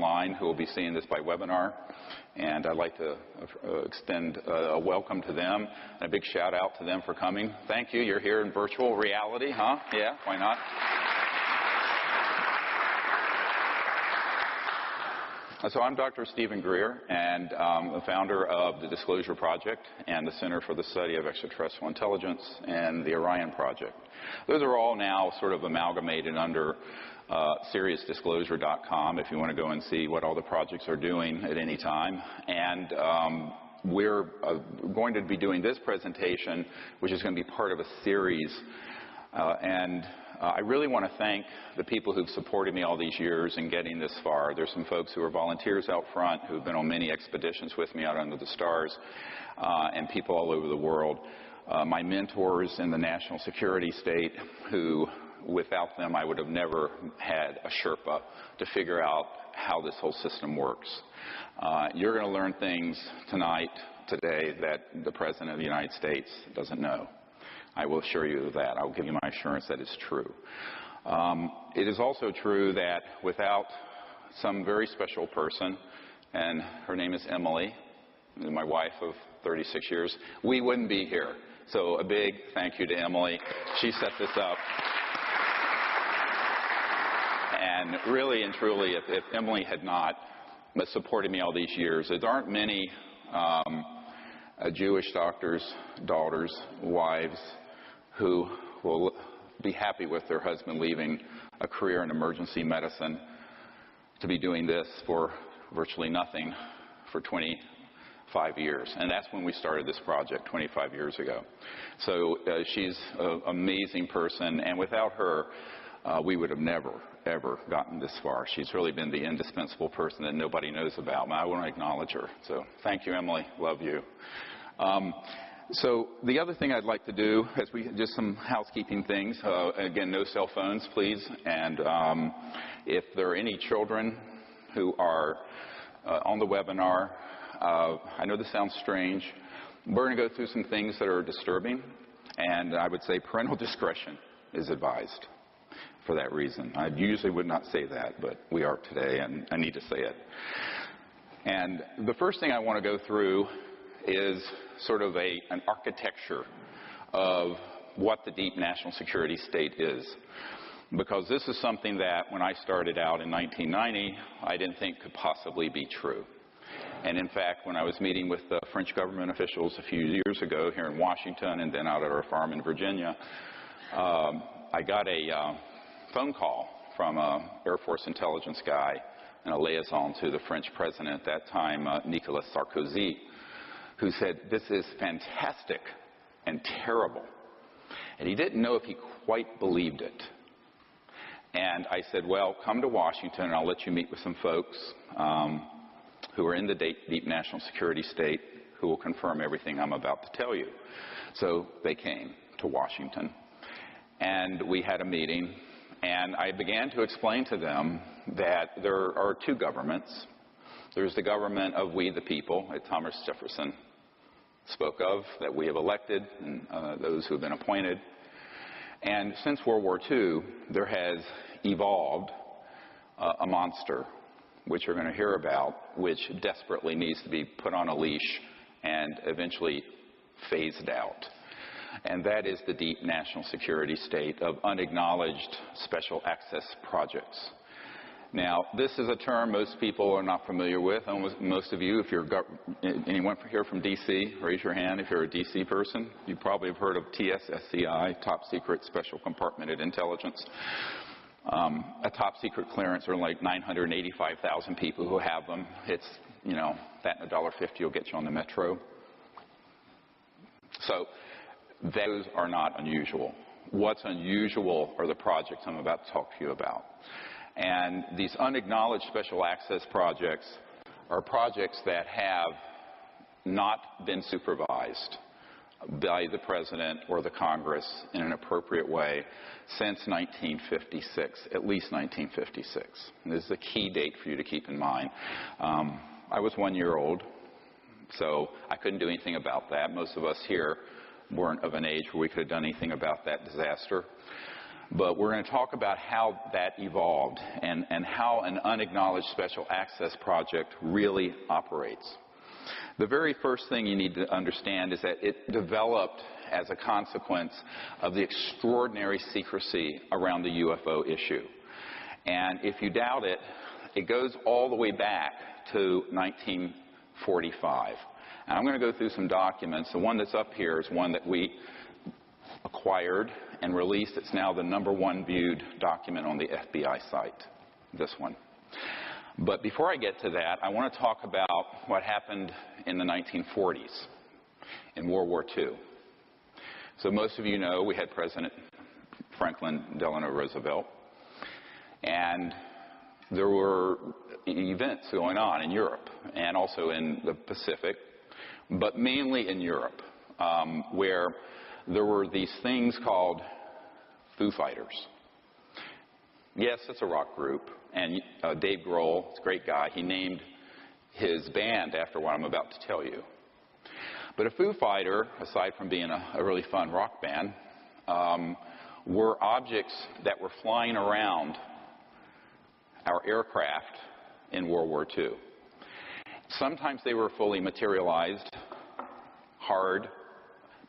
online who will be seeing this by webinar. And I'd like to extend a welcome to them and a big shout out to them for coming. Thank you. You're here in virtual reality, huh? Yeah, why not? So I'm Dr. Stephen Greer, and the founder of the Disclosure Project and the Center for the Study of Extraterrestrial Intelligence and the Orion Project. Those are all now sort of amalgamated under SeriousDisclosure.com if you want to go and see what all the projects are doing at any time. And we're going to be doing this presentation, which is going to be part of a series. I really want to thank the people who've supported me all these years in getting this far. There's some folks who are volunteers out front who've been on many expeditions with me out under the stars, and people all over the world. My mentors in the national security state who, without them, I would have never had a Sherpa to figure out how this whole system works. You're going to learn things tonight, today, that the President of the United States doesn't know. I will assure you of that. I'll give you my assurance that it's true. It is also true that without some very special person, and her name is Emily, my wife of 36 years, we wouldn't be here. So a big thank you to Emily. She set this up. And really and truly, if Emily had not supported me all these years, there aren't many Jewish doctors, daughters, wives, who will be happy with their husband leaving a career in emergency medicine to be doing this for virtually nothing for 25 years. And that's when we started this project 25 years ago. So she's an amazing person, and without her, we would have never, ever gotten this far. She's really been the indispensable person that nobody knows about, and I want to acknowledge her. So thank you, Emily. Love you. So the other thing I'd like to do is just some housekeeping things. Again, no cell phones, please. And if there are any children who are on the webinar, I know this sounds strange. We're going to go through some things that are disturbing, and I would say parental discretion is advised for that reason. I usually would not say that, but we are today, and I need to say it. And the first thing I want to go through is sort of an architecture of what the deep national security state is. Because this is something that when I started out in 1990, I didn't think could possibly be true. And in fact, when I was meeting with the French government officials a few years ago here in Washington and then out at our farm in Virginia, I got a phone call from an Air Force intelligence guy and a liaison to the French president at that time, Nicolas Sarkozy, who said, "This is fantastic and terrible." And he didn't know if he quite believed it. And I said, well, come to Washington and I'll let you meet with some folks who are in the deep national security state who will confirm everything I'm about to tell you. So they came to Washington. And we had a meeting. And I began to explain to them that there are two governments. There's the government of we the people, that Thomas Jefferson spoke of, that we have elected, and those who have been appointed. And since World War II, there has evolved a monster, which you're going to hear about, which desperately needs to be put on a leash and eventually phased out. And that is the deep national security state of unacknowledged special access projects. Now, this is a term most people are not familiar with. Most of you, if you're anyone here from D.C., raise your hand if you're a D.C. person. You probably have heard of TSSCI, Top Secret Special Compartmented Intelligence. A top secret clearance are like 985,000 people who have them. It's, that and $1.50 will get you on the metro. So those are not unusual. What's unusual are the projects I'm about to talk to you about. And these unacknowledged special access projects are projects that have not been supervised by the President or the Congress in an appropriate way since 1956, at least 1956. And this is a key date for you to keep in mind. I was 1 year old, so I couldn't do anything about that. Most of us here weren't of an age where we could have done anything about that disaster. But we're going to talk about how that evolved and how an unacknowledged special access project really operates. The very first thing you need to understand is that it developed as a consequence of the extraordinary secrecy around the UFO issue. And if you doubt it, it goes all the way back to 1945. And I'm going to go through some documents. The one that's up here is one that we acquired and released. It's now the #1 viewed document on the FBI site, this one. But before I get to that, I want to talk about what happened in the 1940s, in World War II. So most of you know we had President Franklin Delano Roosevelt, and there were events going on in Europe and also in the Pacific, but mainly in Europe, where there were these things called Foo Fighters. Yes, it's a rock group, and Dave Grohl, it's a great guy, he named his band after what I'm about to tell you. But a Foo Fighter, aside from being a really fun rock band, were objects that were flying around our aircraft in World War II. Sometimes they were fully materialized, hard.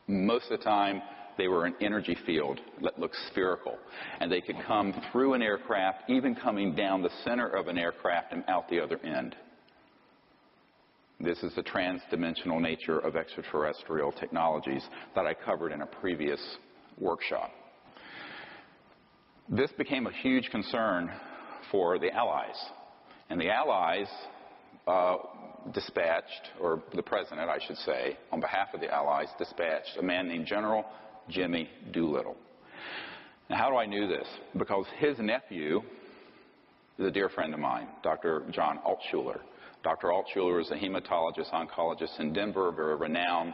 Most of the time, they were an energy field that looked spherical, and they could come through an aircraft, even coming down the center of an aircraft and out the other end. This is the trans-dimensional nature of extraterrestrial technologies that I covered in a previous workshop. This became a huge concern for the Allies, and the Allies dispatched, or the President, I should say, on behalf of the Allies, dispatched a man named General Jimmy Doolittle. Now, how do I know this? Because his nephew is a dear friend of mine, Dr. John Altshuler. Dr. Altshuler is a hematologist, oncologist in Denver, very renowned.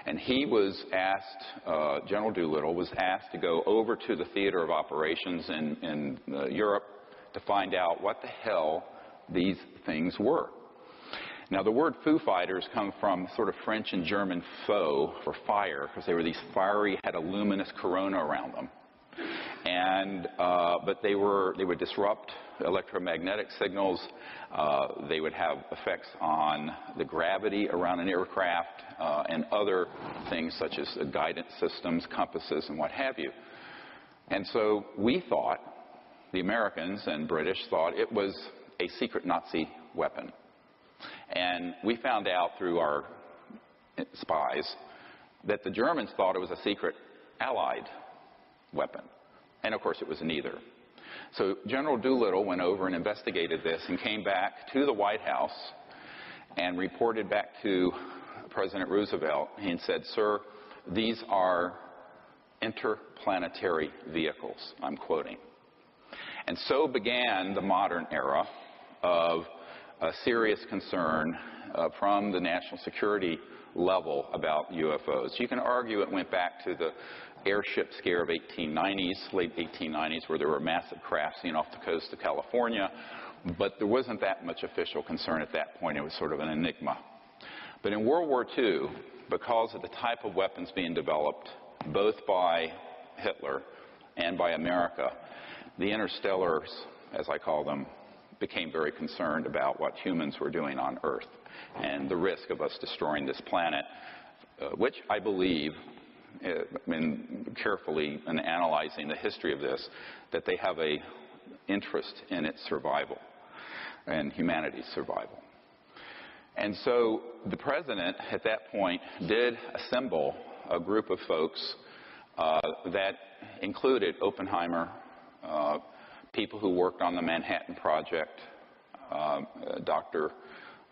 And he was asked, General Doolittle was asked to go over to the theater of operations in Europe to find out what the hell these things were. Now, the word Foo Fighters come from sort of French and German faux, for fire, because they were these fiery, had a luminous corona around them. And, but they would disrupt electromagnetic signals. They would have effects on the gravity around an aircraft and other things such as guidance systems, compasses, and what have you. And so we thought, the Americans and British thought it was a secret Nazi weapon. And we found out through our spies that the Germans thought it was a secret Allied weapon. And of course it was neither. So General Doolittle went over and investigated this and came back to the White House and reported back to President Roosevelt and said, "Sir, these are interplanetary vehicles," I'm quoting. And so began the modern era of a serious concern from the national security level about UFOs. You can argue it went back to the airship scare of late 1890s, where there were massive craft seen off the coast of California, but there wasn't that much official concern at that point. It was sort of an enigma. But in World War II, because of the type of weapons being developed, both by Hitler and by America, the interstellars, as I call them, became very concerned about what humans were doing on Earth and the risk of us destroying this planet, which I believe, carefully in analyzing the history of this, that they have an interest in its survival and humanity's survival. And so the President at that point did assemble a group of folks that included Oppenheimer, people who worked on the Manhattan Project, Dr.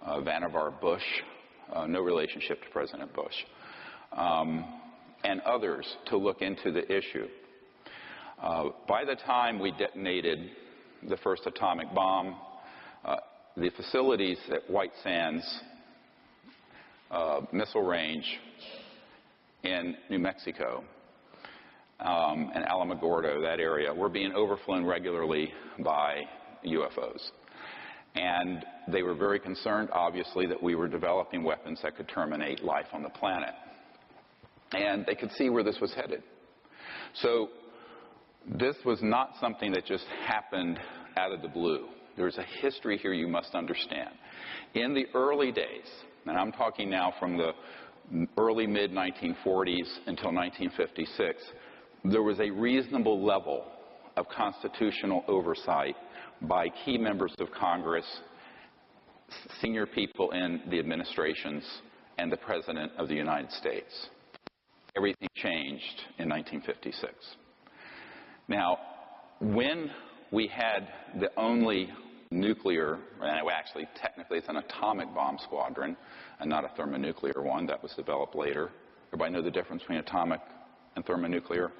Vannevar Bush, no relationship to President Bush, and others to look into the issue. By the time we detonated the first atomic bomb, the facilities at White Sands missile range in New Mexico and Alamogordo, that area, were being overflown regularly by UFOs. And they were very concerned, obviously, that we were developing weapons that could terminate life on the planet. And they could see where this was headed. So This was not something that just happened out of the blue. There's a history here you must understand. In the early days, and I'm talking now from the early mid-1940s until 1956, there was a reasonable level of constitutional oversight by key members of Congress, senior people in the administrations, and the President of the United States. Everything changed in 1956. Now, when we had the only nuclear, actually technically it's an atomic bomb squadron and not a thermonuclear one that was developed later. Everybody know the difference between atomic and thermonuclear?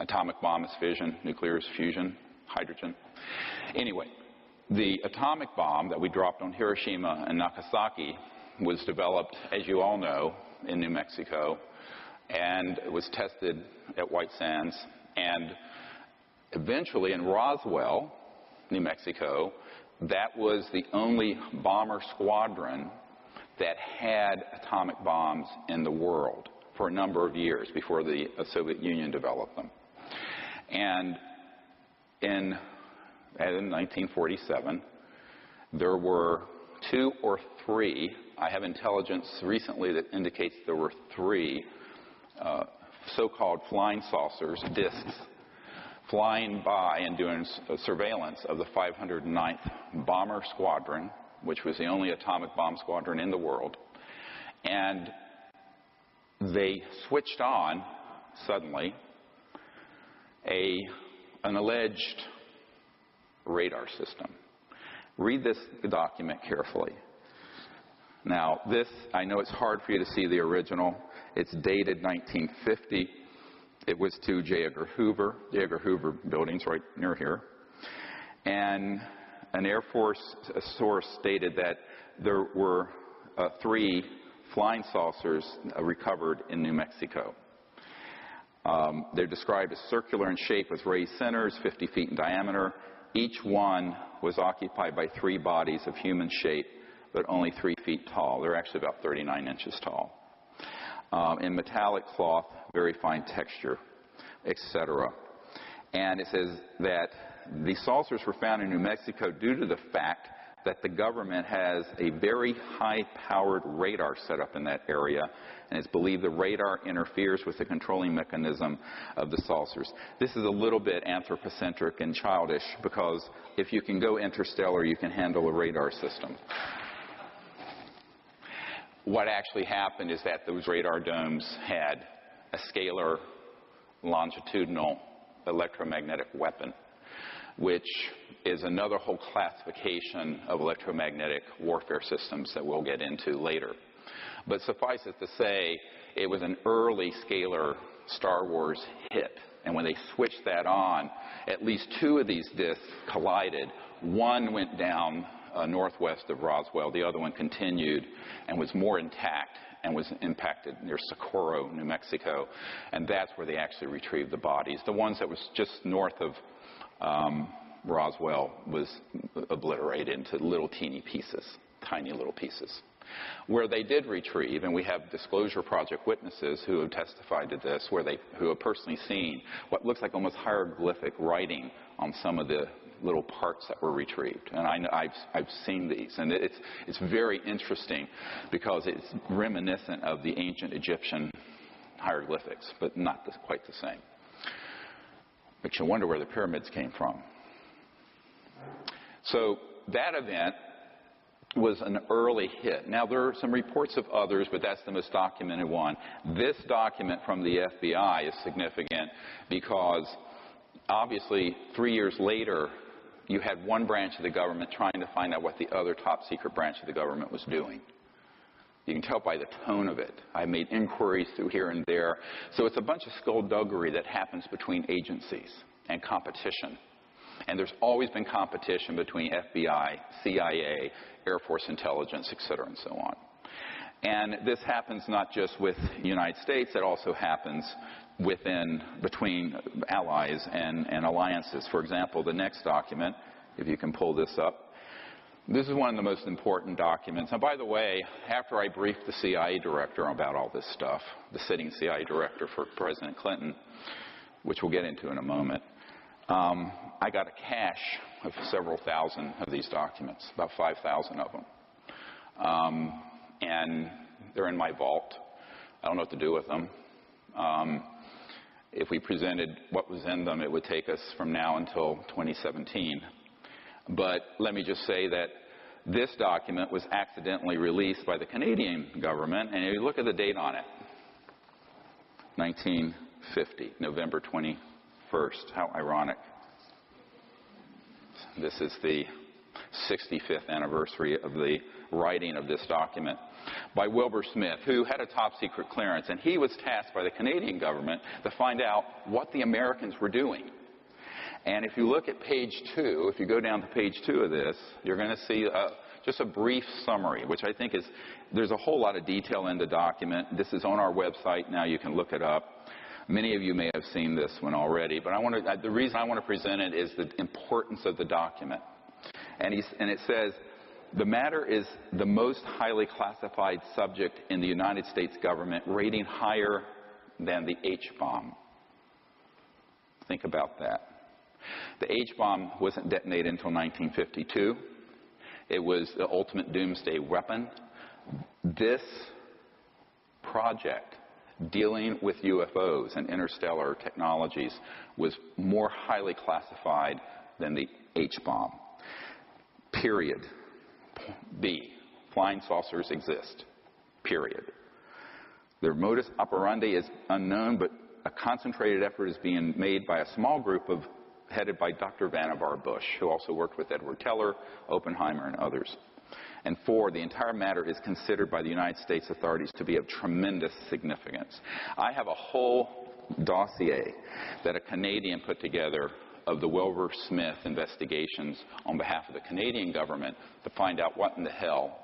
Atomic bomb is fission, nuclear is fusion, hydrogen. Anyway, the atomic bomb that we dropped on Hiroshima and Nagasaki was developed, as you all know, in New Mexico, and it was tested at White Sands, and eventually in Roswell, New Mexico, that was the only bomber squadron that had atomic bombs in the world for a number of years before the Soviet Union developed them. And in 1947, there were 2 or 3, I have intelligence recently that indicates there were 3 so-called flying saucers, discs, flying by and doing surveillance of the 509th Bomber Squadron, which was the only atomic bomb squadron in the world. And they switched on, suddenly, an alleged radar system. Read this document carefully. Now, this, I know it's hard for you to see the original. It's dated 1950. It was to J. Edgar Hoover. J. Edgar Hoover building's right near here. And an Air Force source stated that there were 3 flying saucers recovered in New Mexico. They're described as circular in shape with raised centers, 50 feet in diameter. Each one was occupied by 3 bodies of human shape, but only 3 feet tall. They're actually about 39 inches tall. In metallic cloth, very fine texture, etc. And it says that the saucers were found in New Mexico due to the fact that the government has a very high-powered radar set up in that area, and it's believed the radar interferes with the controlling mechanism of the saucers. This is a little bit anthropocentric and childish, because if you can go interstellar, you can handle a radar system. What actually happened is that those radar domes had a scalar longitudinal electromagnetic weapon, which is another whole classification of electromagnetic warfare systems that we'll get into later. But suffice it to say, it was an early scalar Star Wars hit. And when they switched that on, at least 2 of these disks collided. One went down northwest of Roswell. The other one continued and was more intact and was impacted near Socorro, New Mexico. And that's where they actually retrieved the bodies. The ones that was just north of Roswell was obliterated into little teeny pieces, tiny little pieces. Where they did retrieve, and we have Disclosure Project witnesses who have testified to this, who have personally seen what looks like almost hieroglyphic writing on some of the little parts that were retrieved. And I've seen these, and it's very interesting because it's reminiscent of the ancient Egyptian hieroglyphics, but not quite the same. Makes you wonder where the pyramids came from. So that event was an early hit. Now, there are some reports of others, but that's the most documented one. This document from the FBI is significant because, obviously, 3 years later, you had one branch of the government trying to find out what the other top secret branch of the government was doing. You can tell by the tone of it. I made inquiries through here and there. So it's a bunch of skullduggery that happens between agencies and competition. And there's always been competition between FBI, CIA, Air Force intelligence, et cetera, and so on. And this happens not just with the United States, it also happens between allies and alliances. For example, the next document, if you can pull this up, this is one of the most important documents. And by the way, after I briefed the CIA director about all this stuff, the sitting CIA director for President Clinton, which we'll get into in a moment. I got a cache of several thousand of these documents, about 5,000 of them. And they're in my vault. I don't know what to do with them. If we presented what was in them, it would take us from now until 2017. But let me just say that this document was accidentally released by the Canadian government, and you look at the date on it, 1950, November 21st. How ironic. This is the 65th anniversary of the writing of this document by Wilbur Smith, who had a top-secret clearance, and he was tasked by the Canadian government to find out what the Americans were doing. And if you look at page 2, if you go down to page 2 of this, you're going to see just a brief summary, which I think is, there's a whole lot of detail in the document. This is on our website now. You can look it up. Many of you may have seen this one already, but the reason I want to present it is the importance of the document. And it says, the matter is the most highly classified subject in the United States government, rating higher than the H-bomb. Think about that. The H-bomb wasn't detonated until 1952. It was the ultimate doomsday weapon. This project, dealing with UFOs and interstellar technologies, was more highly classified than the H-bomb. Period. B, flying saucers exist. Period. Their modus operandi is unknown, but a concentrated effort is being made by a small group headed by Dr. Vannevar Bush, who also worked with Edward Teller, Oppenheimer, and others. And 4, the entire matter is considered by the United States authorities to be of tremendous significance. I have a whole dossier that a Canadian put together of the Wilbur Smith investigations on behalf of the Canadian government to find out what in the hell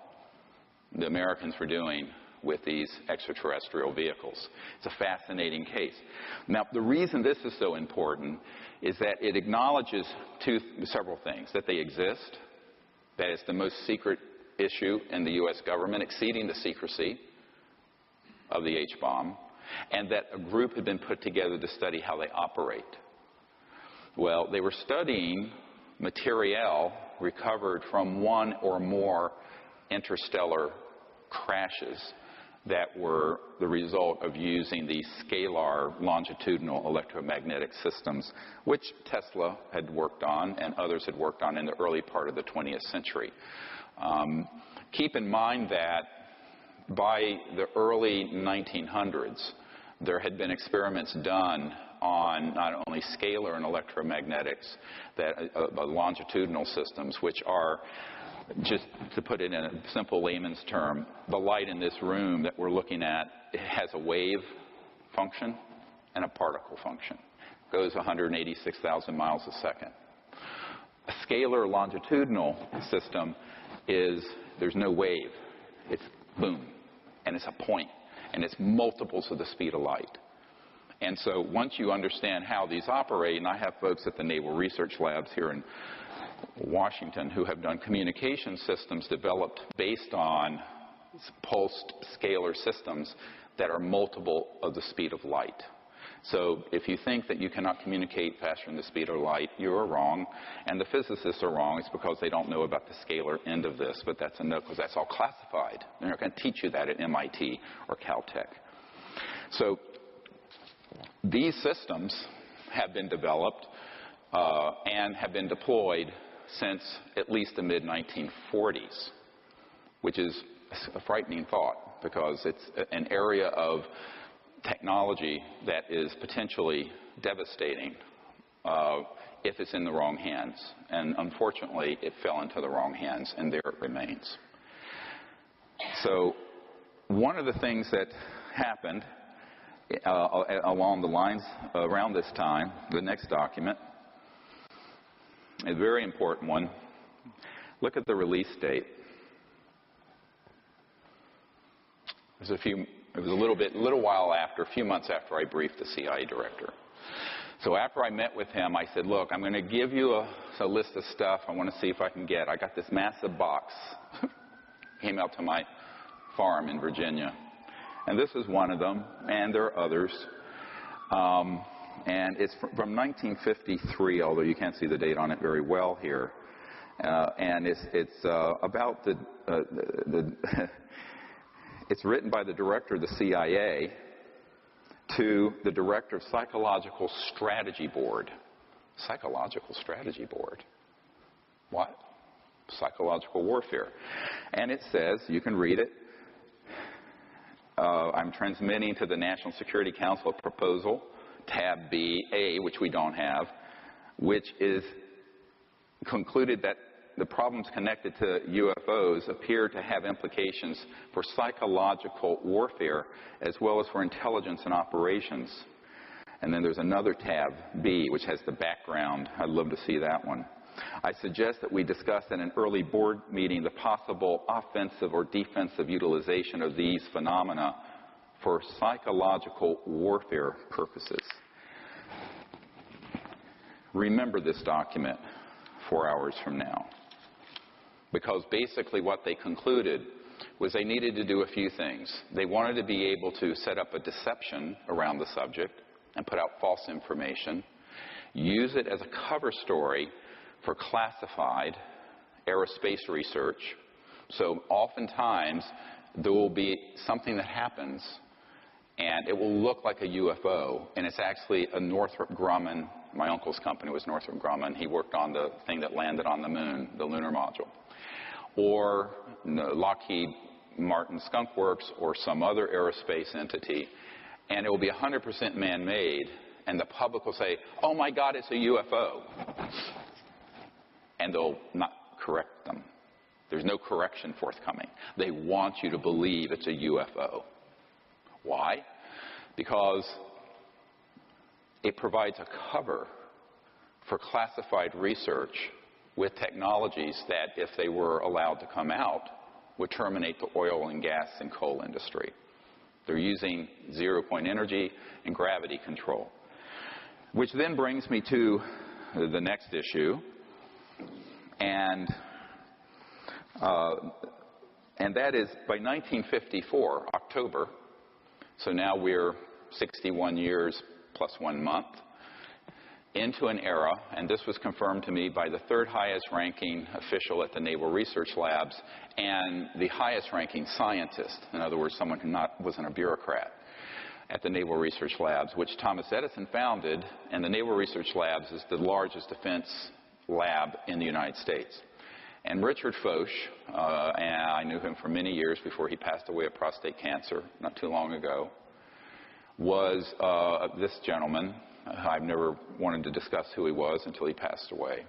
the Americans were doing with these extraterrestrial vehicles. It's a fascinating case. Now, the reason this is so important is that it acknowledges several things. That they exist, that it's the most secret issue in the U.S. government, exceeding the secrecy of the H-bomb, and that a group had been put together to study how they operate. Well, they were studying material recovered from one or more interstellar crashes that were the result of using these scalar longitudinal electromagnetic systems, which Tesla had worked on and others had worked on in the early part of the 20th century. Keep in mind that by the early 1900s, there had been experiments done on not only scalar and electromagnetics, longitudinal systems, which are, just to put it in a simple layman's term, the light in this room that we're looking at, it has a wave function and a particle function. It goes 186,000 miles a second. A scalar longitudinal system is, there's no wave. It's boom, and it's a point, and it's multiples of the speed of light. And so once you understand how these operate, and I have folks at the Naval Research Labs here in Washington who have done communication systems developed based on pulsed scalar systems that are multiple of the speed of light. So if you think that you cannot communicate faster than the speed of light, you are wrong, and the physicists are wrong. It's because they don't know about the scalar end of this, but that's a no, because that's all classified. They're not going to teach you that at MIT or Caltech. So these systems have been developed and have been deployed since at least the mid-1940s, which is a frightening thought because it's an area of technology that is potentially devastating if it's in the wrong hands. And unfortunately, it fell into the wrong hands, and there it remains. So one of the things that happened along the lines around this time, the next document, a very important one. Look at the release date. It was a little while after, a few months after I briefed the CIA director. So after I met with him, I said, look, I'm going to give you a list of stuff I want to see if I can get. I got this massive box. Came out to my farm in Virginia. And this is one of them, and there are others. and it's from 1953, although you can't see the date on it very well here. And it's about it's written by the director of the CIA to the director of Psychological Strategy Board. Psychological Strategy Board. What? Psychological warfare. And it says, you can read it, I'm transmitting to the National Security Council a proposal, tab B-A, which we don't have, which is concluded that the problems connected to UFOs appear to have implications for psychological warfare as well as for intelligence and operations. And then there's another tab, B, which has the background. I'd love to see that one. I suggest that we discuss in an early board meeting the possible offensive or defensive utilization of these phenomena for psychological warfare purposes. Remember this document 4 hours from now, because basically what they concluded was they needed to do a few things. They wanted to be able to set up a deception around the subject and put out false information, use it as a cover story for classified aerospace research. So oftentimes there will be something that happens and it will look like a UFO, and it's actually a Northrop Grumman. My uncle's company was Northrop Grumman. He worked on the thing that landed on the moon, the lunar module. Or Lockheed Martin Skunk Works or some other aerospace entity, and it will be 100% man-made, and the public will say, oh my God, it's a UFO. And they'll not correct them. There's no correction forthcoming. They want you to believe it's a UFO. Why? Because it provides a cover for classified research with technologies that, if they were allowed to come out, would terminate the oil and gas and coal industry. They're using zero-point energy and gravity control. Which then brings me to the next issue, and that is by 1954, October, so now we're 61 years plus 1 month into an era, and this was confirmed to me by the third highest ranking official at the Naval Research Labs and the highest ranking scientist, in other words, someone who wasn't a bureaucrat, at the Naval Research Labs, which Thomas Edison founded, and the Naval Research Labs is the largest defense lab in the United States. And Richard Foch, and I knew him for many years before he passed away of prostate cancer not too long ago, was this gentleman. I've never wanted to discuss who he was until he passed away.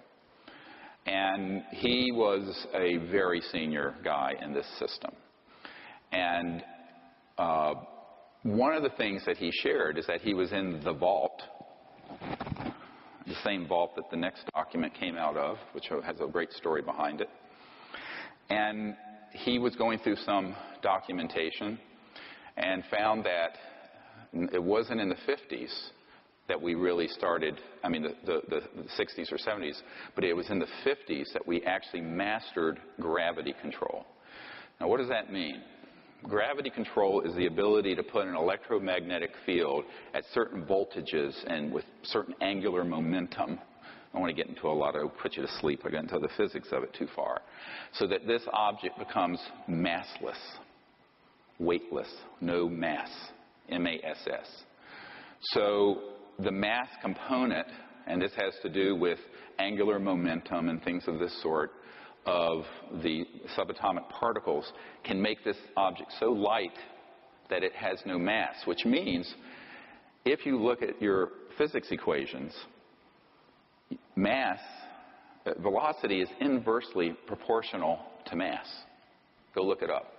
And he was a very senior guy in this system. And one of the things that he shared is that he was in the vault, the same vault that the next document came out of, which has a great story behind it. And he was going through some documentation and found that it wasn't in the 50s that we really started, I mean the 60s or 70s, but it was in the 50s that we actually mastered gravity control. Now what does that mean? Gravity control is the ability to put an electromagnetic field at certain voltages and with certain angular momentum. I don't want to get into a lot of, put you to sleep, I got into the physics of it too far. So that this object becomes massless, weightless, no mass, M-A-S-S. So the mass component, and this has to do with angular momentum and things of this sort, of the subatomic particles, can make this object so light that it has no mass, which means if you look at your physics equations, mass, velocity is inversely proportional to mass. Go look it up.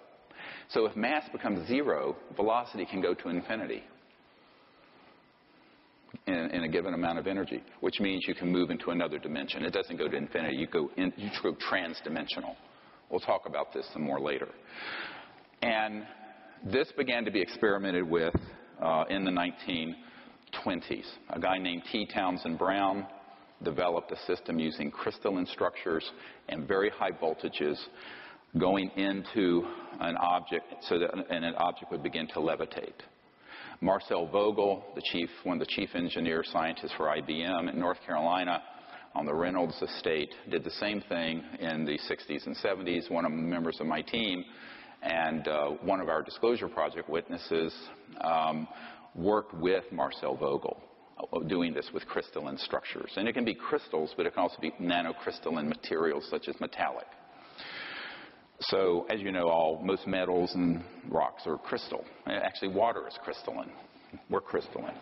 So if mass becomes zero, velocity can go to infinity in a given amount of energy, which means you can move into another dimension. It doesn't go to infinity. You go trans-dimensional. We'll talk about this some more later. And this began to be experimented with in the 1920s. A guy named T. Townsend Brown developed a system using crystalline structures and very high voltages going into an object so that an object would begin to levitate. Marcel Vogel, one of the chief engineer scientists for IBM in North Carolina on the Reynolds estate, did the same thing in the 60s and 70s. One of the members of my team and one of our disclosure project witnesses worked with Marcel Vogel, doing this with crystalline structures. And it can be crystals, but it can also be nanocrystalline materials such as metallic. So, as you know, most metals and rocks are crystal. Actually, water is crystalline. We're crystalline.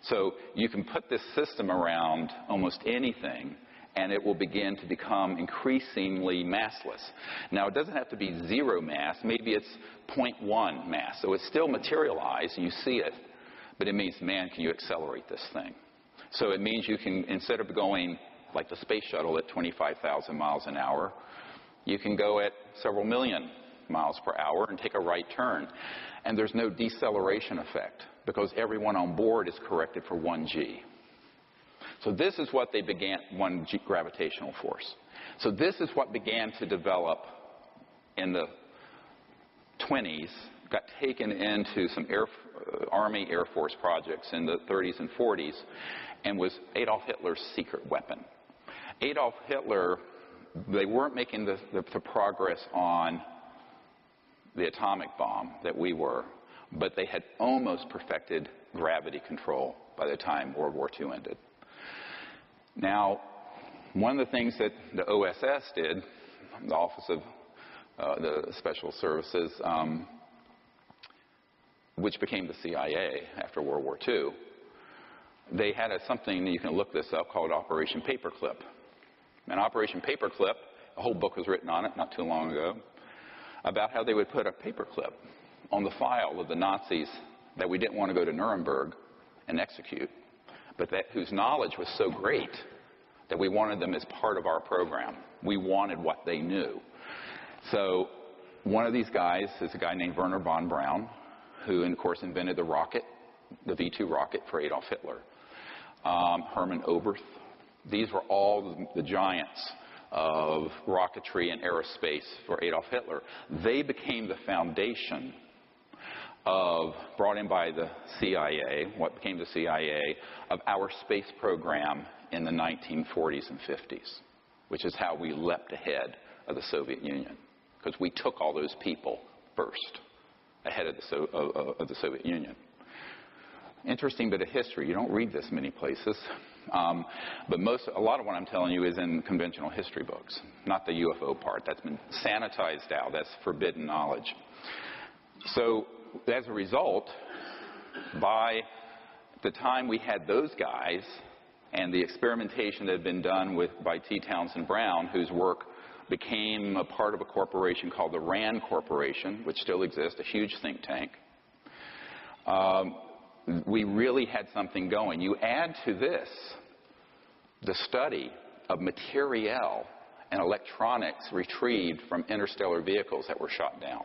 So you can put this system around almost anything, and it will begin to become increasingly massless. Now, it doesn't have to be zero mass. Maybe it's 0.1 mass. So it's still materialized, and you see it. But it means, man, can you accelerate this thing? So it means you can, instead of going like the space shuttle at 25,000 miles an hour, you can go at several million miles per hour and take a right turn. And there's no deceleration effect because everyone on board is corrected for 1g. So this is what they began, 1g gravitational force. So this is what began to develop in the 20s, got taken into some Army Air Force projects in the 30s and 40s, and was Adolf Hitler's secret weapon. Adolf Hitler, they weren't making the progress on the atomic bomb that we were, but they had almost perfected gravity control by the time World War II ended. Now, one of the things that the OSS did, the Office of the Special Services, which became the CIA after World War II, they had something, you can look this up, called Operation Paperclip. And Operation Paperclip, a whole book was written on it not too long ago, about how they would put a paperclip on the file of the Nazis that we didn't want to go to Nuremberg and execute, but whose knowledge was so great that we wanted them as part of our program. We wanted what they knew. So one of these guys is a guy named Werner von Braun, who, of course, invented the rocket, the V-2 rocket for Adolf Hitler. Hermann Oberth. These were all the giants of rocketry and aerospace for Adolf Hitler. They became the foundation of, brought in by the CIA, what became the CIA, of our space program in the 1940s and 50s, which is how we leapt ahead of the Soviet Union, because we took all those people first, ahead of the Soviet Union. Interesting bit of history. You don't read this many places. But a lot of what I'm telling you is in conventional history books, not the UFO part. That's been sanitized out. That's forbidden knowledge. So as a result, by the time we had those guys and the experimentation that had been done by T. Townsend Brown, whose work became a part of a corporation called the RAND Corporation, which still exists, a huge think tank, we really had something going. You add to this the study of materiel and electronics retrieved from interstellar vehicles that were shot down.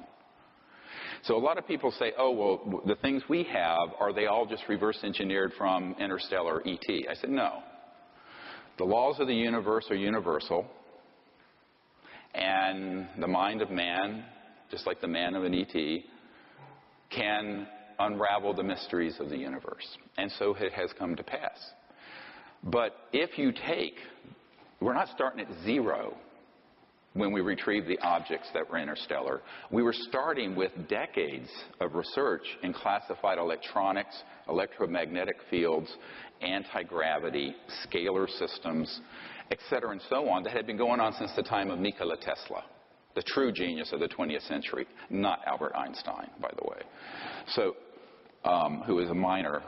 So a lot of people say, oh, well, the things we have, are they all just reverse engineered from interstellar ET? I said, no. The laws of the universe are universal, and the mind of man, just like the man of an ET, can unravel the mysteries of the universe. And so it has come to pass. But if you we're not starting at zero when we retrieve the objects that were interstellar. We were starting with decades of research in classified electronics, electromagnetic fields, anti-gravity, scalar systems, etc. and so on, that had been going on since the time of Nikola Tesla, the true genius of the 20th century, not Albert Einstein, by the way, so who is a minor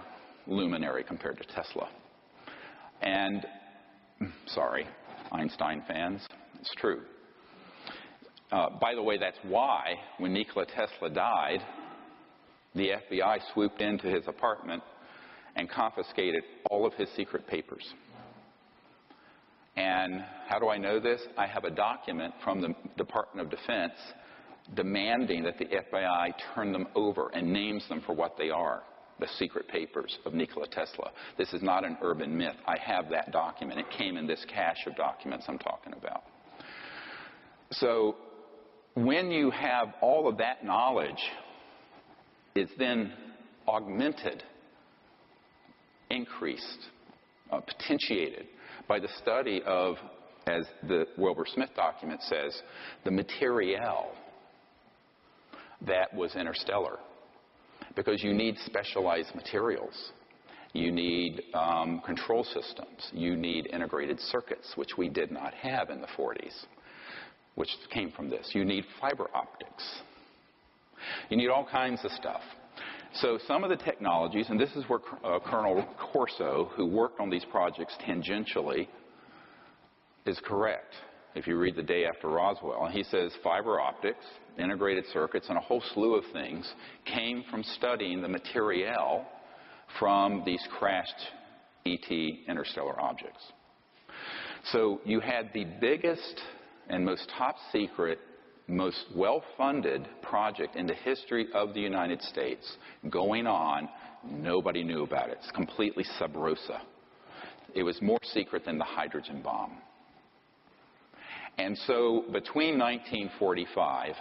luminary compared to Tesla. And, sorry, Einstein fans, it's true. By the way, that's why when Nikola Tesla died, the FBI swooped into his apartment and confiscated all of his secret papers. And how do I know this? I have a document from the Department of Defense demanding that the FBI turn them over and names them for what they are, the secret papers of Nikola Tesla. This is not an urban myth. I have that document. It came in this cache of documents I'm talking about. So when you have all of that knowledge, it's then augmented, increased, potentiated by the study of, as the Wilbur Smith document says, the materiel that was interstellar. Because you need specialized materials. You need control systems. You need integrated circuits, which we did not have in the 40s, which came from this. You need fiber optics. You need all kinds of stuff. So some of the technologies, and this is where Colonel Corso, who worked on these projects tangentially, is correct. If you read The Day After Roswell, he says fiber optics, integrated circuits, and a whole slew of things came from studying the materiel from these crashed ET interstellar objects. So you had the biggest and most top secret, most well-funded project in the history of the United States going on. Nobody knew about it. It's completely sub rosa. It was more secret than the hydrogen bomb. And so between 1945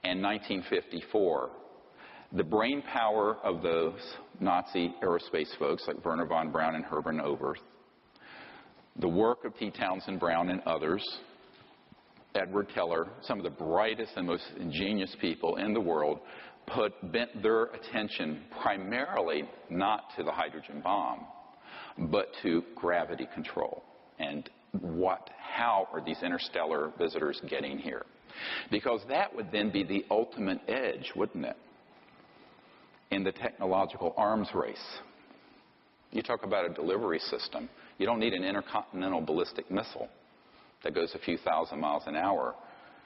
and 1954, the brain power of those Nazi aerospace folks like Wernher von Braun and Hermann Oberth, the work of T. Townsend Brown and others, Edward Teller, some of the brightest and most ingenious people in the world, bent their attention primarily not to the hydrogen bomb, but to gravity control and how are these interstellar visitors getting here? Because that would then be the ultimate edge, wouldn't it, in the technological arms race. You talk about a delivery system. You don't need an intercontinental ballistic missile that goes a few thousand miles an hour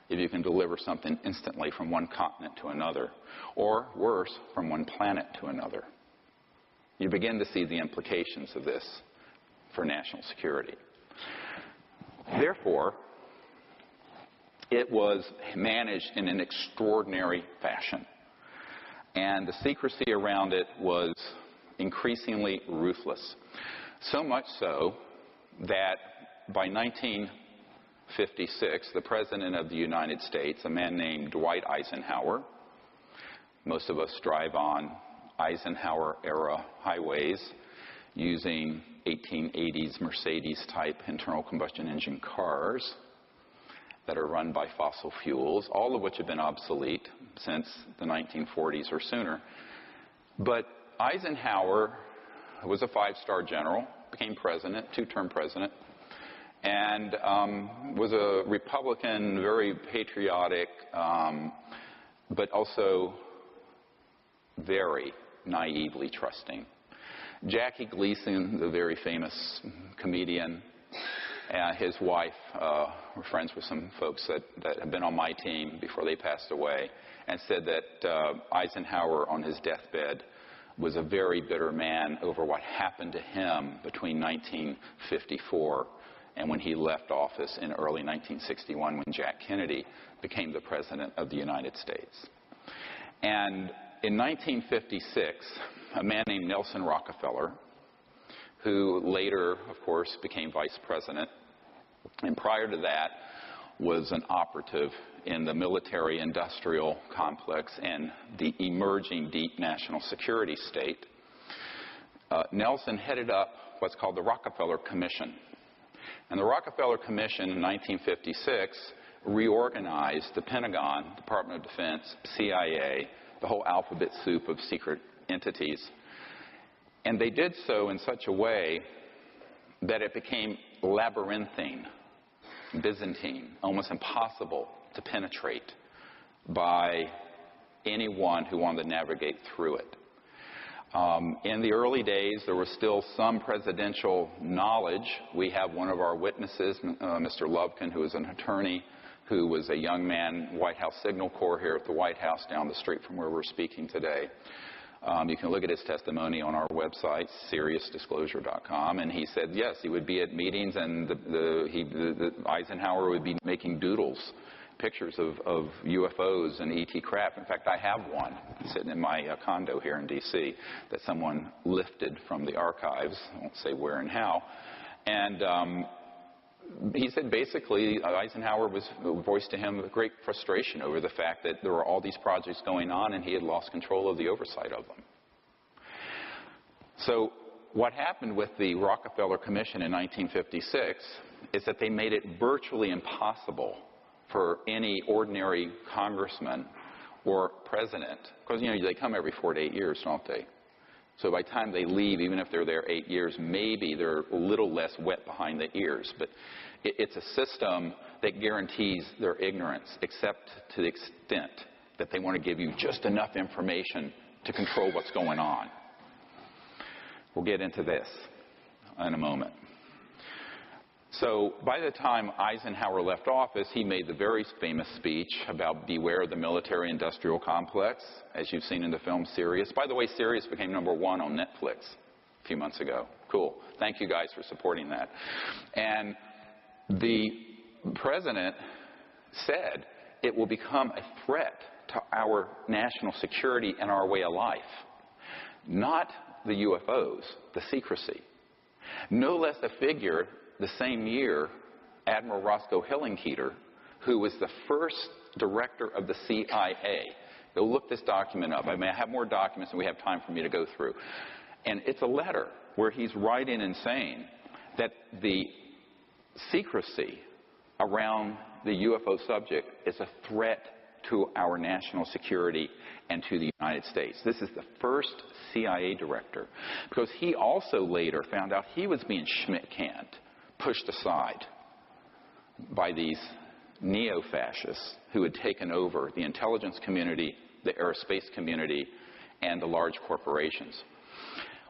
if you can deliver something instantly from one continent to another, or worse, from one planet to another. You begin to see the implications of this for national security. Therefore, it was managed in an extraordinary fashion. And the secrecy around it was increasingly ruthless. So much so that by 1956, the President of the United States, a man named Dwight Eisenhower, most of us drive on Eisenhower-era highways using 1880s Mercedes-type internal combustion engine cars that are run by fossil fuels, all of which have been obsolete since the 1940s or sooner. But Eisenhower was a five-star general, became president, two-term president, and was a Republican, very patriotic, but also very naively trusting. Jackie Gleason, the very famous comedian, his wife were friends with some folks that had been on my team before they passed away, and said that Eisenhower on his deathbed was a very bitter man over what happened to him between 1954 and when he left office in early 1961 when Jack Kennedy became the President of the United States. And in 1956, a man named Nelson Rockefeller, who later, of course, became vice president, and prior to that was an operative in the military-industrial complex and the emerging deep national security state. Nelson headed up what's called the Rockefeller Commission. And the Rockefeller Commission in 1956 reorganized the Pentagon, Department of Defense, CIA, the whole alphabet soup of secret entities. And they did so in such a way that it became labyrinthine, Byzantine, almost impossible to penetrate by anyone who wanted to navigate through it. In the early days, there was still some presidential knowledge. We have one of our witnesses, Mr. Lovkin, who is an attorney, who was a young man, White House Signal Corps here at the White House down the street from where we're speaking today. You can look at his testimony on our website, SeriousDisclosure.com, and he said, yes, he would be at meetings and Eisenhower would be making doodles, pictures of UFOs and ET crap. In fact, I have one sitting in my condo here in D.C. that someone lifted from the archives. I won't say where and how. And he said basically Eisenhower voiced to him great frustration over the fact that there were all these projects going on and he had lost control of the oversight of them. So what happened with the Rockefeller Commission in 1956 is that they made it virtually impossible for any ordinary congressman or president, because, you know, they come every 4 to 8 years, don't they? So by the time they leave, even if they're there 8 years, maybe they're a little less wet behind the ears. But it's a system that guarantees their ignorance, except to the extent that they want to give you just enough information to control what's going on. We'll get into this in a moment. So by the time Eisenhower left office, he made the very famous speech about beware the military-industrial complex, as you've seen in the film Sirius. By the way, Sirius became #1 on Netflix a few months ago. Cool. Thank you guys for supporting that. And the president said it will become a threat to our national security and our way of life. Not the UFOs, the secrecy. No less a figure the same year, Admiral Roscoe Hillenkoetter, who was the first director of the CIA. Go look this document up. I mean, I have more documents than we have time for me to go through. And it's a letter where he's writing and saying that the secrecy around the UFO subject is a threat to our national security and to the United States. This is the first CIA director, because he also later found out he was being Schmidt-canned, pushed aside by these neo-fascists who had taken over the intelligence community, the aerospace community, and the large corporations.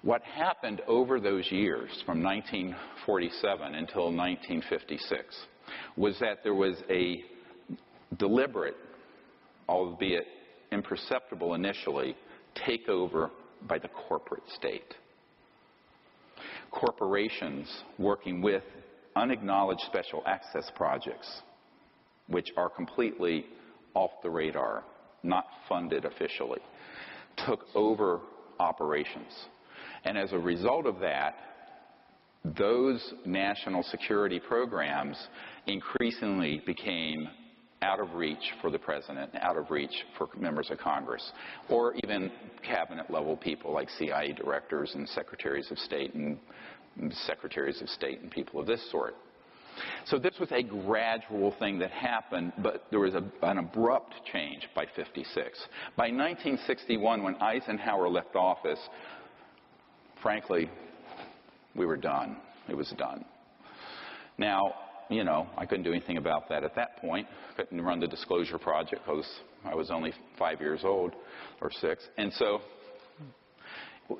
What happened over those years, from 1947 until 1956, was that there was a deliberate, albeit imperceptible initially, takeover by the corporate state. Corporations working with unacknowledged special access projects, which are completely off the radar, not funded officially, took over operations. And as a result of that, those national security programs increasingly became out of reach for the president, out of reach for members of Congress, or even cabinet-level people like CIA directors and secretaries of state and people of this sort. So this was a gradual thing that happened, but there was an abrupt change by 56. By 1961, when Eisenhower left office, frankly, we were done. It was done. Now, you know, I couldn't do anything about that at that point. Couldn't run the Disclosure Project because I was only 5 years old, or 6. And so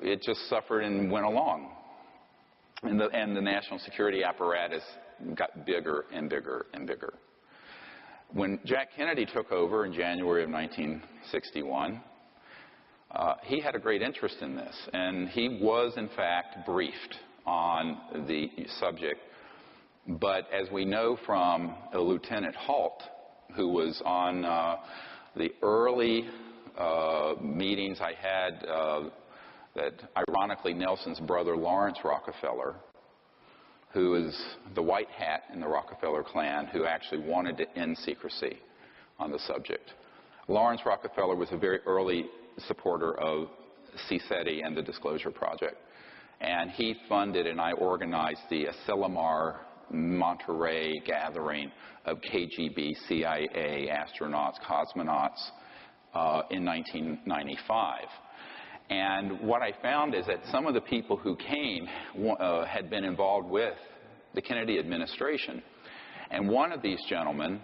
it just suffered and went along. And the national security apparatus got bigger and bigger and bigger. When Jack Kennedy took over in January of 1961, he had a great interest in this. And he was, in fact, briefed on the subject. But as we know from Lieutenant Halt, who was on the early meetings I had that, ironically, Nelson's brother, Lawrence Rockefeller, who is the white hat in the Rockefeller clan, who actually wanted to end secrecy on the subject. Lawrence Rockefeller was a very early supporter of CSETI and the Disclosure Project. And he funded and I organized the Asilomar Monterey gathering of KGB, CIA, astronauts, cosmonauts in 1995. And what I found is that some of the people who came had been involved with the Kennedy administration. And one of these gentlemen,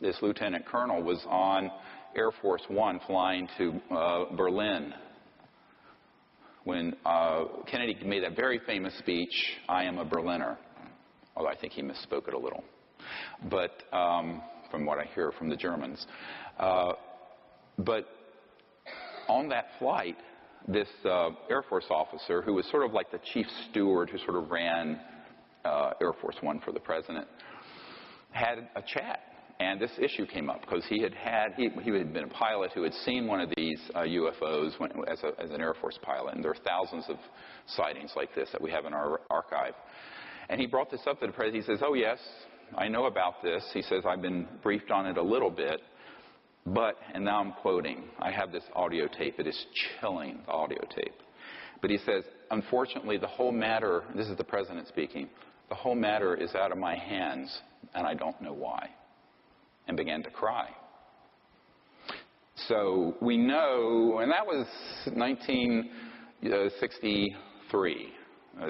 this lieutenant colonel, was on Air Force One flying to Berlin when Kennedy made that very famous speech, "I am a Berliner." Although I think he misspoke it a little. But from what I hear from the Germans. But on that flight, this Air Force officer, who was sort of like the chief steward who sort of ran Air Force One for the president, had a chat. And this issue came up because he had been a pilot who had seen one of these UFOs as an Air Force pilot. And there are thousands of sightings like this that we have in our archive. And he brought this up to the president. He says, "Oh, yes, I know about this." He says, "I've been briefed on it a little bit. But," and now I'm quoting, I have this audio tape. It is chilling, the audio tape. But he says, unfortunately, the whole matter, this is the president speaking, the whole matter is out of my hands, and I don't know why, and began to cry. So we know, and that was 1963,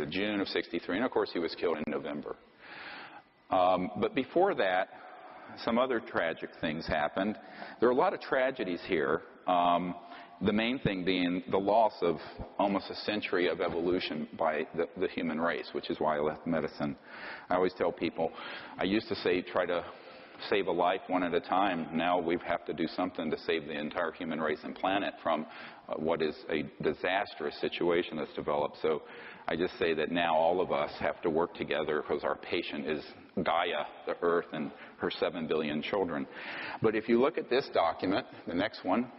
June of 63, and of course he was killed in November. But before that, some other tragic things happened. There are a lot of tragedies here. The main thing being the loss of almost a century of evolution by the human race, which is why I left medicine. I always tell people, I used to say try to save a life one at a time. Now we have to do something to save the entire human race and planet from what is a disastrous situation that's developed. So I just say that now all of us have to work together because our patient is Gaia, the Earth, and her 7 billion children. But if you look at this document, the next one,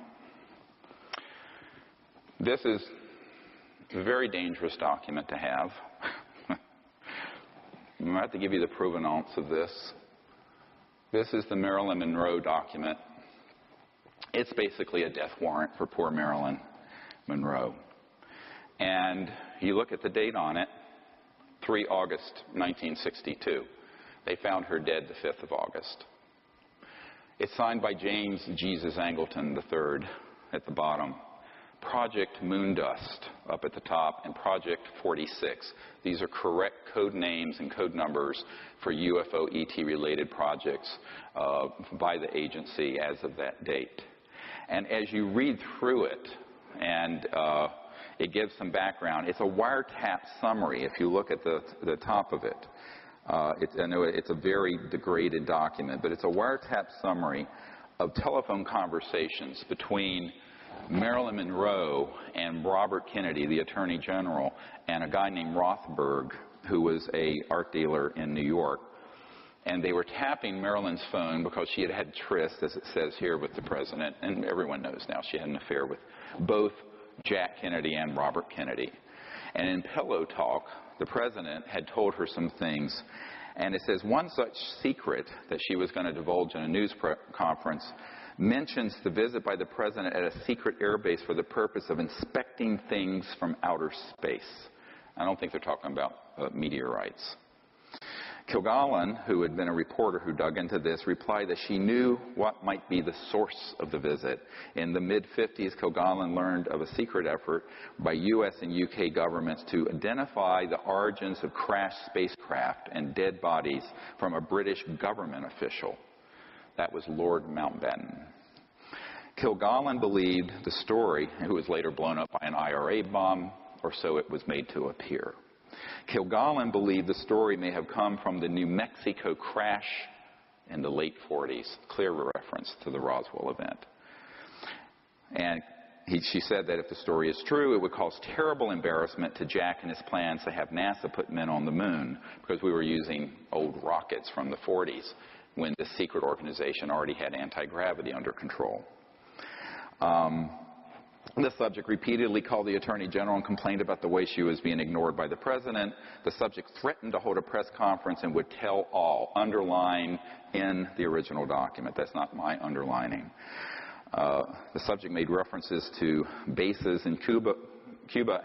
this is a very dangerous document to have. I'm going to have to give you the provenance of this. This is the Marilyn Monroe document. It's basically a death warrant for poor Marilyn Monroe. And you look at the date on it, 3 August 1962. They found her dead the 5th of August. It's signed by James Jesus Angleton III at the bottom. Project Moondust up at the top, and Project 46. These are correct code names and code numbers for UFO ET-related projects by the agency as of that date. And as you read through it, and it gives some background, it's a wiretap summary if you look at the top of it. I know it's a very degraded document, but it's a wiretap summary of telephone conversations between Marilyn Monroe and Robert Kennedy, the Attorney General, and a guy named Rothberg, who was an art dealer in New York. And they were tapping Marilyn's phone because she had had tryst, as it says here, with the president. And everyone knows now she had an affair with both Jack Kennedy and Robert Kennedy. And in pillow talk, the president had told her some things. And it says one such secret that she was going to divulge in a news conference mentions the visit by the president at a secret airbase for the purpose of inspecting things from outer space. I don't think they're talking about meteorites. Kilgallen, who had been a reporter who dug into this, replied that she knew what might be the source of the visit. In the mid-50s, Kilgallen learned of a secret effort by U.S. and U.K. governments to identify the origins of crashed spacecraft and dead bodies from a British government official. That was Lord Mountbatten. Kilgallen believed the story, who was later blown up by an IRA bomb, or so it was made to appear. Kilgallen believed the story may have come from the New Mexico crash in the late 40s, clear reference to the Roswell event. And she said that if the story is true, it would cause terrible embarrassment to Jack and his plans to have NASA put men on the moon, because we were using old rockets from the 40s when the secret organization already had anti-gravity under control. The subject repeatedly called the Attorney General and complained about the way she was being ignored by the President. The subject threatened to hold a press conference and would tell all, underline in the original document. That's not my underlining. The subject made references to bases in Cuba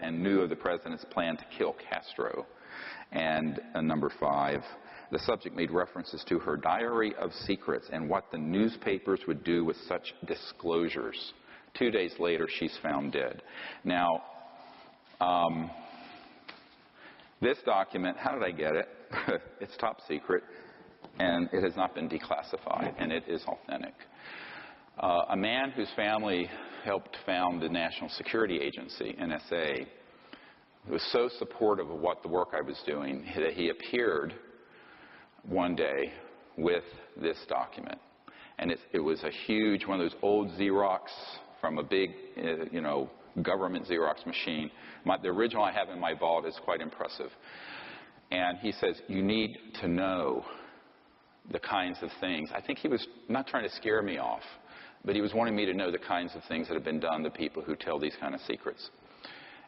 and knew of the President's plan to kill Castro. And number 5, the subject made references to her diary of secrets and what the newspapers would do with such disclosures. 2 days later, she's found dead. Now, this document, how did I get it? It's top secret, and it has not been declassified, and it is authentic. A man whose family helped found the National Security Agency, NSA, was so supportive of what the work I was doing that he appeared one day with this document. And it was a huge, one of those old Xerox from a big, government Xerox machine. The original I have in my vault is quite impressive. And he says, you need to know the kinds of things. I think he was not trying to scare me off, but he was wanting me to know the kinds of things that have been done to people who tell these kind of secrets.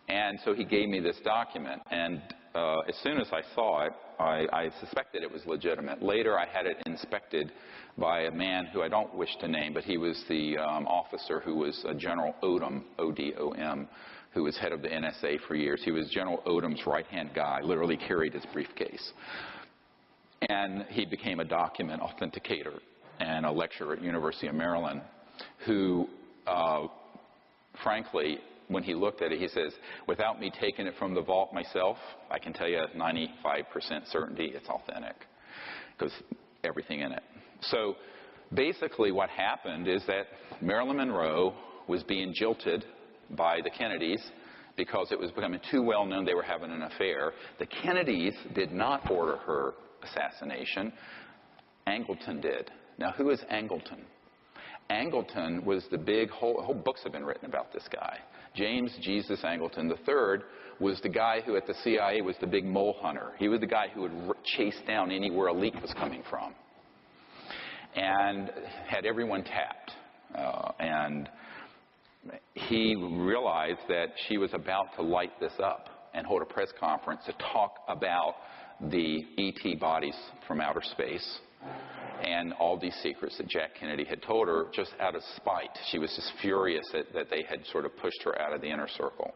And so he gave me this document, and as soon as I saw it, I suspected it was legitimate. Later, I had it inspected by a man who I don't wish to name, but he was the officer who was General Odom, O-D-O-M, who was head of the NSA for years. He was General Odom's right-hand guy, literally carried his briefcase. And he became a document authenticator and a lecturer at University of Maryland who, frankly, when he looked at it, he says, without me taking it from the vault myself, I can tell you at 95% certainty it's authentic because everything in it. So basically what happened is that Marilyn Monroe was being jilted by the Kennedys because it was becoming too well known they were having an affair. The Kennedys did not order her assassination. Angleton did. Now, who is Angleton? Angleton was the big, whole books have been written about this guy. James Jesus Angleton III was the guy who at the CIA was the big mole hunter. He was the guy who would chase down anywhere a leak was coming from and had everyone tapped. And he realized that she was about to light this up and hold a press conference to talk about the ET bodies from outer space and all these secrets that Jack Kennedy had told her just out of spite. She was just furious that they had sort of pushed her out of the inner circle.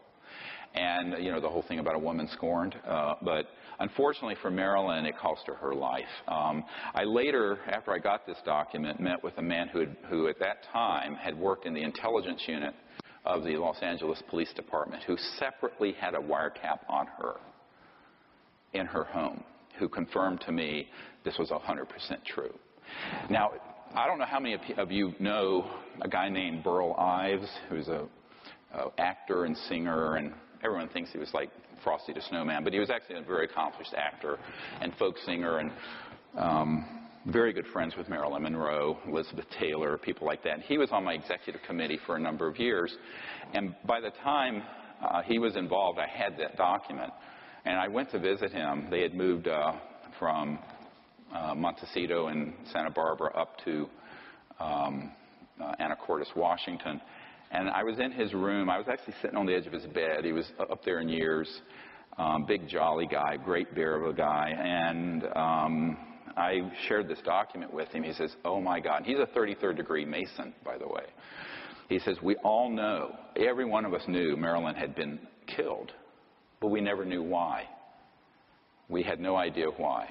And, you know, the whole thing about a woman scorned. But unfortunately for Marilyn, it cost her her life. I later, after I got this document, met with a man who at that time had worked in the intelligence unit of the Los Angeles Police Department, who separately had a wiretap on her in her home, who confirmed to me this was 100% true. Now, I don't know how many of you know a guy named Burl Ives, who's an actor and singer, and everyone thinks he was like Frosty the Snowman, but he was actually a very accomplished actor and folk singer, and very good friends with Marilyn Monroe, Elizabeth Taylor, people like that. And he was on my executive committee for a number of years, and by the time he was involved, I had that document, and I went to visit him. They had moved from Montecito and Santa Barbara up to Anacortes, Washington. And I was in his room. I was actually sitting on the edge of his bed. He was up there in years, big jolly guy, great bear of a guy. And I shared this document with him. He says, oh my God. He's a 33rd degree Mason, by the way. He says, we all know, every one of us knew Marilyn had been killed, but we never knew why. We had no idea why.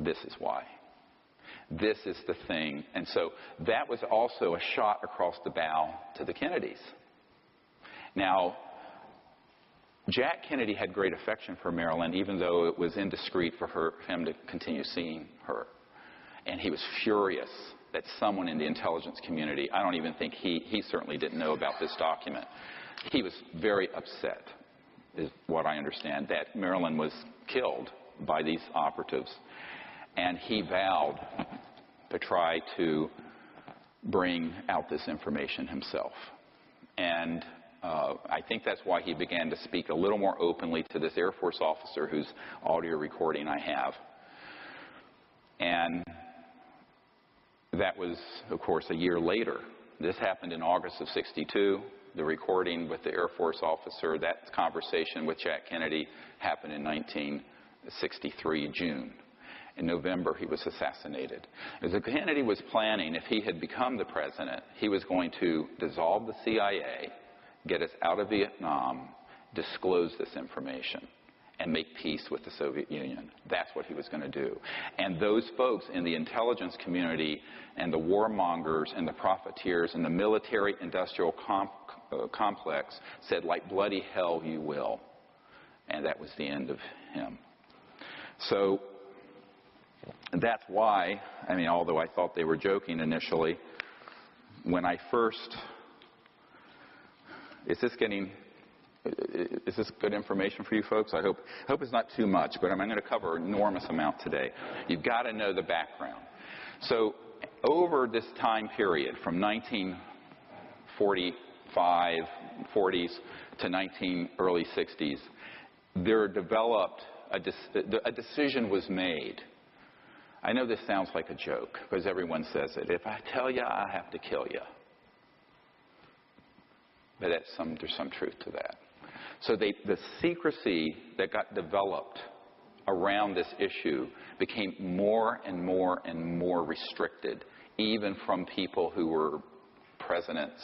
This is why. This is the thing. And so that was also a shot across the bow to the Kennedys. Now, Jack Kennedy had great affection for Marilyn, even though it was indiscreet for him to continue seeing her. And he was furious that someone in the intelligence community, I don't even think he certainly didn't know about this document. He was very upset, is what I understand, that Marilyn was killed by these operatives. And he vowed to try to bring out this information himself. And I think that's why he began to speak a little more openly to this Air Force officer whose audio recording I have. And that was, of course, a year later. This happened in August of '62. The recording with the Air Force officer, that conversation with Jack Kennedy happened in 1963, June. In November, he was assassinated. As Kennedy was planning, if he had become the president, he was going to dissolve the CIA, get us out of Vietnam, disclose this information, and make peace with the Soviet Union. That's what he was going to do. And those folks in the intelligence community and the warmongers and the profiteers and the military-industrial complex said, like bloody hell you will. And that was the end of him. So that's why, I mean, although I thought they were joking initially, when I first, is this good information for you folks? I hope it's not too much, but I'm going to cover an enormous amount today. You've got to know the background. So over this time period from 1945, 40s to early 60s, there developed, a decision was made. I know this sounds like a joke because everyone says it. If I tell you, I have to kill you. But there's some truth to that. So the secrecy that got developed around this issue became more and more and more restricted, even from people who were presidents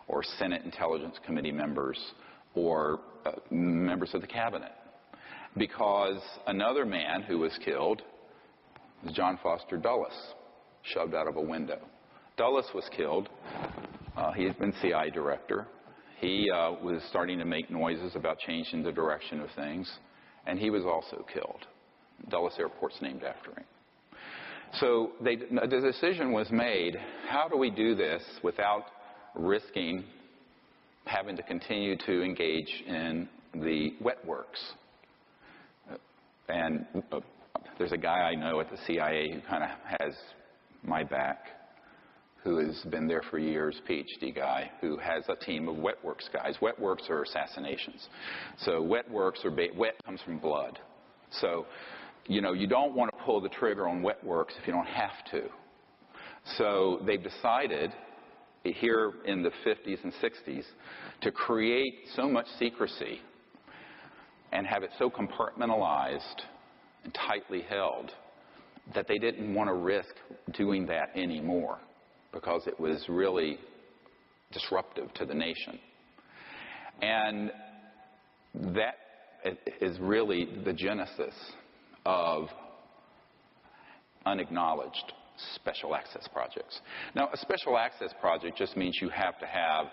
or Senate Intelligence Committee members or members of the cabinet. Because another man who was killed was John Foster Dulles, shoved out of a window. Dulles was killed. He had been CIA director. He was starting to make noises about changing the direction of things, and he was also killed. Dulles Airport's named after him. So the decision was made, how do we do this without risking having to continue to engage in the wet works? And there's a guy I know at the CIA who kind of has my back, who has been there for years, PhD guy, who has a team of wet works guys. Wet works are assassinations. So wet works are, wet comes from blood. So, you know, you don't want to pull the trigger on wet works if you don't have to. So they've decided here in the 50s and 60s to create so much secrecy and have it so compartmentalized and tightly held that they didn't want to risk doing that anymore, because it was really disruptive to the nation. And that is really the genesis of unacknowledged special access projects. Now, a special access project just means you have to have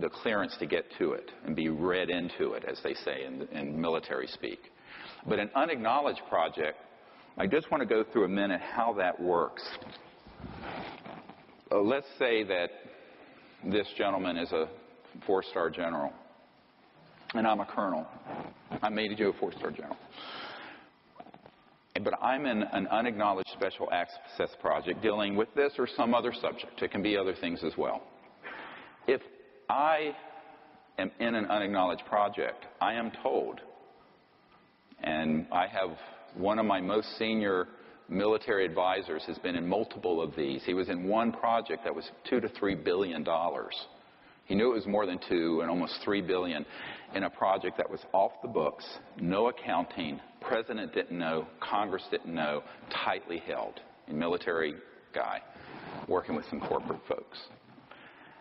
the clearance to get to it and be read into it, as they say in military speak. But an unacknowledged project, I just want to go through a minute how that works. Let's say that this gentleman is a 4-star general, and I'm a colonel. I made you a 4-star general. But I'm in an unacknowledged special access project dealing with this or some other subject. It can be other things as well. If I am in an unacknowledged project, I am told, and I have one of my most senior military advisors has been in multiple of these. He was in one project that was $2 to $3 billion. He knew it was more than 2 and almost 3 billion in a project that was off the books, no accounting, president didn't know, Congress didn't know, tightly held. A military guy working with some corporate folks.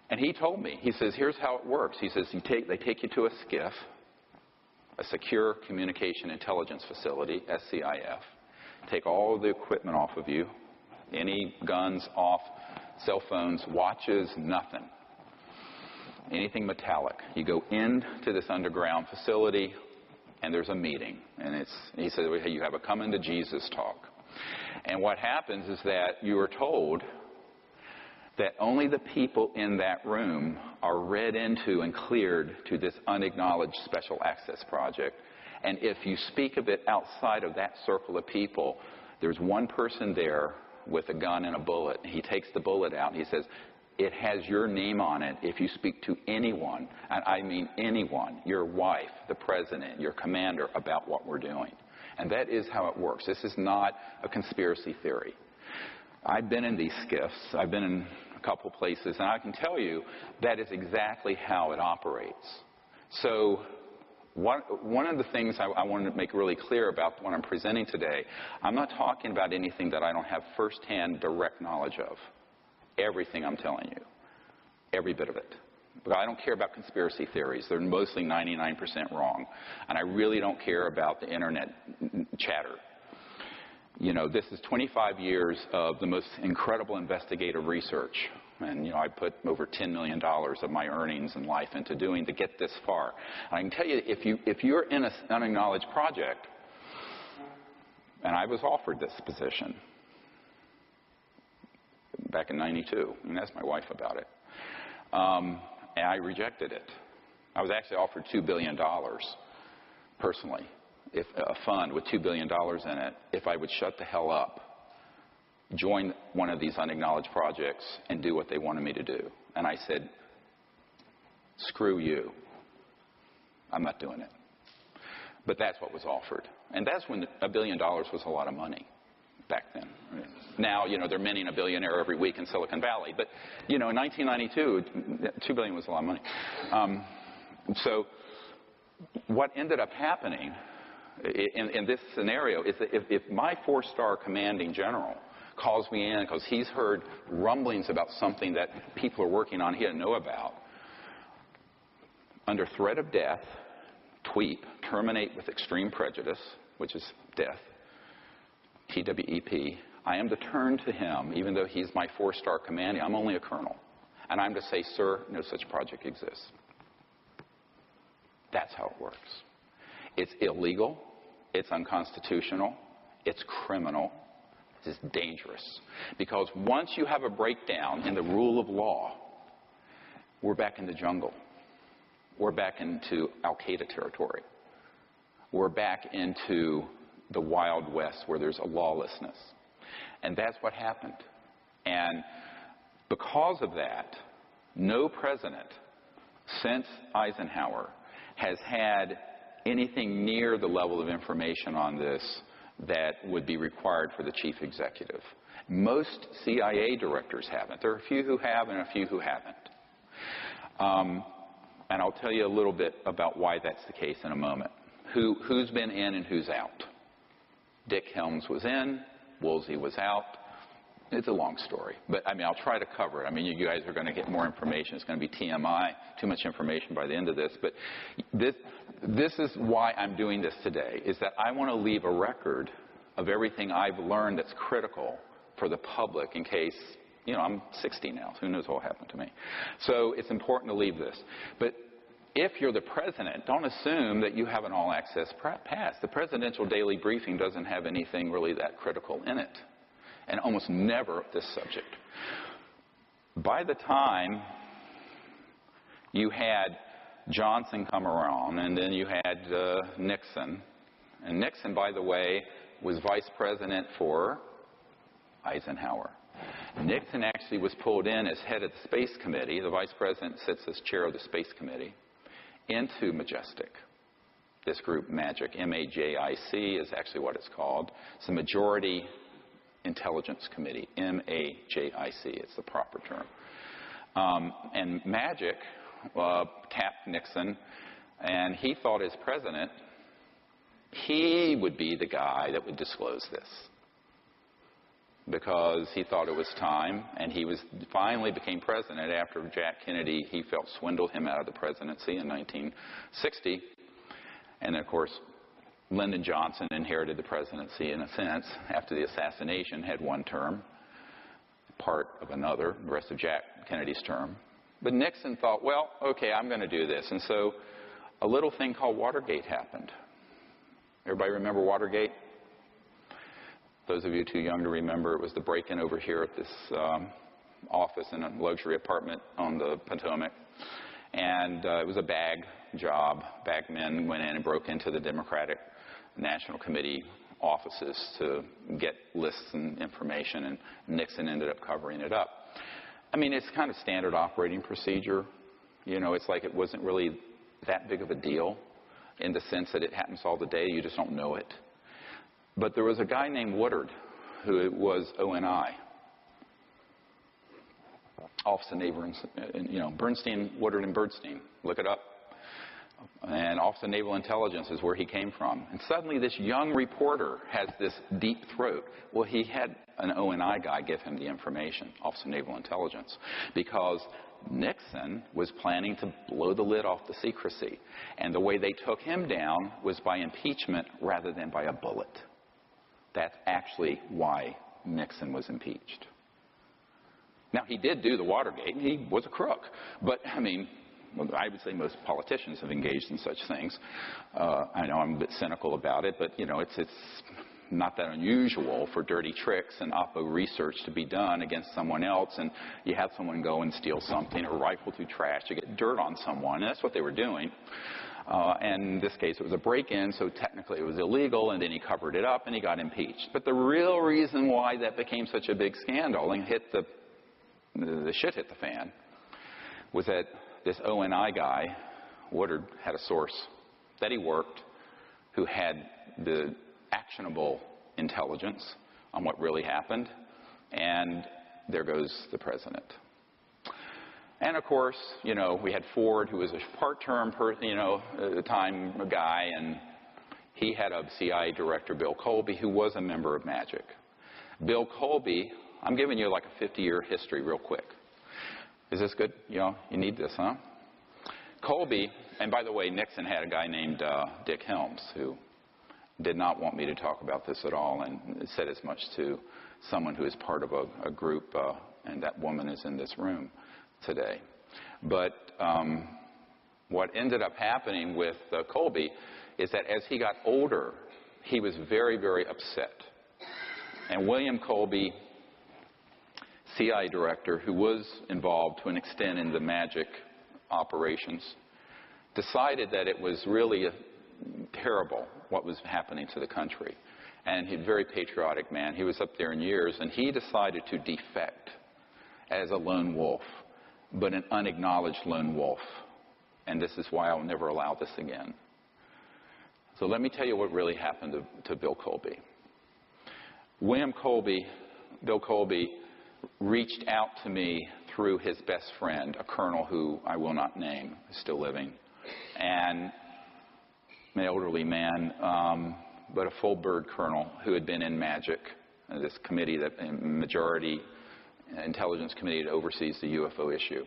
And he told me, he says, here's how it works. He says, they take you to a SCIF, a Secure Communication Intelligence Facility, SCIF, take all of the equipment off of you, any guns off, cell phones, watches, nothing. Anything metallic. You go into this underground facility, and there's a meeting. And he said, hey, you have a come into Jesus talk. And what happens is that you are told that only the people in that room are read into and cleared to this unacknowledged special access project. And if you speak of it outside of that circle of people, there's one person there with a gun and a bullet. He takes the bullet out and he says, it has your name on it if you speak to anyone, and I mean anyone, your wife, the president, your commander, about what we're doing. And that is how it works. This is not a conspiracy theory. I've been in these SCIFs. I've been in a couple places, and I can tell you that is exactly how it operates. So one of the things I wanted to make really clear about what I'm presenting today, I'm not talking about anything that I don't have firsthand direct knowledge of. Everything I'm telling you, every bit of it. But I don't care about conspiracy theories. They're mostly 99% wrong. And I really don't care about the internet chatter. You know, this is 25 years of the most incredible investigative research. And, I put over $10 million of my earnings and life into doing to get this far. And I can tell you, if you're in an unacknowledged project, and I was offered this position back in '92, and asked my wife about it, and I rejected it. I was actually offered $2 billion personally, if a fund with $2 billion in it, if I would shut the hell up, join one of these unacknowledged projects, and do what they wanted me to do. And I said, screw you. I'm not doing it. But that's what was offered. And that's when $1 billion was a lot of money back then. Now, they're minting a billionaire every week in Silicon Valley. But, in 1992, $2 billion was a lot of money. So what ended up happening in this scenario is that if my 4-star commanding general calls me in because he's heard rumblings about something that people are working on he didn't know about, under threat of death, TWEEP, terminate with extreme prejudice, which is death, TWEP, I am to turn to him, even though he's my 4-star commanding. I'm only a colonel. And I'm to say, sir, no such project exists. That's how it works. It's illegal. It's unconstitutional. It's criminal. It's dangerous. Because once you have a breakdown in the rule of law, we're back in the jungle. We're back into Al-Qaeda territory. We're back into the Wild West where there's a lawlessness. And that's what happened. And because of that, no president since Eisenhower has had anything near the level of information on this that would be required for the chief executive. Most CIA directors haven't. There are a few who have and a few who haven't. And I'll tell you a little bit about why that's the case in a moment. Who's been in and who's out? Dick Helms was in, Woolsey was out. It's a long story, but I mean, I'll try to cover it. I mean, you guys are going to get more information. It's going to be TMI, too much information by the end of this. But this is why I'm doing this today, is that I want to leave a record of everything I've learned that's critical for the public in case, you know, I'm 60 now. So who knows what will happen to me. So it's important to leave this. But if you're the president, don't assume that you have an all-access pass. The presidential daily briefing doesn't have anything really that critical in it. And almost never this subject. By the time you had Johnson come around, and then you had Nixon, and Nixon, by the way, was vice president for Eisenhower. Nixon actually was pulled in as head of the Space Committee. The vice president sits as chair of the Space Committee, into Majestic. This group, MAGIC, M-A-J-I-C, is actually what it's called. It's the Majority Intelligence Committee, M-A-J-I-C, it's the proper term. And MAGIC tapped Nixon, and he thought as president, he would be the guy that would disclose this. Because he thought it was time, and he finally became president after Jack Kennedy, he felt, swindled him out of the presidency in 1960. And then, of course, Lyndon Johnson inherited the presidency in a sense after the assassination, had one term, part of another, the rest of Jack Kennedy's term. But Nixon thought, well, okay, I'm going to do this. And so a little thing called Watergate happened. Everybody remember Watergate? Those of you too young to remember, it was the break-in over here at this office in a luxury apartment on the Potomac. And it was a bag job. Bagmen went in and broke into the Democratic National Committee offices to get lists and information, and Nixon ended up covering it up. I mean, it's kind of standard operating procedure. You know, it's like it wasn't really that big of a deal in the sense that it happens all the day. You just don't know it. But there was a guy named Woodard who was ONI. Office of Naval, you know, Bernstein, Woodard and Bernstein. Look it up. And Office of Naval Intelligence is where he came from. And suddenly this young reporter has this deep throat. Well, he had an ONI guy give him the information, Office of Naval Intelligence, because Nixon was planning to blow the lid off the secrecy. And the way they took him down was by impeachment rather than by a bullet. That's actually why Nixon was impeached. Now, he did do the Watergate, and he was a crook. But, I mean, I would say most politicians have engaged in such things. I know I'm a bit cynical about it, but, you know, it's not that unusual for dirty tricks and oppo research to be done against someone else, and you have someone go and steal something or rifle through trash to get dirt on someone, and that's what they were doing. And in this case, it was a break-in, so technically it was illegal, and then he covered it up, and he got impeached. But the real reason why that became such a big scandal and the shit hit the fan was that this ONI guy, Woodard, had a source that he worked who had the actionable intelligence on what really happened, and there goes the president. And of course, you know, we had Ford, who was a part-term, time guy, and he had a CIA director, Bill Colby, who was a member of MAGIC. Bill Colby, I'm giving you like a 50-year history real quick. Is this good? You know, you need this, huh? Colby, and by the way, Nixon had a guy named Dick Helms, who did not want me to talk about this at all, and said as much to someone who is part of a group, and that woman is in this room today. But what ended up happening with Colby is that as he got older, he was very, very upset. And William Colby, CIA director, who was involved to an extent in the MAGIC operations, decided that it was really terrible what was happening to the country. And he's a very patriotic man. He was up there in years, and he decided to defect as a lone wolf, but an unacknowledged lone wolf. And this is why I'll never allow this again. So let me tell you what really happened to Bill Colby. Bill Colby, reached out to me through his best friend, a colonel who I will not name, is still living, and an elderly man, but a full-bird colonel who had been in MAGIC, this committee, that majority intelligence committee that oversees the UFO issue.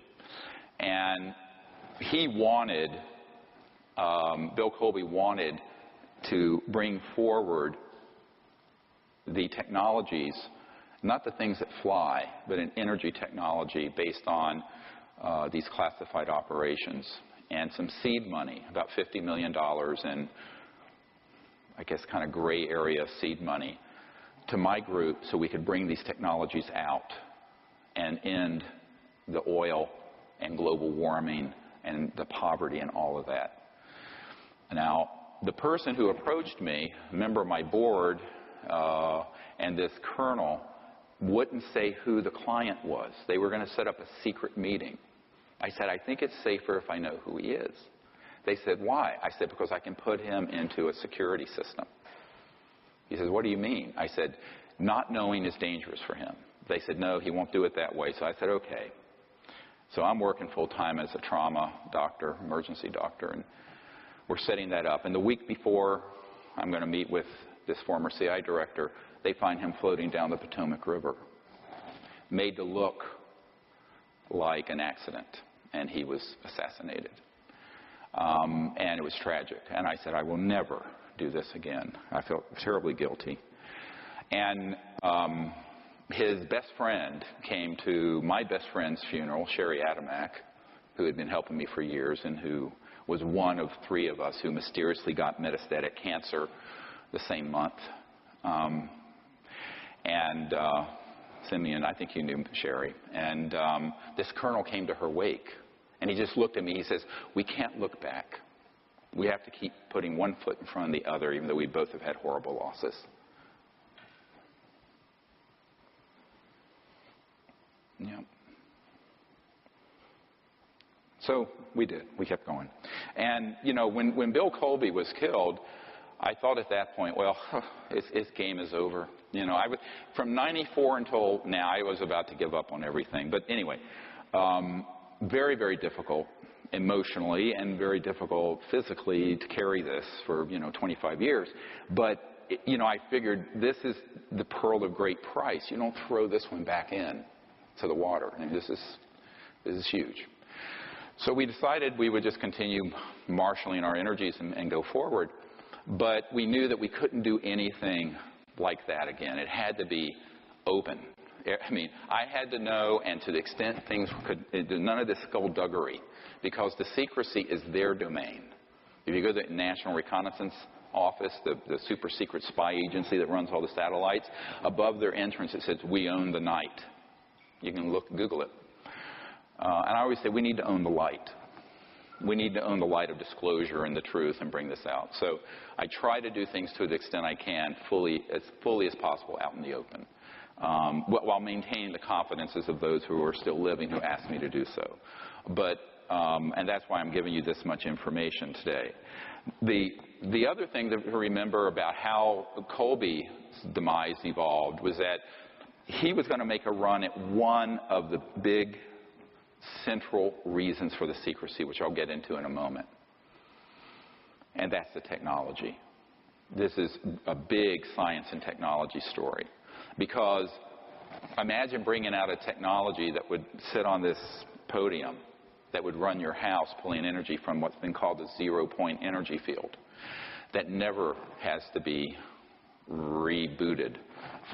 And he wanted, Bill Colby wanted to bring forward the technologies, not the things that fly, but an energy technology based on these classified operations, and some seed money, about $50 million in, I guess, kind of gray area seed money, to my group so we could bring these technologies out and end the oil and global warming and the poverty and all of that. Now, the person who approached me, a member of my board, and this colonel, wouldn't say who the client was. They were going to set up a secret meeting. I said, I think it's safer if I know who he is. They said, why? I said, because I can put him into a security system. He says, what do you mean? I said, not knowing is dangerous for him. They said, no, he won't do it that way. So I said, okay. So I'm working full-time as a trauma doctor, emergency doctor, and we're setting that up. And the week before I'm going to meet with this former CI director, they find him floating down the Potomac River, made to look like an accident, and he was assassinated. And it was tragic. And I said, I will never do this again. I felt terribly guilty. And his best friend came to my best friend's funeral, Sherry Adamak, who had been helping me for years and who was one of 3 of us who mysteriously got metastatic cancer the same month. Simeon, I think you knew Sherry. And this colonel came to her wake. And he just looked at me. He says, we can't look back. We have to keep putting one foot in front of the other, even though we both have had horrible losses. Yeah. So we did. We kept going. And, you know, when Bill Colby was killed, I thought at that point, well, his game is over. You know, from 94 until now, I was about to give up on everything. But anyway, very, very difficult emotionally and very difficult physically to carry this for, 25 years. But, I figured this is the pearl of great price. You don't throw this one back in to the water. I mean, this is huge. So we decided we would just continue marshaling our energies and go forward. But we knew that we couldn't do anything like that again. It had to be open. I mean, I had to know, and to the extent things could, none of this skullduggery, because the secrecy is their domain. If you go to the National Reconnaissance Office, the super secret spy agency that runs all the satellites, above their entrance it says, we own the night. You can Google it. And I always say, we need to own the light. We need to own the light of disclosure and the truth and bring this out. So I try to do things to the extent I can, as fully as possible out in the open, while maintaining the confidences of those who are still living who ask me to do so. But, and that's why I'm giving you this much information today. The other thing to remember about how Colby's demise evolved was that he was going to make a run at one of the big central reasons for the secrecy, which I'll get into in a moment. And that's the technology. This is a big science and technology story. Because imagine bringing out a technology that would sit on this podium, that would run your house, pulling energy from what's been called a zero-point energy field, that never has to be rebooted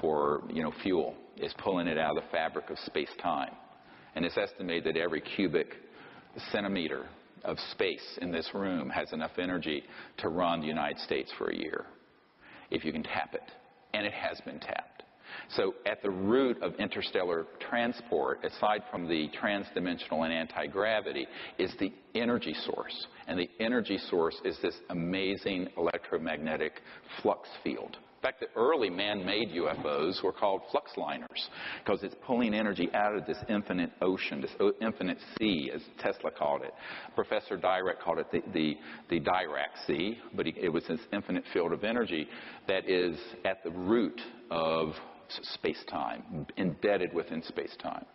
for fuel. It's pulling it out of the fabric of space-time. And it's estimated that every cubic centimeter of space in this room has enough energy to run the United States for a year, if you can tap it. And it has been tapped. So at the root of interstellar transport, aside from the transdimensional and anti-gravity, is the energy source. And the energy source is this amazing electromagnetic flux field. In fact, the early man-made UFOs were called flux liners because it's pulling energy out of this infinite ocean, this infinite sea, as Tesla called it. Professor Dirac called it the Dirac Sea, but it was this infinite field of energy that is at the root of space-time, embedded within space-time.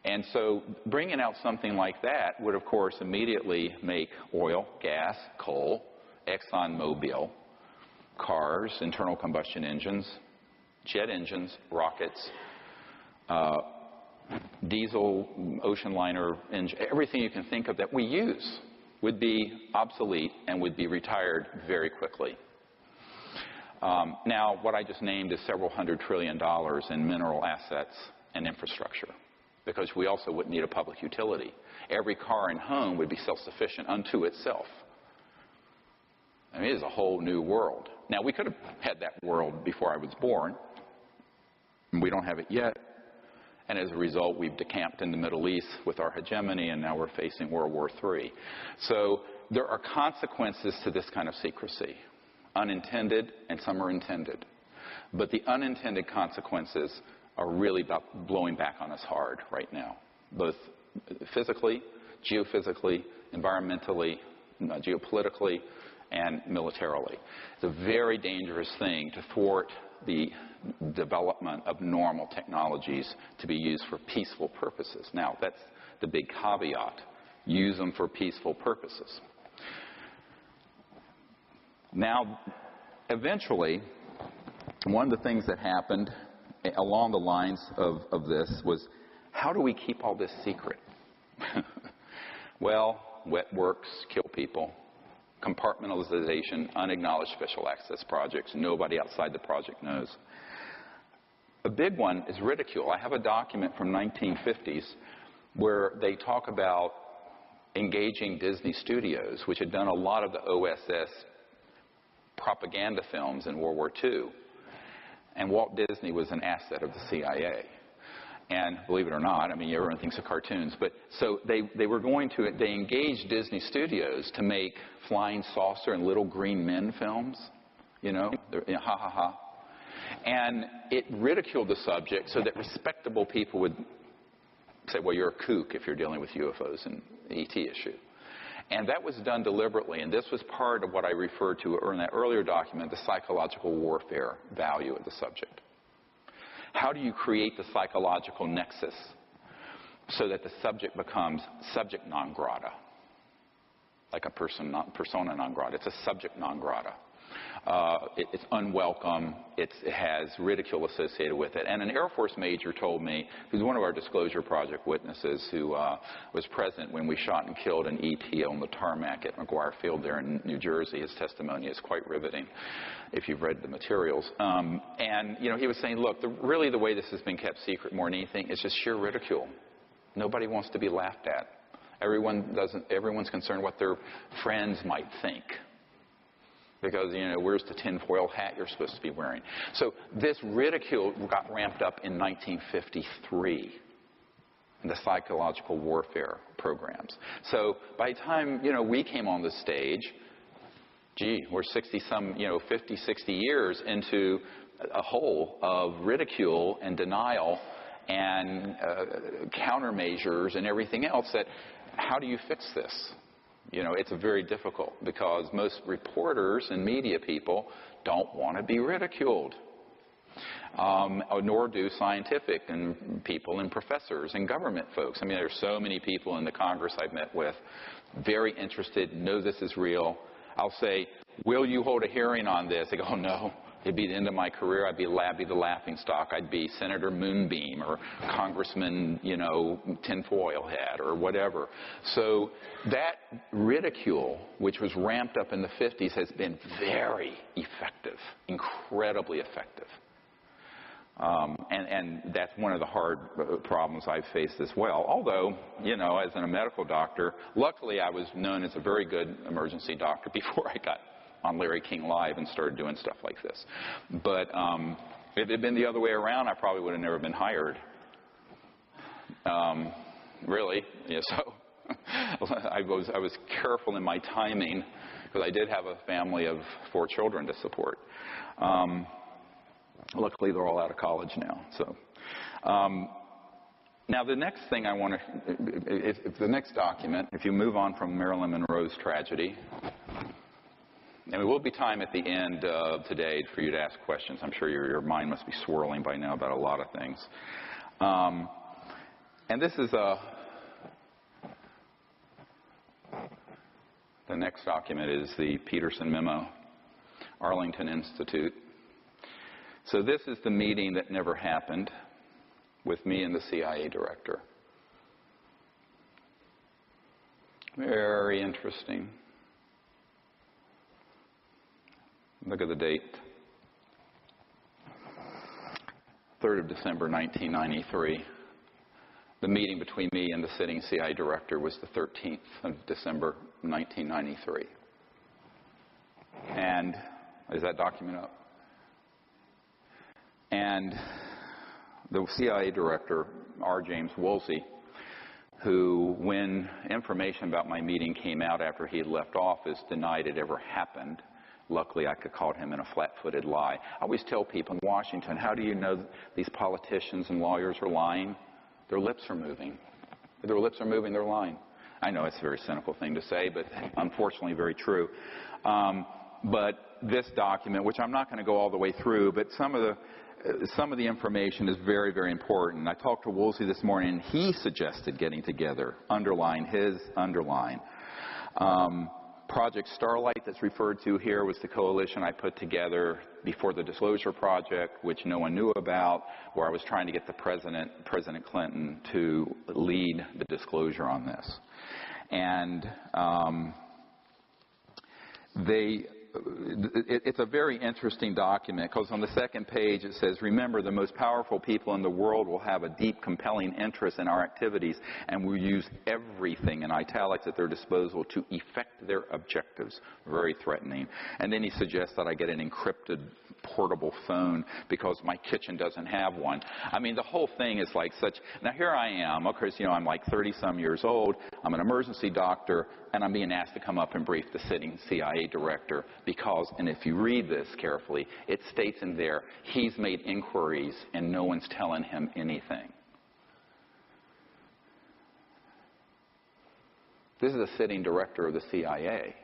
And so bringing out something like that would, of course, immediately make oil, gas, coal, ExxonMobil, cars, internal combustion engines, jet engines, rockets, diesel, ocean liner engine, everything you can think of that we use would be obsolete and would be retired very quickly. Now, what I just named is several $100 trillion in mineral assets and infrastructure, because we also wouldn't need a public utility. Every car and home would be self-sufficient unto itself. I mean, it is a whole new world. Now, we could have had that world before I was born. We don't have it yet. And as a result, we've decamped in the Middle East with our hegemony, and now we're facing World War III. So there are consequences to this kind of secrecy, unintended, and some are intended. But the unintended consequences are really about blowing back on us hard right now, both physically, geophysically, environmentally, geopolitically, and militarily. It's a very dangerous thing to thwart the development of normal technologies to be used for peaceful purposes. Now, that's the big caveat. Use them for peaceful purposes. Now, eventually, one of the things that happened along the lines of this was, how do we keep all this secret? Well, wet works kill people. Compartmentalization, unacknowledged special access projects. Nobody outside the project knows. A big one is ridicule. I have a document from 1950s where they talk about engaging Disney Studios, which had done a lot of the OSS propaganda films in World War II. And Walt Disney was an asset of the CIA. And believe it or not, I mean, everyone thinks of cartoons, but so they engaged Disney Studios to make Flying Saucer and Little Green Men films, ha ha ha. And it ridiculed the subject so that respectable people would say, well, you're a kook if you're dealing with UFOs and the ET issue. And that was done deliberately, and this was part of what I referred to in that earlier document, the psychological warfare value of the subject. How do you create the psychological nexus so that the subject becomes subject non grata? Like a persona non grata. It's a subject non grata. It's unwelcome. It has ridicule associated with it. And an Air Force major told me, who's one of our Disclosure Project witnesses, who was present when we shot and killed an ET on the tarmac at McGuire Field there in New Jersey. His testimony is quite riveting if you've read the materials. And he was saying, look, really the way this has been kept secret more than anything is just sheer ridicule. Nobody wants to be laughed at. Everyone's concerned what their friends might think. Because, where's the tinfoil hat you're supposed to be wearing? So this ridicule got ramped up in 1953 in the psychological warfare programs. So by the time, we came on the stage, we're 50, 60 years into a hole of ridicule and denial and countermeasures and everything else that, how do you fix this? It's very difficult because most reporters and media people don't want to be ridiculed. nor do scientific and people and professors and government folks. I mean, there's so many people in the Congress I've met with, very interested, know this is real. I'll say, will you hold a hearing on this? They go, oh, no. It'd be the end of my career. I'd be the laughing stock. I'd be Senator Moonbeam or Congressman, Tinfoil Hat or whatever. So that ridicule, which was ramped up in the 50s, has been very effective, incredibly effective. And that's one of the hard problems I've faced as well. Although, as a medical doctor, luckily I was known as a very good emergency doctor before I got on Larry King Live and started doing stuff like this. But if it had been the other way around, I probably would have never been hired. Really. Yeah, so I was careful in my timing because I did have a family of 4 children to support. Luckily, they're all out of college now. So, now the next thing I want to, if the next document, if you move on from Marilyn Monroe's tragedy, and there will be time at the end of today for you to ask questions. I'm sure your mind must be swirling by now about a lot of things. And this is the next document is the Peterson Memo, Arlington Institute. So this is the meeting that never happened with me and the CIA director. Very interesting. Look at the date. 3rd of December, 1993. The meeting between me and the sitting CIA director was the 13th of December, 1993. And is that document up? And the CIA director, R. James Woolsey, who, when information about my meeting came out after he had left office, denied it ever happened. Luckily, I could call him in a flat-footed lie. I always tell people in Washington, how do you know these politicians and lawyers are lying? Their lips are moving. If their lips are moving, they're lying. I know it's a very cynical thing to say, but unfortunately very true. But this document, which I'm not going to go all the way through, but some of the information is very, very important. I talked to Woolsey this morning, and he suggested getting together, underline. Project Starlight that's referred to here was the coalition I put together before the Disclosure Project, which no one knew about, where I was trying to get the President Clinton, to lead the disclosure on this. And it's a very interesting document because on the second page it says, remember, the most powerful people in the world will have a deep, compelling interest in our activities and will use everything in italics at their disposal to effect their objectives. Very threatening. And then he suggests that I get an encrypted portable phone because my kitchen doesn't have one. I mean, the whole thing is like such. Now, here I am. Of course, I'm like 30-some years old. I'm an emergency doctor, and I'm being asked to come up and brief the sitting CIA director because, and if you read this carefully, it states in there, he's made inquiries and no one's telling him anything. This is the sitting director of the CIA.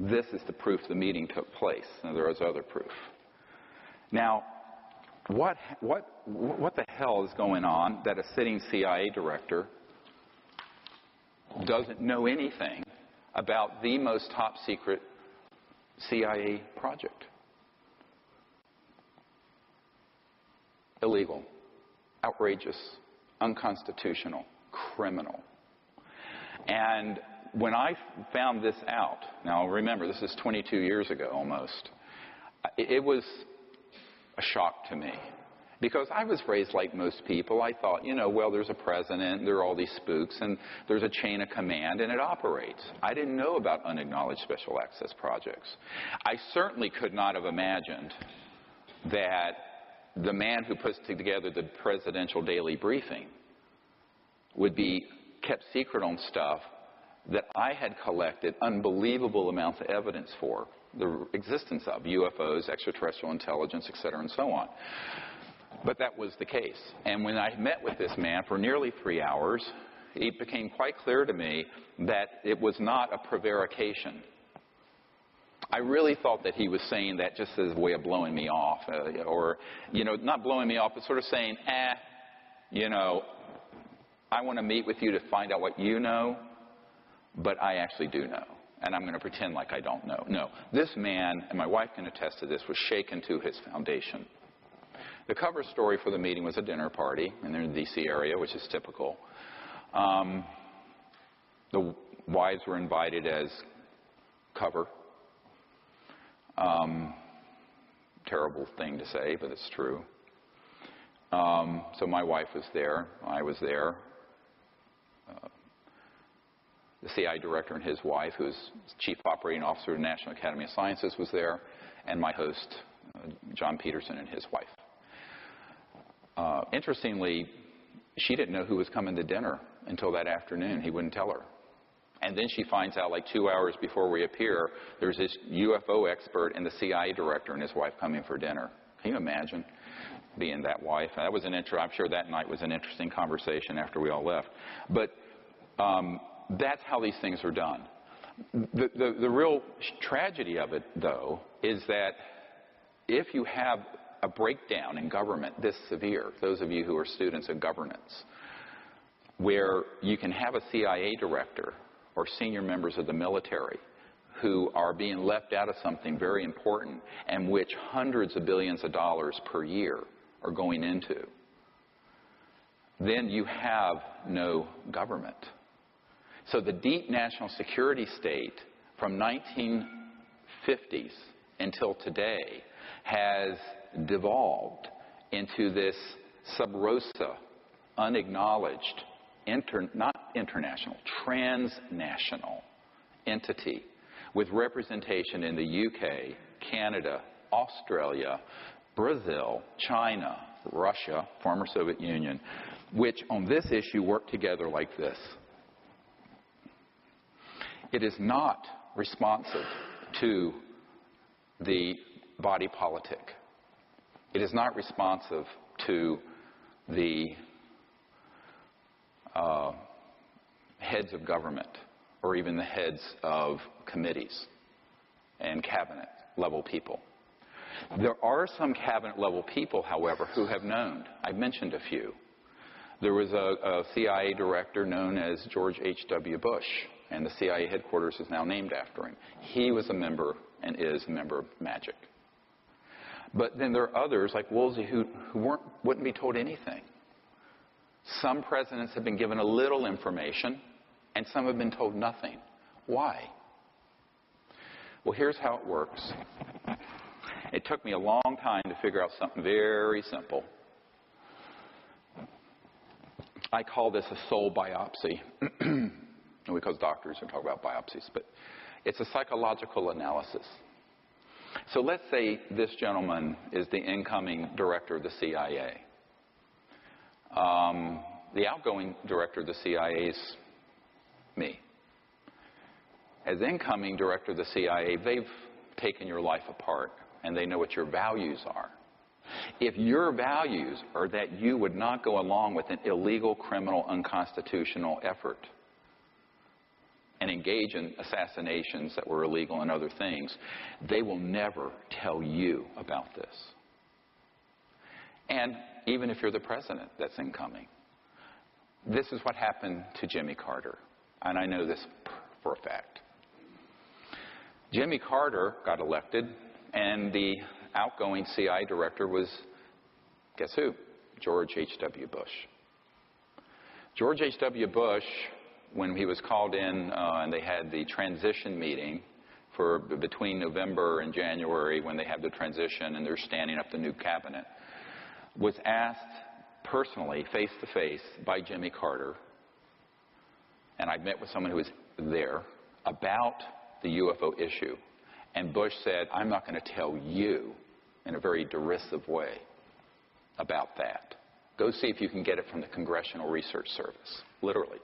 This is the proof the meeting took place. Now, there is other proof. Now, what the hell is going on that a sitting CIA director doesn't know anything about the most top secret CIA project? Illegal, outrageous, unconstitutional, criminal. And when I found this out, now remember, this is 22 years ago almost, it was a shock to me. Because I was raised like most people. I thought, well, there's a president, there are all these spooks, and there's a chain of command, and it operates. I didn't know about unacknowledged special access projects. I certainly could not have imagined that the man who puts together the presidential daily briefing would be kept secret on stuff that I had collected unbelievable amounts of evidence for the existence of UFOs, extraterrestrial intelligence, et cetera, and so on. But that was the case. And when I met with this man for nearly 3 hours, it became quite clear to me that it was not a prevarication. I really thought that he was saying that just as a way of blowing me off, or, not blowing me off, but sort of saying, I want to meet with you to find out what you know, but I actually do know, and I'm going to pretend like I don't know. No, this man, and my wife can attest to this, was shaken to his foundation. The cover story for the meeting was a dinner party, and they're in the D.C. area, which is typical. The wives were invited as cover. Terrible thing to say, but it's true. So my wife was there. I was there. The CI director and his wife, who's Chief Operating Officer of the National Academy of Sciences, was there, and my host, John Peterson, and his wife. Interestingly, she didn't know who was coming to dinner until that afternoon. He wouldn't tell her. And then she finds out like 2 hours before we appear, there's this UFO expert and the CIA director and his wife coming for dinner. Can you imagine being that wife? That was I'm sure that night was an interesting conversation after we all left. But that's how these things are done. The real tragedy of it, though, is that if you have a breakdown in government this severe, those of you who are students of governance, where you can have a CIA director or senior members of the military who are being left out of something very important and which hundreds of billions of dollars per year are going into, then you have no government. So the deep national security state from 1950s until today has devolved into this sub rosa, unacknowledged, not international, transnational entity with representation in the UK, Canada, Australia, Brazil, China, Russia, former Soviet Union, which on this issue work together like this. It is not responsive to the body politic. It is not responsive to the heads of government or even the heads of committees and cabinet level people. There are some cabinet level people, however, who have known. I've mentioned a few. There was a CIA director known as George H.W. Bush, and the CIA headquarters is now named after him. He was a member and is a member of MAGIC. But then there are others like Woolsey who wouldn't be told anything. Some presidents have been given a little information, and some have been told nothing. Why? Well, here's how it works. It took me a long time to figure out something very simple. I call this a soul biopsy. Because doctors are talking about biopsies, but it's a psychological analysis. So let's say this gentleman is the incoming director of the CIA. The outgoing director of the CIA is me. As incoming director of the CIA, they've taken your life apart, and they know what your values are. If your values are that you would not go along with an illegal, criminal, unconstitutional effort and engage in assassinations that were illegal and other things, they will never tell you about this. And even if you're the president that's incoming, this is what happened to Jimmy Carter. And I know this for a fact. Jimmy Carter got elected, and the outgoing CIA director was, guess who? George H.W. Bush. George H.W. Bush, when he was called in and they had the transition meeting for between November and January when they had the transition and they're standing up the new cabinet, was asked personally, face-to-face, by Jimmy Carter, and I met with someone who was there, about the UFO issue. And Bush said, I'm not going to tell you, in a very derisive way, about that. Go see if you can get it from the Congressional Research Service. Literally.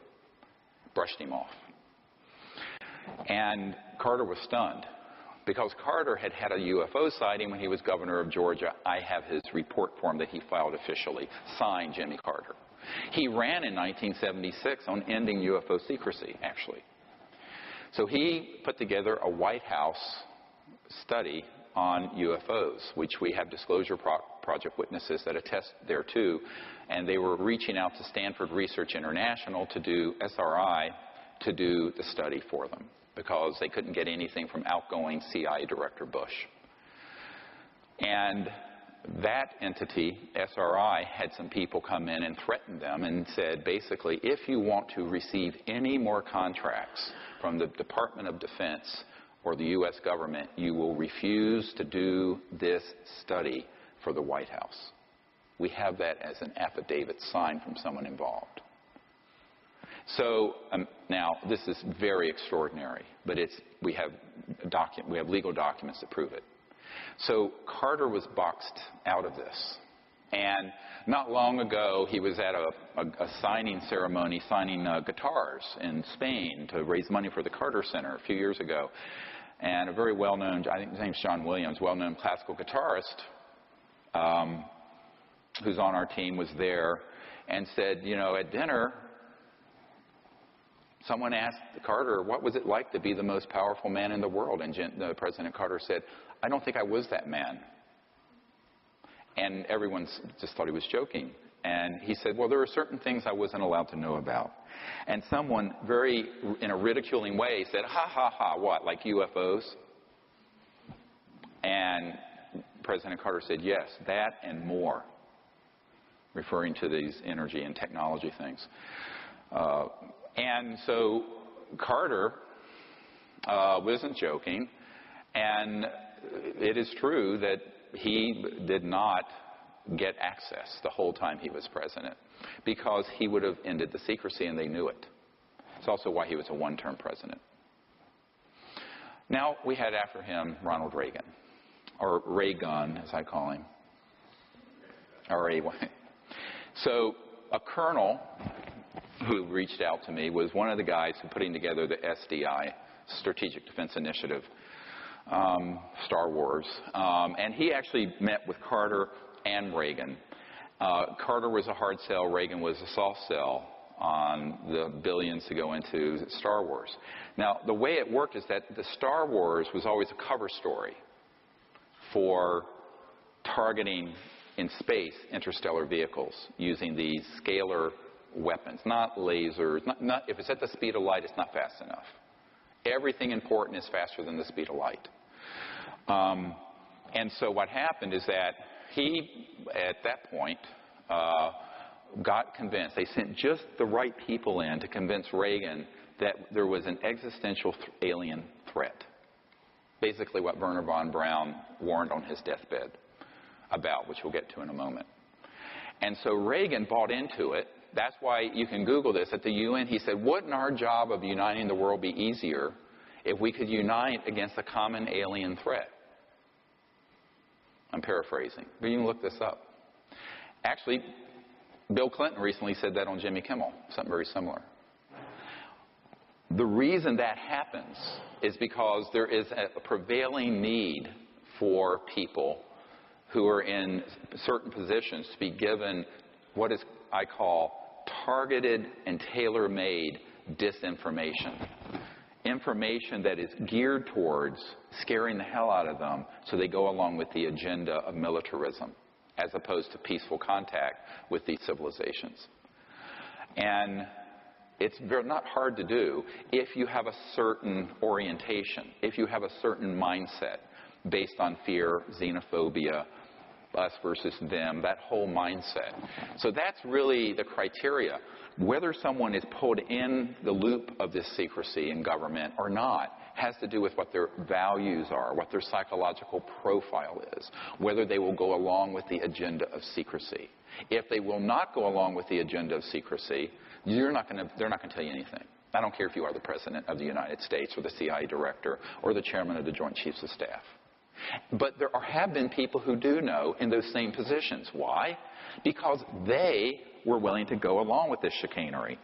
Brushed him off. And Carter was stunned, because Carter had had a UFO sighting when he was governor of Georgia. I have his report form that he filed officially, signed Jimmy Carter. He ran in 1976 on ending UFO secrecy, actually. So he put together a White House study on UFOs, which we have disclosure project witnesses that attest thereto, and they were reaching out to Stanford Research International to do SRI to do the study for them because they couldn't get anything from outgoing CIA Director Bush. And that entity, SRI, had some people come in and threaten them and said, basically, if you want to receive any more contracts from the Department of Defense or the U.S. government, you will refuse to do this study for the White House. We have that as an affidavit signed from someone involved. So now, this is very extraordinary, but we have legal documents that prove it. So Carter was boxed out of this. And not long ago, he was at a signing ceremony, signing guitars in Spain to raise money for the Carter Center a few years ago. And a very well-known, I think his name's John Williams, well-known classical guitarist who's on our team was there and said, you know, at dinner, someone asked Carter, what was it like to be the most powerful man in the world? And President Carter said, I don't think I was that man. And everyone just thought he was joking. And he said, well, there are certain things I wasn't allowed to know about. And someone in a ridiculing way said, ha, ha, ha, what, like UFOs? And President Carter said, yes, that and more, referring to these energy and technology things. And so Carter wasn't joking, and it is true that he did not get access the whole time he was president because he would have ended the secrecy, and they knew it. It's also why he was a one-term president. Now we had after him Ronald Reagan, or Ray-Gun, as I call him, R-A-Y. So a colonel who reached out to me was one of the guys who putting together the SDI, Strategic Defense Initiative, Star Wars. And he actually met with Carter and Reagan. Carter was a hard sell, Reagan was a soft sell on the billions to go into Star Wars. Now, the way it worked is that the Star Wars was always a cover story for targeting in space interstellar vehicles using these scalar weapons, not lasers. Not, if it's at the speed of light, it's not fast enough. Everything important is faster than the speed of light. And so what happened is that he, at that point, got convinced. They sent just the right people in to convince Reagan that there was an existential alien threat. Basically what Wernher von Braun warned on his deathbed about, which we'll get to in a moment. And so Reagan bought into it. That's why you can Google this. At the UN, he said, wouldn't our job of uniting the world be easier if we could unite against a common alien threat? I'm paraphrasing, but you can look this up. Actually, Bill Clinton recently said that on Jimmy Kimmel, something very similar. The reason that happens is because there is a prevailing need for people who are in certain positions to be given what is, I call, targeted and tailor-made disinformation. Information that is geared towards scaring the hell out of them so they go along with the agenda of militarism as opposed to peaceful contact with these civilizations. And it's not hard to do if you have a certain orientation, if you have a certain mindset based on fear, xenophobia, us versus them, that whole mindset. So that's really the criteria. Whether someone is pulled in the loop of this secrecy in government or not has to do with what their values are, what their psychological profile is, whether they will go along with the agenda of secrecy. If they will not go along with the agenda of secrecy, they're not going to tell you anything. I don't care if you are the President of the United States or the CIA Director or the Chairman of the Joint Chiefs of Staff. But there have been people who do know in those same positions. Why? Because they were willing to go along with this chicanery.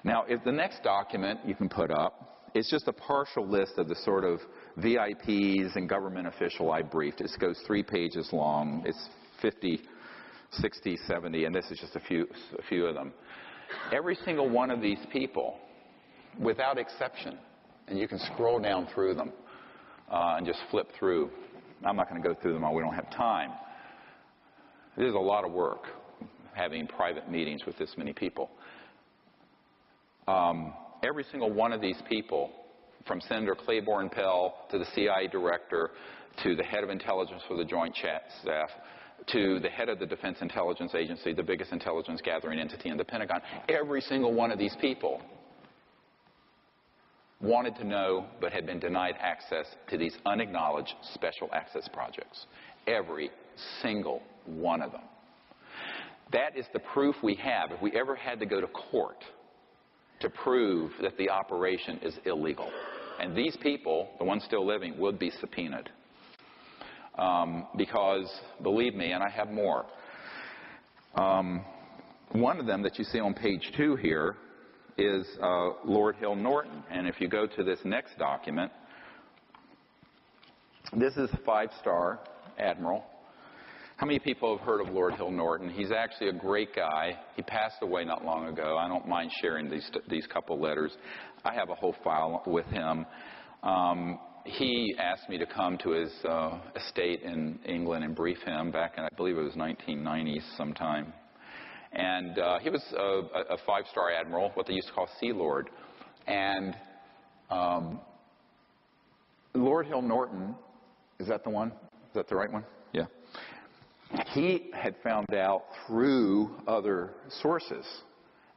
Now, if the next document you can put up is just a partial list of the sort of VIPs and government official I briefed. It goes 3 pages long. It's 50, 60, 70, and this is just a few of them. Every single one of these people, without exception, and you can scroll down through them, and just flip through. I'm not going to go through them all. We don't have time. It is a lot of work having private meetings with this many people. Every single one of these people, from Senator Claiborne Pell to the CIA director to the head of intelligence for the Joint Staff to the head of the Defense Intelligence Agency, the biggest intelligence gathering entity in the Pentagon, every single one of these people wanted to know but had been denied access to these unacknowledged special access projects. Every single one of them. That is the proof we have. If we ever had to go to court to prove that the operation is illegal. And these people, the ones still living, would be subpoenaed. Because, believe me, and I have more, one of them that you see on page 2 here is Lord Hill Norton. And if you go to this next document, this is a 5-star admiral. How many people have heard of Lord Hill Norton? He's actually a great guy. He passed away not long ago. I don't mind sharing these couple letters. I have a whole file with him. He asked me to come to his estate in England and brief him back in, I believe it was 1990s sometime. And he was a 5-star admiral, what they used to call Sea Lord. And Lord Hill Norton, is that the one? Is that the right one? Yeah. He had found out through other sources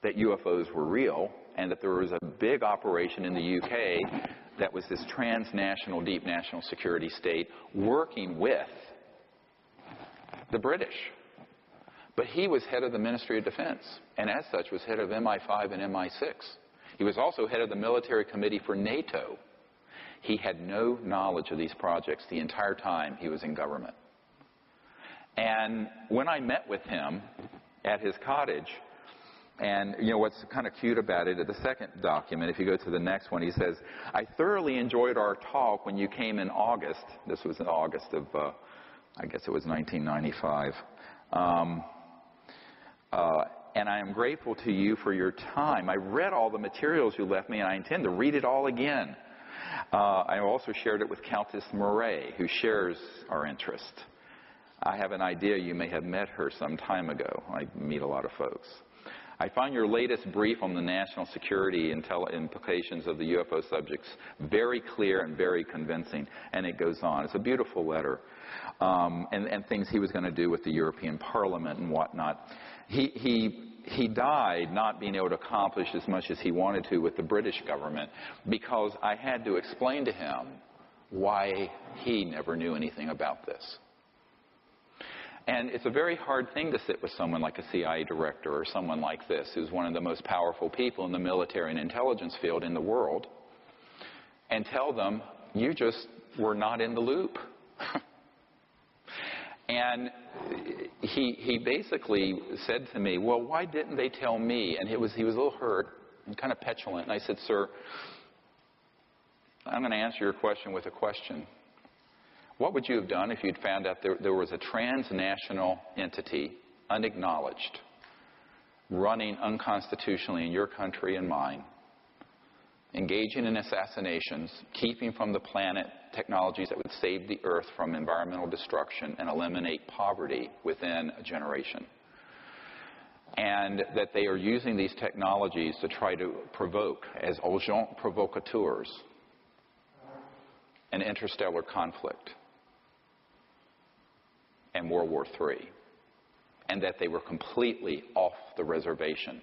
that UFOs were real and that there was a big operation in the UK that was this transnational, deep national security state working with the British. But he was head of the Ministry of Defense, and as such was head of MI5 and MI6. He was also head of the Military Committee for NATO. He had no knowledge of these projects the entire time he was in government. And when I met with him at his cottage, and you know what's kind of cute about it, at the second document, if you go to the next one, he says, I thoroughly enjoyed our talk when you came in August. This was in August of, I guess it was 1995. And I am grateful to you for your time. I read all the materials you left me, and I intend to read it all again. I also shared it with Countess Murray, who shares our interest. I have an idea you may have met her some time ago. I meet a lot of folks. I find your latest brief on the national security implications of the UFO subjects very clear and very convincing. And it goes on. It's a beautiful letter. And things he was going to do with the European Parliament and whatnot. He died not being able to accomplish as much as he wanted to with the British government because I had to explain to him why he never knew anything about this. And it's a very hard thing to sit with someone like a CIA director or someone like this, who's one of the most powerful people in the military and intelligence field in the world, and tell them, you just were not in the loop. And he basically said to me, well, why didn't they tell me? And he was a little hurt and kind of petulant. And I said, sir, I'm going to answer your question with a question. What would you have done if you'd found out there was a transnational entity, unacknowledged, running unconstitutionally in your country and mine, engaging in assassinations, keeping from the planet technologies that would save the earth from environmental destruction and eliminate poverty within a generation? And that they are using these technologies to try to provoke, as agents provocateurs, an interstellar conflict and World War III, and that they were completely off the reservation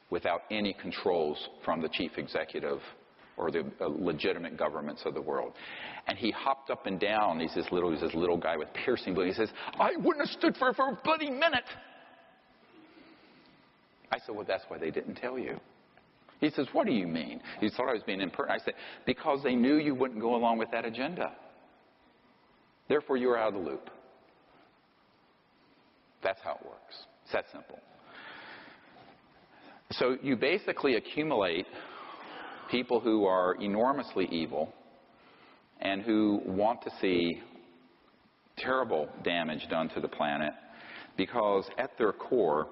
without any controls from the chief executive or the legitimate governments of the world. And he hopped up and down. He's this little guy with piercing blue. He says, I wouldn't have stood for a bloody minute. I said, well, that's why they didn't tell you. He says, what do you mean? He thought I was being impertinent. I said, because they knew you wouldn't go along with that agenda. Therefore, you were out of the loop. That's how it works. It's that simple. So you basically accumulate people who are enormously evil and who want to see terrible damage done to the planet because at their core,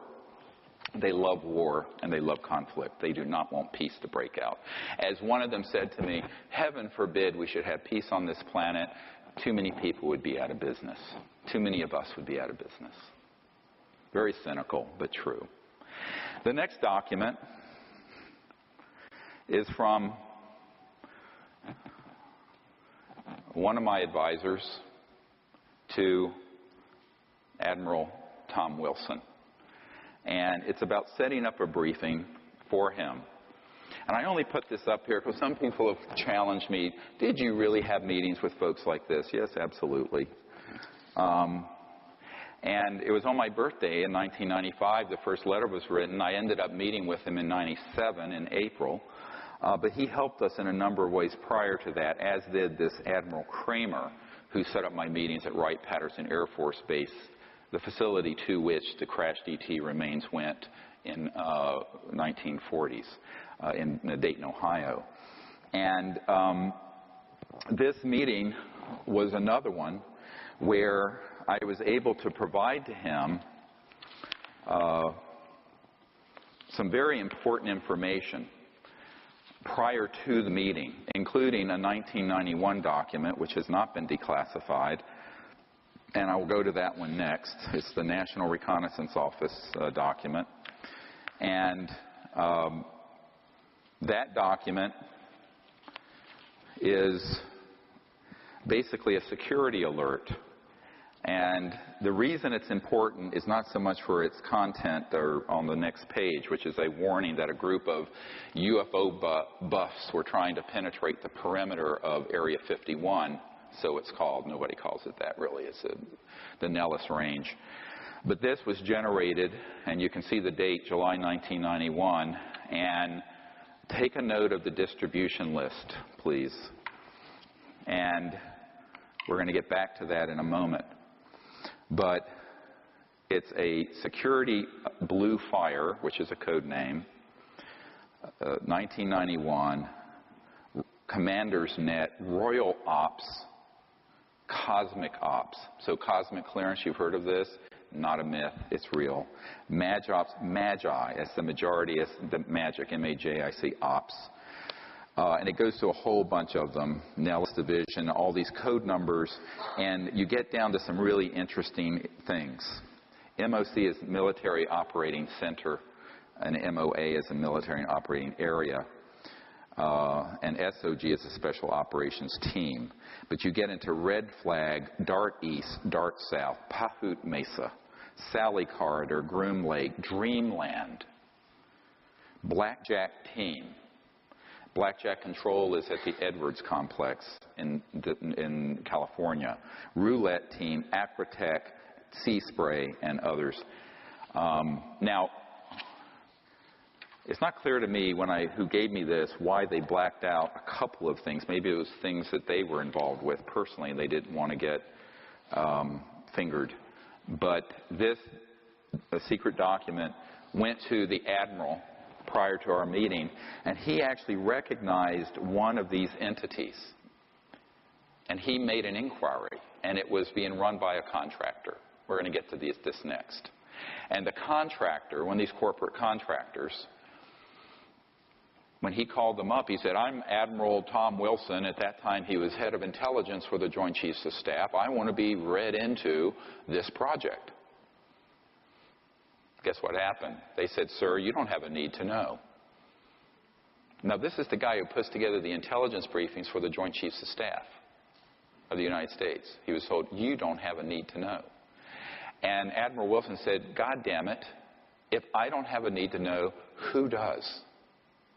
They love war and they love conflict. They do not want peace to break out. As one of them said to me, heaven forbid we should have peace on this planet. Too many people would be out of business. Too many of us would be out of business. Very cynical, but true. The next document is from one of my advisors to Admiral Tom Wilson. And it's about setting up a briefing for him. And I only put this up here because some people have challenged me, did you really have meetings with folks like this? Yes, absolutely. And it was on my birthday in 1995, the first letter was written. I ended up meeting with him in 97 in April. But he helped us in a number of ways prior to that, as did this Admiral Kramer, who set up my meetings at Wright-Patterson Air Force Base, the facility to which the crashed ET remains went in 1940s in Dayton, Ohio. And this meeting was another one where I was able to provide to him some very important information prior to the meeting, including a 1991 document which has not been declassified, and I will go to that one next. It's the National Reconnaissance Office document. And that document is basically a security alert. And the reason it's important is not so much for its content or on the next page, which is a warning that a group of UFO buffs were trying to penetrate the perimeter of Area 51. So it's called. Nobody calls it that, really. It's the Nellis Range. But this was generated, and you can see the date, July 1991. And take a note of the distribution list, please. And we're going to get back to that in a moment. But it's a security blue fire, which is a code name, 1991, Commander's Net, Royal Ops, Cosmic Ops. So cosmic clearance, you've heard of this? Not a myth, it's real. Magi Ops, Magi, as the majority, as the magic, M-A-J-I-C, Ops. And it goes to a whole bunch of them, Nellis Division, all these code numbers, and you get down to some really interesting things. MOC is Military Operating Center, and MOA is a Military Operating Area. And SOG is a Special Operations Team. But you get into Red Flag, Dart East, Dart South, Pahut Mesa, Sally Corridor, Groom Lake, Dreamland, Blackjack Team. Blackjack Control is at the Edwards Complex in California. Roulette Team, Aquatech, Sea Spray, and others. Now, it's not clear to me who gave me this why they blacked out a couple of things. Maybe it was things that they were involved with personally and they didn't want to get fingered. But this secret document went to the Admiral prior to our meeting, and he actually recognized one of these entities. And he made an inquiry, and it was being run by a contractor. We're going to get to this next. And the contractor, one of these corporate contractors, when he called them up, he said, I'm Admiral Tom Wilson. At that time, he was head of intelligence for the Joint Chiefs of Staff. I want to be read into this project. Guess what happened? They said, sir, you don't have a need to know. Now, this is the guy who puts together the intelligence briefings for the Joint Chiefs of Staff of the United States. He was told, you don't have a need to know. And Admiral Wilson said, God damn it, if I don't have a need to know, who does?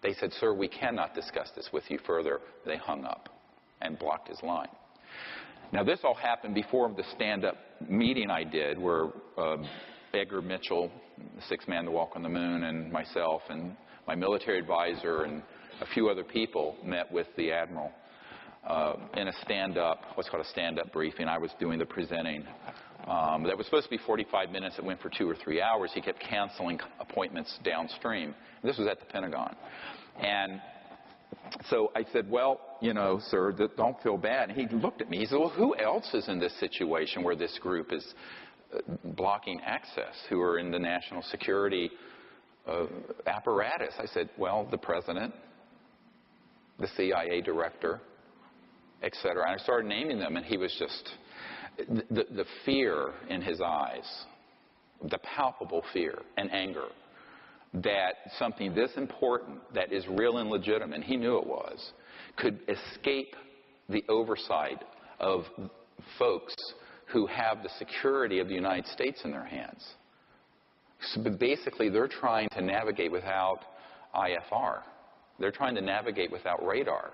They said, sir, we cannot discuss this with you further. They hung up and blocked his line. Now, this all happened before the stand-up meeting I did where Edgar Mitchell, the sixth man to walk on the moon, and myself and my military advisor and a few other people met with the Admiral in a stand-up, what's called a stand-up briefing. I was doing the presenting. That was supposed to be 45 minutes. It went for 2 or 3 hours. He kept canceling appointments downstream. This was at the Pentagon. And so I said, well, you know, sir, don't feel bad. And he looked at me. He said, well, who else is in this situation where this group is blocking access, who are in the national security apparatus. I said, well, the president, the CIA director, etc. And I started naming them, and he was just, the fear in his eyes, the palpable fear and anger that something this important, that is real and legitimate, and he knew it was, could escape the oversight of folks who have the security of the United States in their hands. So basically, they're trying to navigate without IFR. They're trying to navigate without radar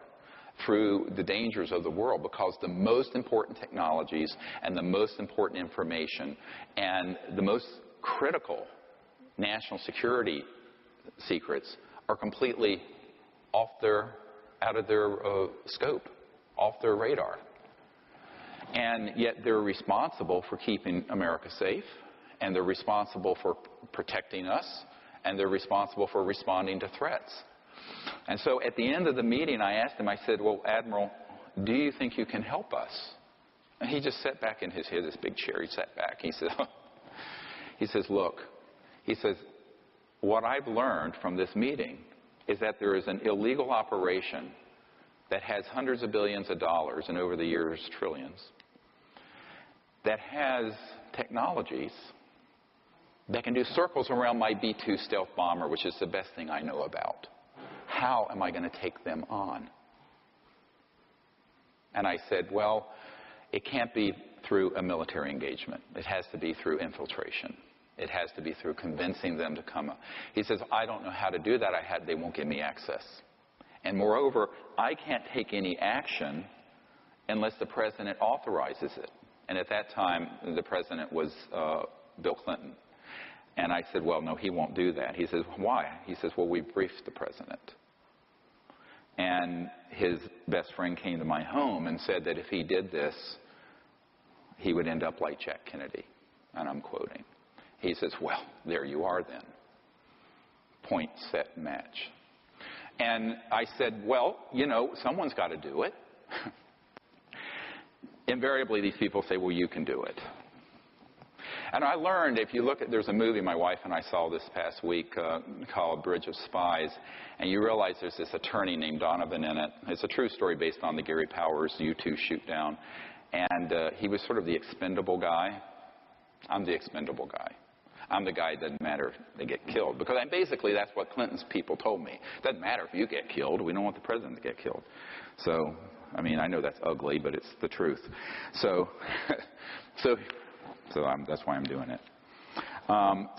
through the dangers of the world, because the most important technologies and the most important information and the most critical national security secrets are completely out of their scope, off their radar. And yet they're responsible for keeping America safe, and they're responsible for protecting us, and they're responsible for responding to threats. And so at the end of the meeting, I asked him, I said, well, Admiral, do you think you can help us? And he just sat back in his big chair. He sat back. He says, look, he says, what I've learned from this meeting is that there is an illegal operation that has hundreds of billions of dollars and over the years trillions, that has technologies that can do circles around my B-2 stealth bomber, which is the best thing I know about. How am I going to take them on? And I said, well, it can't be through a military engagement. It has to be through infiltration. It has to be through convincing them to come up. He says, I don't know how to do that. They won't give me access. And moreover, I can't take any action unless the president authorizes it. And at that time, the president was Bill Clinton. And I said, well, no, he won't do that. He says, why? He says, well, we briefed the president. And his best friend came to my home and said that if he did this, he would end up like Jack Kennedy. And I'm quoting. He says, well, there you are then. Point, set, match. And I said, well, you know, someone's got to do it. Invariably, these people say, well, you can do it. And I learned, if you look at, there's a movie my wife and I saw this past week called Bridge of Spies, and you realize there's this attorney named Donovan in it. It's a true story based on the Gary Powers U-2 shoot down. And he was sort of the expendable guy. I'm the expendable guy. I'm the guy that doesn't matter if they get killed. Because basically that's what Clinton's people told me. It doesn't matter if you get killed. We don't want the president to get killed. So, I mean, I know that's ugly, but it's the truth. So that's why I'm doing it.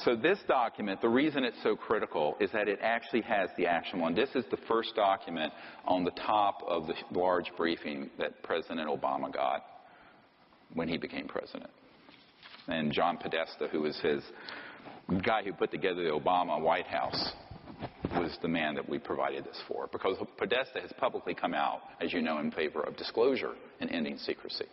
So this document, the reason it's so critical is that it actually has the action one. This is the first document on the top of the large briefing that President Obama got when he became president. And John Podesta, who was his guy who put together the Obama White House, was the man that we provided this for. Because Podesta has publicly come out, as you know, in favor of disclosure and ending secrecy.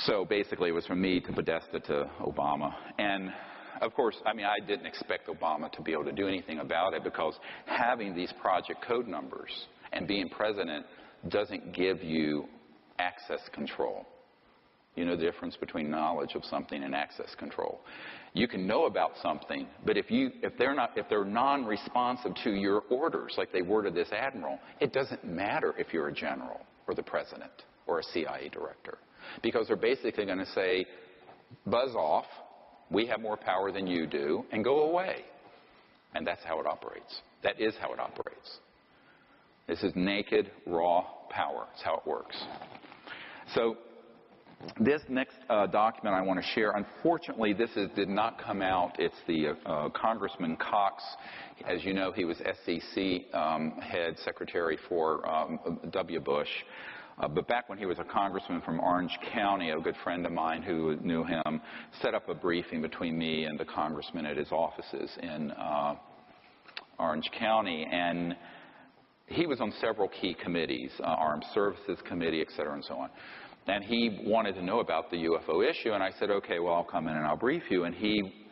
So basically it was from me to Podesta to Obama. And of course, I mean, I didn't expect Obama to be able to do anything about it, because having these project code numbers and being president doesn't give you access control. You know the difference between knowledge of something and access control. You can know about something, but if they're non-responsive to your orders, like they were to this admiral, it doesn't matter if you're a general or the president or a CIA director, because they're basically going to say, buzz off, we have more power than you do, and go away. And that's how it operates. That is how it operates. This is naked, raw power. It's how it works. So this next document I want to share, unfortunately, did not come out. It's the Congressman Cox. As you know, he was SEC head secretary for W. Bush. But back when he was a congressman from Orange County, a good friend of mine who knew him set up a briefing between me and the congressman at his offices in Orange County. And he was on several key committees, Armed Services Committee, et cetera, and so on. And he wanted to know about the UFO issue. And I said, okay, well, I'll come in and I'll brief you. And he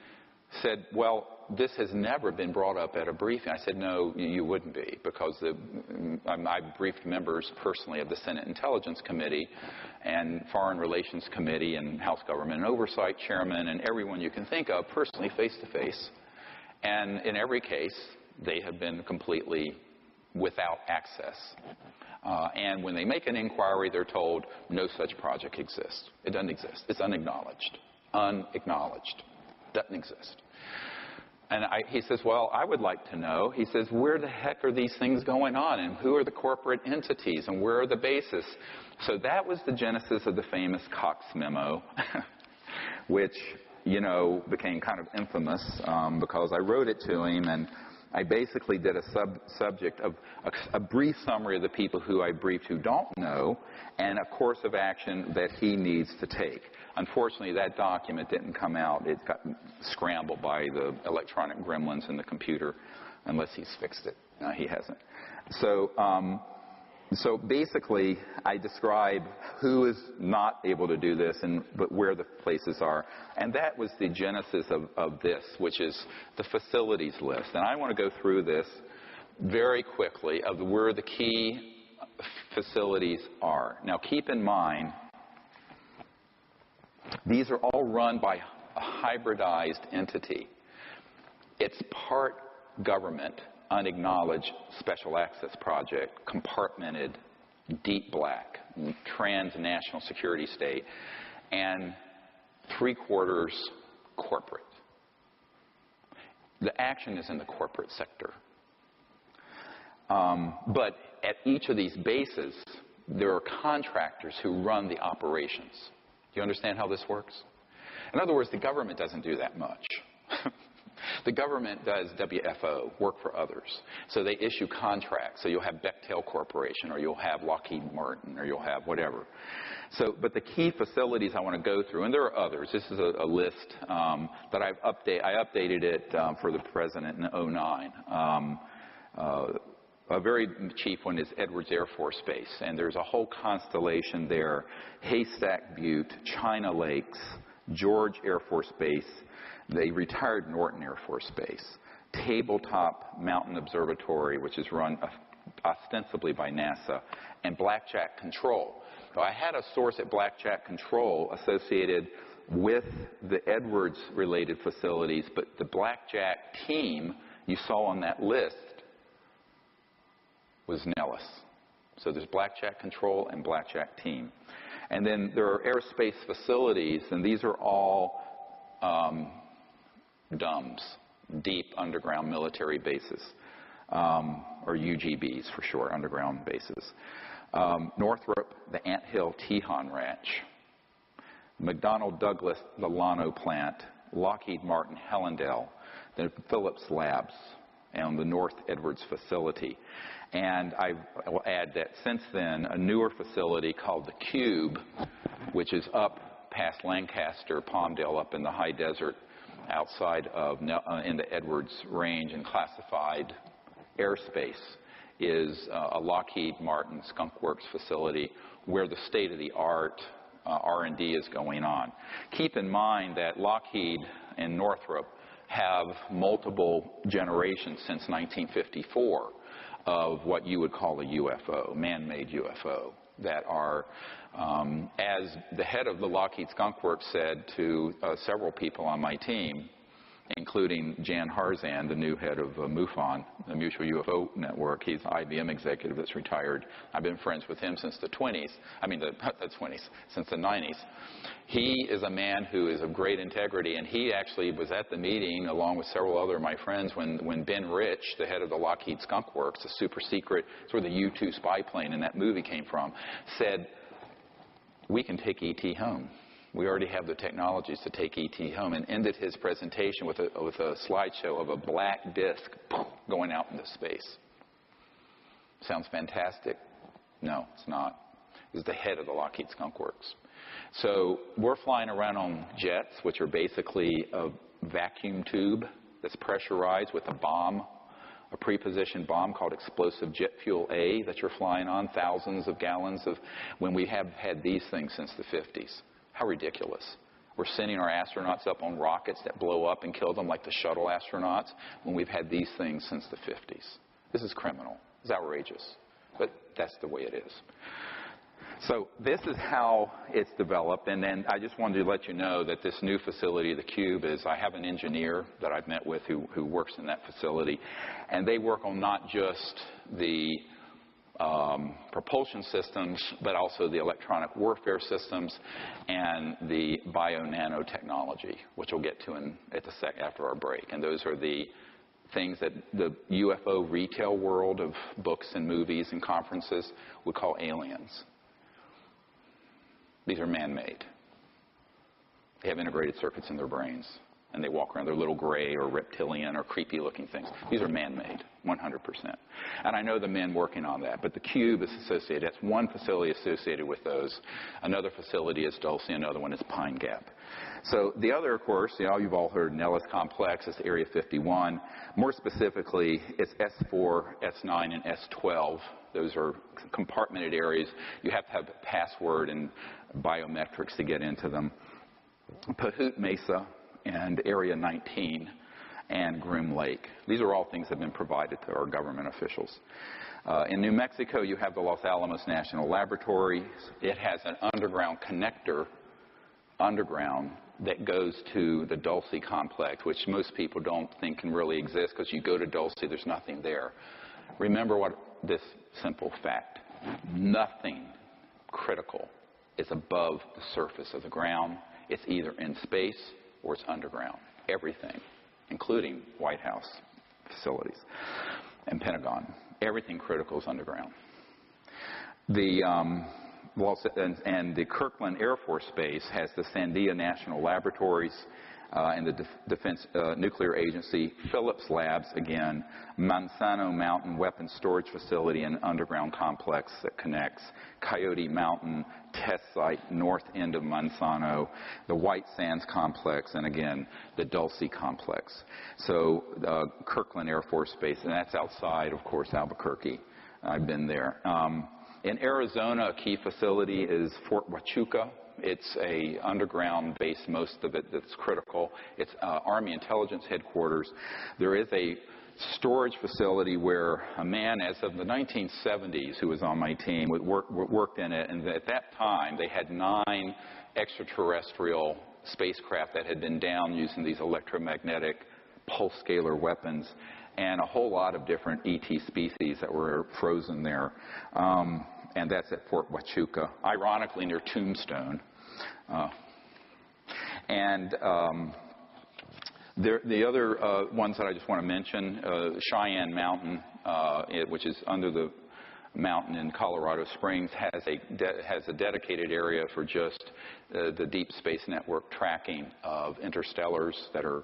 said, well, this has never been brought up at a briefing. I said, no, you wouldn't be, because I briefed members personally of the Senate Intelligence Committee and Foreign Relations Committee and House Government and Oversight Chairman and everyone you can think of personally, face to face. And in every case, they have been completely without access. And when they make an inquiry, they're told no such project exists. It doesn't exist. It's unacknowledged. Unacknowledged. Doesn't exist. And he says, well, I would like to know. He says, where the heck are these things going on? And who are the corporate entities? And where are the bases? So that was the genesis of the famous Cox memo, which, you know, became kind of infamous because I wrote it to him, and I basically did a subject of a brief summary of the people who I briefed who don't know, and a course of action that he needs to take. Unfortunately, that document didn't come out. It got scrambled by the electronic gremlins in the computer, unless he's fixed it. No, he hasn't. So basically, I describe who is not able to do this, but where the places are. And that was the genesis of this, which is the facilities list. And I want to go through this very quickly of where the key facilities are. Now, keep in mind, these are all run by a hybridized entity. It's part government, unacknowledged special access project, compartmented, deep black, transnational security state, and 3/4 corporate. The action is in the corporate sector. But at each of these bases, there are contractors who run the operations. Do you understand how this works? In other words, the government doesn't do that much. The government does WFO, work for others. So they issue contracts. So you'll have Bechtel Corporation, or you'll have Lockheed Martin, or you'll have whatever. But the key facilities I want to go through, and there are others. This is a list that I updated it for the president in 2009. A very cheap one is Edwards Air Force Base, and there's a whole constellation there. Haystack Butte, China Lakes, George Air Force Base, the retired Norton Air Force Base, Tabletop Mountain Observatory, which is run ostensibly by NASA, and Blackjack Control. So I had a source at Blackjack Control associated with the Edwards-related facilities, but the Blackjack team you saw on that list was Nellis. So there's Blackjack Control and Blackjack Team. And then there are airspace facilities, and these are all DUMBs, Deep Underground Military Bases, or UGBs for short, underground bases. Northrop, the Anthill Tejon Ranch. McDonnell Douglas, the Llano Plant. Lockheed Martin, Hellendale. Then Phillips Labs, and the North Edwards facility. And I will add that since then, a newer facility called the Cube, which is up past Lancaster, Palmdale, up in the high desert outside of in the Edwards Range and classified airspace, is a Lockheed Martin Skunk Works facility where the state-of-the-art R&D is going on. Keep in mind that Lockheed and Northrop have multiple generations since 1954 of what you would call a UFO, man-made UFO, that are, as the head of the Lockheed Skunk Works said to several people on my team, including Jan Harzan, the new head of MUFON, the Mutual UFO Network. He's an IBM executive that's retired. I've been friends with him since the 20s. I mean, since the 90s. He is a man who is of great integrity, and he actually was at the meeting along with several other of my friends when Ben Rich, the head of the Lockheed Skunk Works, a super secret, sort of the U-2 spy plane in that movie came from, said, we can take E.T. home. We already have the technologies to take E.T. home, and ended his presentation with a slideshow of a black disc going out into space. Sounds fantastic? No, it's not. He's the head of the Lockheed Skunk Works. So we're flying around on jets, which are basically a vacuum tube that's pressurized with a bomb, a prepositioned bomb called explosive jet fuel A that you're flying on, thousands of gallons of, when we have had these things since the 50s. How ridiculous. We're sending our astronauts up on rockets that blow up and kill them like the shuttle astronauts when we've had these things since the 50s. This is criminal. It's outrageous. But that's the way it is. So this is how it's developed, and then I just wanted to let you know that this new facility, the Cube, I have an engineer that I've met with who works in that facility, and they work on not just the propulsion systems, but also the electronic warfare systems and the bio-nanotechnology, which we'll get to after our break. And those are the things that the UFO retail world of books and movies and conferences would call aliens. These are man-made. They have integrated circuits in their brains, and they walk around. They're little gray or reptilian or creepy-looking things. These are man-made, 100%. And I know the men working on that, but the Cube is associated. That's one facility associated with those. Another facility is Dulce, another one is Pine Gap. So the other, of course, you've all heard Nellis Complex. It's Area 51. More specifically, it's S4, S9, and S12. Those are compartmented areas. You have to have a password and biometrics to get into them. Pahut Mesa and Area 19 and Groom Lake. These are all things that have been provided to our government officials. In New Mexico, you have the Los Alamos National Laboratory. It has an underground connector, that goes to the Dulce complex, which most people don't think can really exist, because you go to Dulce, there's nothing there. Remember this simple fact. Nothing critical is above the surface of the ground. It's either in space or it's underground. Everything, including White House facilities and Pentagon. Everything critical is underground. The Kirkland Air Force Base has the Sandia National Laboratories and the Defense Nuclear Agency, Phillips Labs, again, Manzano Mountain Weapons Storage Facility and underground complex that connects, Coyote Mountain Test Site, north end of Manzano, the White Sands Complex, and again, the Dulce Complex. So Kirkland Air Force Base, and that's outside, of course, Albuquerque. I've been there. In Arizona, a key facility is Fort Huachuca. It's a underground base, most of it, that's critical. It's Army Intelligence Headquarters. There is a storage facility where a man, as of the 1970s, who was on my team, worked in it, and at that time they had 9 extraterrestrial spacecraft that had been down using these electromagnetic pulse scalar weapons, and a whole lot of different ET species that were frozen there. And that's at Fort Huachuca, ironically near Tombstone. The other ones that I just want to mention, Cheyenne Mountain, which is under the mountain in Colorado Springs, has a dedicated area for just the Deep Space Network tracking of interstellars that are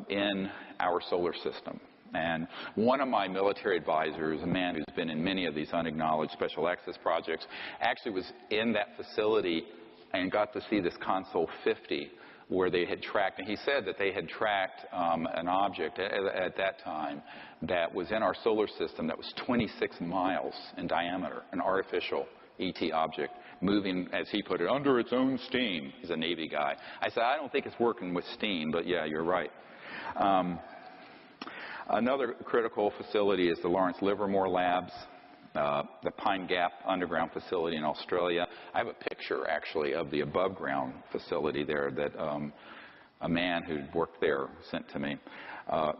in our solar system. And one of my military advisors, a man who's been in many of these unacknowledged special access projects, actually was in that facility and got to see this Console 50 where they had tracked, and he said that they had tracked an object at that time that was in our solar system that was 26 miles in diameter, an artificial ET object, moving, as he put it, under its own steam. He's a Navy guy. I said, I don't think it's working with steam, but yeah, you're right. Another critical facility is the Lawrence Livermore Labs, the Pine Gap underground facility in Australia. I have a picture, actually, of the above-ground facility there that a man who worked there sent to me.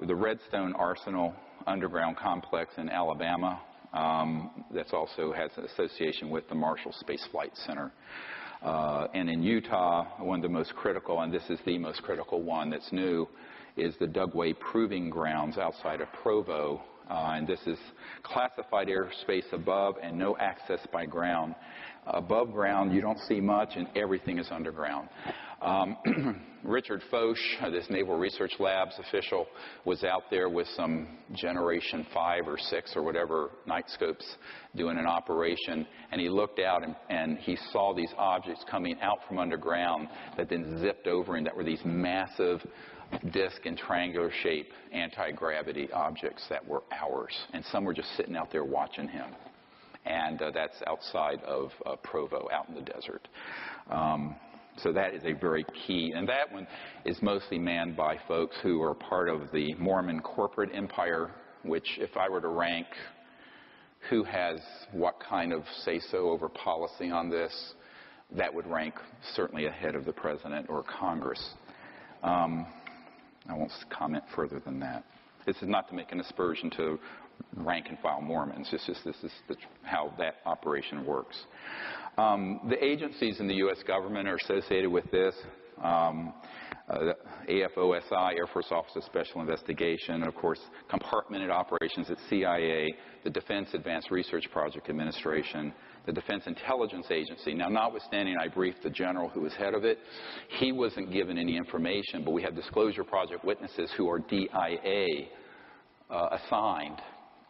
The Redstone Arsenal underground complex in Alabama, that also has an association with the Marshall Space Flight Center. And in Utah, one of the most critical, and this is the most critical one that's new, is the Dugway Proving Grounds outside of Provo. And this is classified airspace above and no access by ground. Above ground, you don't see much, and everything is underground. Richard Foch, this Naval Research Labs official, was out there with some Generation 5 or 6 or whatever night scopes doing an operation, and he looked out and he saw these objects coming out from underground that then zipped over, and that were these massive disc and triangular shape anti-gravity objects that were ours, and some were just sitting out there watching him. And that's outside of Provo, out in the desert. So that is a very key, and that one is mostly manned by folks who are part of the Mormon corporate empire, which, if I were to rank who has what kind of say-so over policy on this, that would rank certainly ahead of the President or Congress. I won't comment further than that. This is not to make an aspersion to rank-and-file Mormons. It's just this is how that operation works. The agencies in the U.S. government are associated with this. AFOSI, Air Force Office of Special Investigation, and of course compartmented operations at CIA, the Defense Advanced Research Project Administration, the Defense Intelligence Agency. Now, notwithstanding I briefed the general who was head of it, he wasn't given any information, but we have Disclosure Project witnesses who are DIA assigned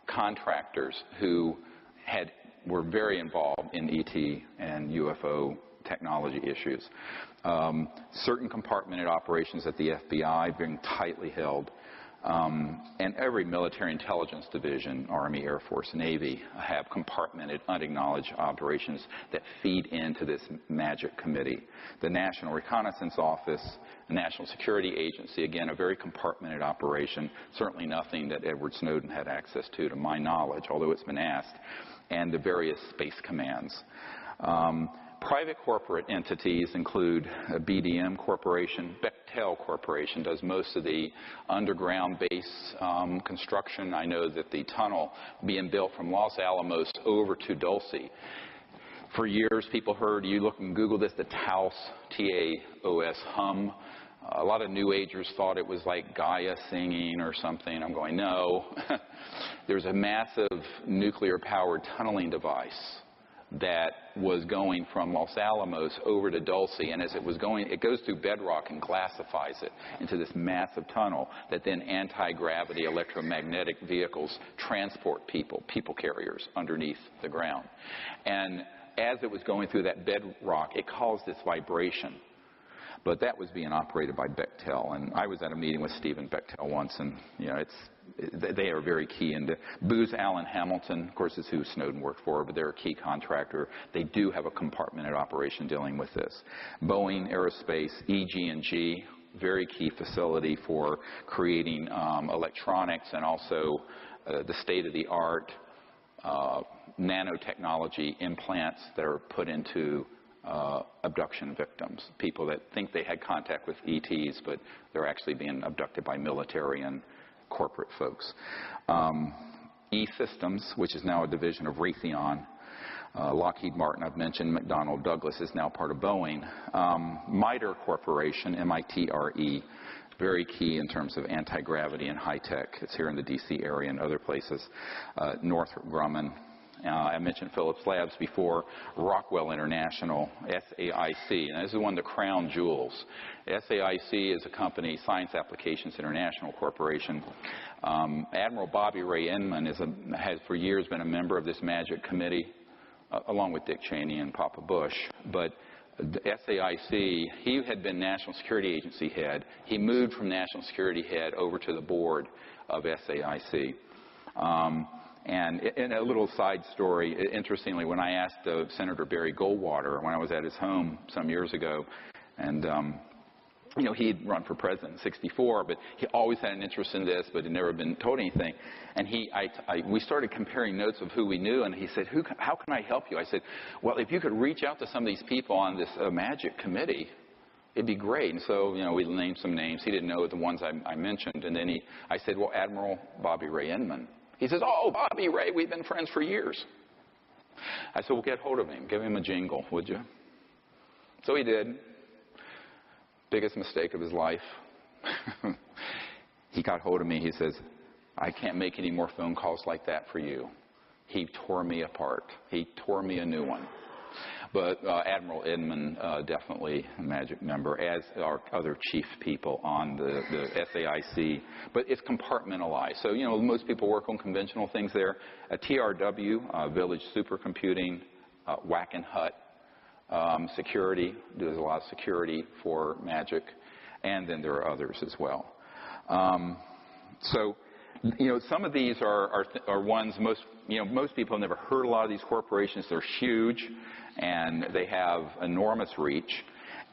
contractors who were very involved in ET and UFO technology issues. Certain compartmented operations at the FBI being tightly held. And every military intelligence division, Army, Air Force, Navy, have compartmented, unacknowledged operations that feed into this magic committee. The National Reconnaissance Office, the National Security Agency, again, a very compartmented operation, certainly nothing that Edward Snowden had access to my knowledge, although it's been asked, and the various space commands. Private corporate entities include BDM Corporation. Bechtel Corporation does most of the underground base construction. I know that the tunnel being built from Los Alamos over to Dulce. For years, people heard, you look and Google this, the Taos, T-A-O-S, hum. A lot of New Agers thought it was like Gaia singing or something. I'm going, no. There's a massive nuclear-powered tunneling device that was going from Los Alamos over to Dulce, and as it was going, it goes through bedrock and glassifies it into this massive tunnel that then anti-gravity electromagnetic vehicles transport people carriers underneath the ground. And as it was going through that bedrock, it caused this vibration. But that was being operated by Bechtel, and I was at a meeting with Stephen Bechtel once, and they are very key. And Booz Allen Hamilton, of course, is who Snowden worked for, but they're a key contractor. They do have a compartmented operation dealing with this. Boeing Aerospace, EG&G, very key facility for creating electronics and also the state-of-the-art nanotechnology implants that are put into abduction victims, people that think they had contact with ETs, but they're actually being abducted by military and corporate folks. E-Systems, which is now a division of Raytheon. Lockheed Martin, I've mentioned. McDonnell Douglas is now part of Boeing. MITRE Corporation, M-I-T-R-E, very key in terms of anti-gravity and high-tech. It's here in the D.C. area and other places. Northrop Grumman. I mentioned Phillips Labs before. Rockwell International, SAIC, and this is one of the crown jewels. SAIC is a company, Science Applications International Corporation. Admiral Bobby Ray Inman has for years been a member of this magic committee, along with Dick Cheney and Papa Bush. But the SAIC, he had been National Security Agency head. He moved from National Security head over to the board of SAIC. And in a little side story, interestingly, when I asked Senator Barry Goldwater, when I was at his home some years ago, and he'd run for president in '64, but he always had an interest in this, but had never been told anything. And we started comparing notes of who we knew, and he said, how can I help you? I said, well, if you could reach out to some of these people on this magic committee, it'd be great. And so, we named some names. He didn't know the ones I mentioned. And then I said, well, Admiral Bobby Ray Inman. He says, oh, Bobby Ray, we've been friends for years. I said, well, get hold of him. Give him a jingle, would you? So he did. Biggest mistake of his life. He got hold of me. He says, I can't make any more phone calls like that for you. He tore me apart. He tore me a new one. But Admiral Inman, definitely a magic member, as are other chief people on the SAIC. But it's compartmentalized. So, most people work on conventional things there. TRW, Village Supercomputing, Wackenhut, security, does a lot of security for magic. And then there are others as well. Some of these are ones most people have never heard a lot of these corporations. They're huge, and they have enormous reach.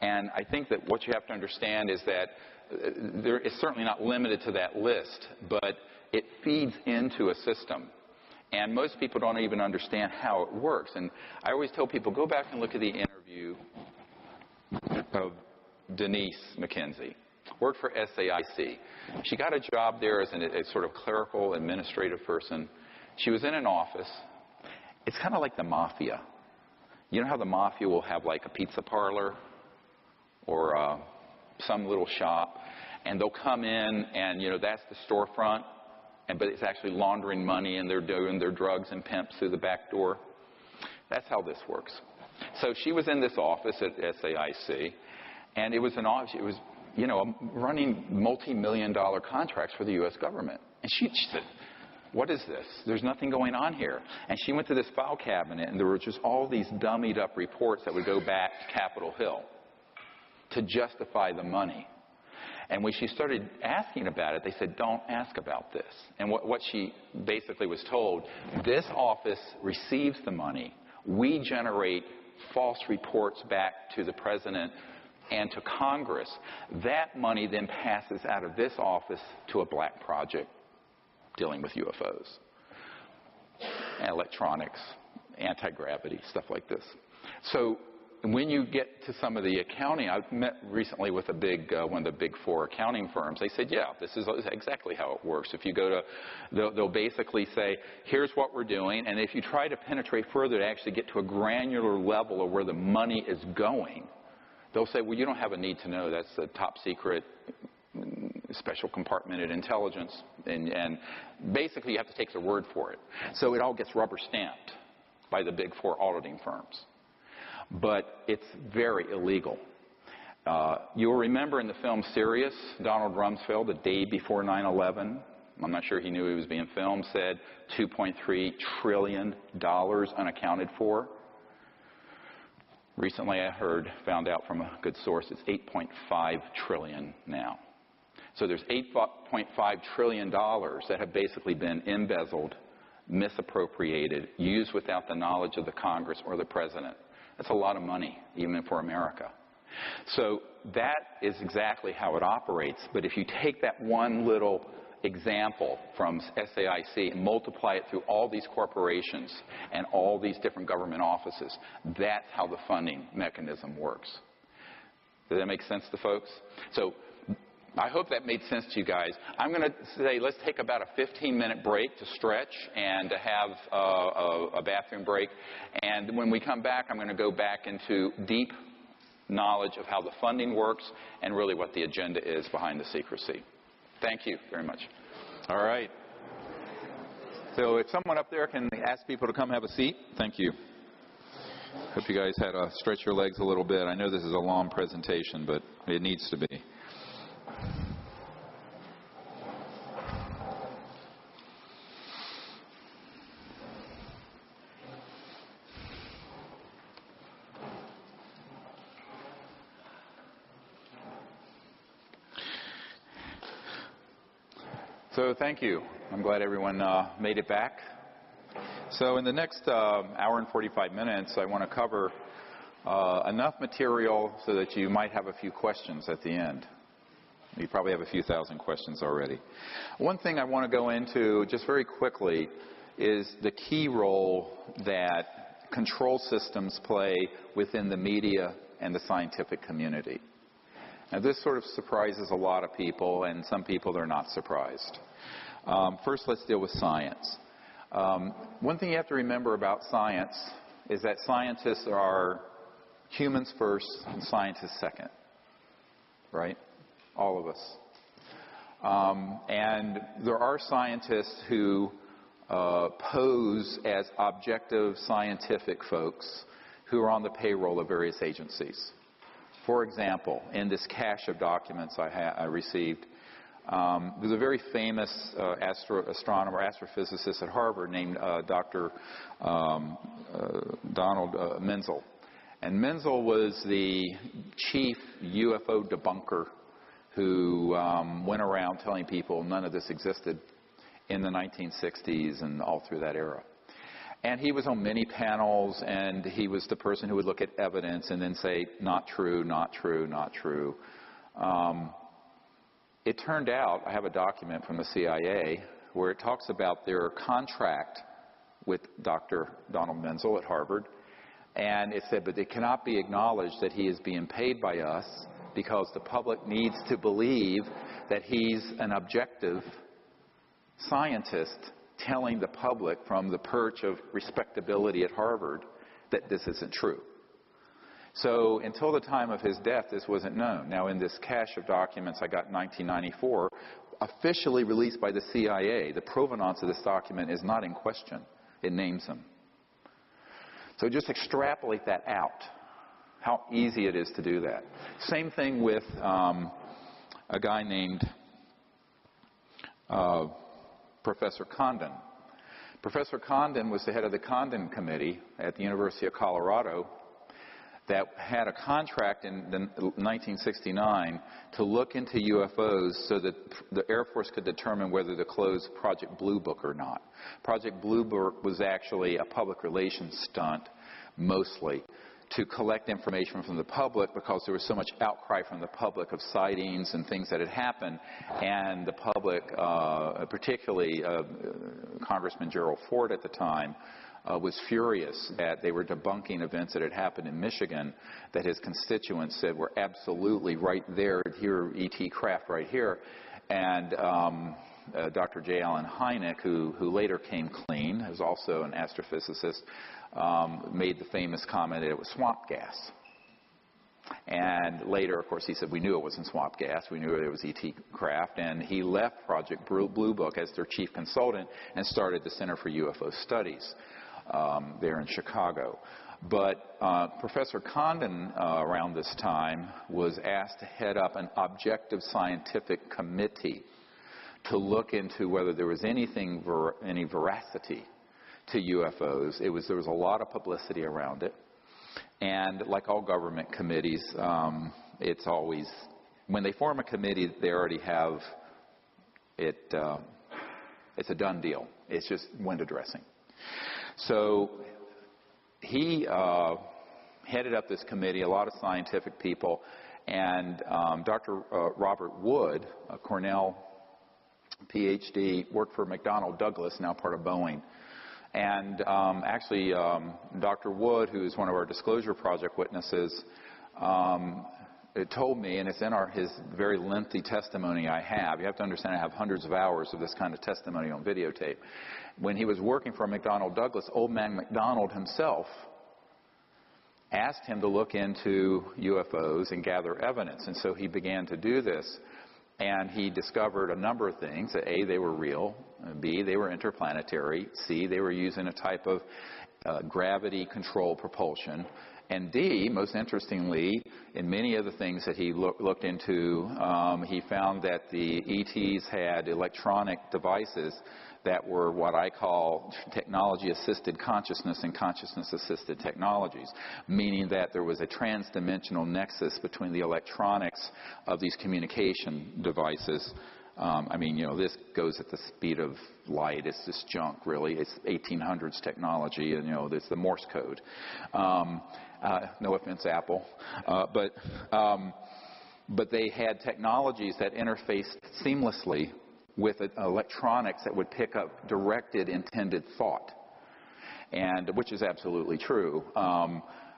And I think that what you have to understand is that it's certainly not limited to that list, but it feeds into a system. And most people don't even understand how it works. And I always tell people, go back and look at the interview of Denise McKenzie. Worked for SAIC. She got a job there as a sort of clerical administrative person. She was in an office. It's kind of like the mafia. You know how the mafia will have like a pizza parlor or some little shop, and they'll come in and, you know, that's the storefront, but it's actually laundering money and they're doing their drugs and pimps through the back door. That's how this works. So she was in this office at SAIC, and it was an office, it was, you know, running multi-million-dollar contracts for the U.S. government. And she said, what is this? There's nothing going on here. And she went to this file cabinet, and there were just all these dummied up reports that would go back to Capitol Hill to justify the money. And when she started asking about it, they said, don't ask about this. And what she basically was told, this office receives the money. We generate false reports back to the president and to Congress. That money then passes out of this office to a black project dealing with UFOs, electronics, anti-gravity, stuff like this. So when you get to some of the accounting, I met recently with one of the big four accounting firms. They said, yeah, this is exactly how it works. If you go to, they'll basically say, here's what we're doing, and if you try to penetrate further to actually get to a granular level of where the money is going, they'll say, well, you don't have a need to know. That's a top secret, special compartmented intelligence, and basically you have to take their word for it. So it all gets rubber stamped by the big four auditing firms. But it's very illegal. You'll remember in the film Sirius, Donald Rumsfeld, the day before 9/11, I'm not sure he knew he was being filmed, said $2.3 trillion unaccounted for. Recently I found out from a good source, it's $8.5 trillion now. So there's $8.5 trillion that have basically been embezzled, misappropriated, used without the knowledge of the Congress or the President. That's a lot of money, even for America. So that is exactly how it operates. But if you take that one little example from SAIC and multiply it through all these corporations and all these different government offices, that's how the funding mechanism works. Does that make sense to folks? So I hope that made sense to you guys. I'm going to say let's take about a 15-minute break to stretch and to have a bathroom break. And when we come back, I'm going to go back into deep knowledge of how the funding works and really what the agenda is behind the secrecy. Thank you very much. All right. So if someone up there can ask people to come have a seat, thank you. Hope you guys had to stretch your legs a little bit. I know this is a long presentation, but it needs to be. So thank you. I'm glad everyone made it back. So in the next hour and 45 minutes, I want to cover enough material so that you might have a few questions at the end. You probably have a few thousand questions already. One thing I want to go into just very quickly is the key role that control systems play within the media and the scientific community. Now, this sort of surprises a lot of people, and some people they're not surprised. First, let's deal with science. One thing you have to remember about science is that scientists are humans first and scientists second, right? All of us. And there are scientists who pose as objective scientific folks who are on the payroll of various agencies. For example, in this cache of documents I received, there's a very famous astronomer, astrophysicist at Harvard named Dr. Donald Menzel. And Menzel was the chief UFO debunker who went around telling people none of this existed in the 1960s and all through that era. And he was on many panels, and he was the person who would look at evidence and then say, not true, not true, not true. It turned out, I have a document from the CIA where it talks about their contract with Dr. Donald Menzel at Harvard. And it said, but it cannot be acknowledged that he is being paid by us because the public needs to believe that he's an objective scientist telling the public from the perch of respectability at Harvard that this isn't true. So until the time of his death, this wasn't known. Now, in this cache of documents I got in 1994, officially released by the CIA, the provenance of this document is not in question. It names him. So just extrapolate that out, how easy it is to do that. Same thing with a guy named Professor Condon. Professor Condon was the head of the Condon Committee at the University of Colorado that had a contract in 1969 to look into UFOs so that the Air Force could determine whether to close Project Blue Book or not. Project Blue Book was actually a public relations stunt, mostly, to collect information from the public because there was so much outcry from the public of sightings and things that had happened. And the public, particularly Congressman Gerald Ford at the time, was furious that they were debunking events that had happened in Michigan that his constituents said were absolutely right there, here, E.T. craft right here. And Dr. J. Allen Hynek, who later came clean, is also an astrophysicist, made the famous comment that it was swamp gas. And later, of course, he said, we knew it wasn't swamp gas. We knew it was E.T. craft. And he left Project Blue Book as their chief consultant and started the Center for UFO Studies there in Chicago. But Professor Condon, around this time, was asked to head up an objective scientific committee to look into whether there was any veracity to UFOs. There was a lot of publicity around it. And like all government committees, it's always, when they form a committee, they already have it, it's a done deal. It's just window dressing. So he headed up this committee, a lot of scientific people, and Dr. Robert Wood, a Cornell PhD, worked for McDonnell Douglas, now part of Boeing. And actually, Dr. Wood, who is one of our Disclosure Project witnesses, told me, and it's in his very lengthy testimony I have. You have to understand I have hundreds of hours of this kind of testimony on videotape. When he was working for McDonnell Douglas, old man McDonald himself asked him to look into UFOs and gather evidence. And so he began to do this. And he discovered a number of things. That A, they were real. B, they were interplanetary. C, they were using a type of gravity control propulsion. And D, most interestingly, in many of the things that he looked into, he found that the ETs had electronic devices that were what I call technology-assisted consciousness and consciousness-assisted technologies, meaning that there was a trans-dimensional nexus between the electronics of these communication devices. I mean, you know, this goes at the speed of light. It's just junk, really. It's 1800s technology, and, you know, it's the Morse code. No offense, Apple. But they had technologies that interfaced seamlessly with electronics that would pick up directed, intended thought, and which is absolutely true.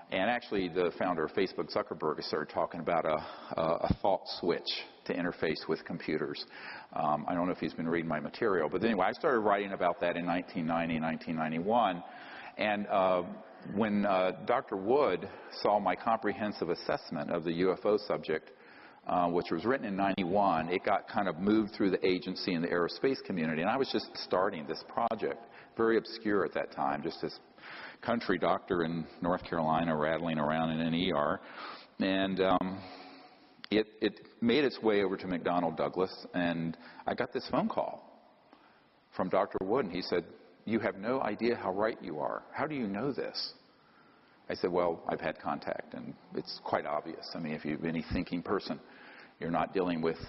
And actually, the founder of Facebook, Zuckerberg, started talking about a thought switch to interface with computers. I don't know if he's been reading my material, but anyway, I started writing about that in 1990, 1991. And when Dr. Wood saw my comprehensive assessment of the UFO subject, which was written in 91, it got kind of moved through the agency and the aerospace community. And I was just starting this project, very obscure at that time, just this country doctor in North Carolina rattling around in an ER. And it made its way over to McDonnell Douglas, and I got this phone call from Dr. Wood, and he said, "You have no idea how right you are. How do you know this?" I said, "Well, I've had contact, and it's quite obvious. I mean, if you've any thinking person, you're not dealing with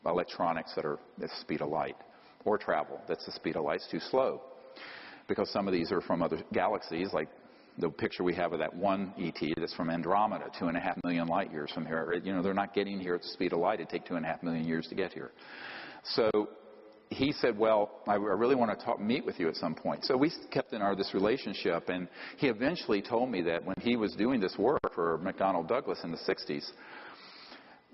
electronics that are at the speed of light, or travel that's the speed of light. It's too slow, because some of these are from other galaxies, like the picture we have of that one ET that's from Andromeda, 2.5 million light years from here. You know, they're not getting here at the speed of light. It'd take 2.5 million years to get here." So he said, well, I really want to meet with you at some point. So we kept in this relationship, and he eventually told me that when he was doing this work for McDonnell Douglas in the 60s,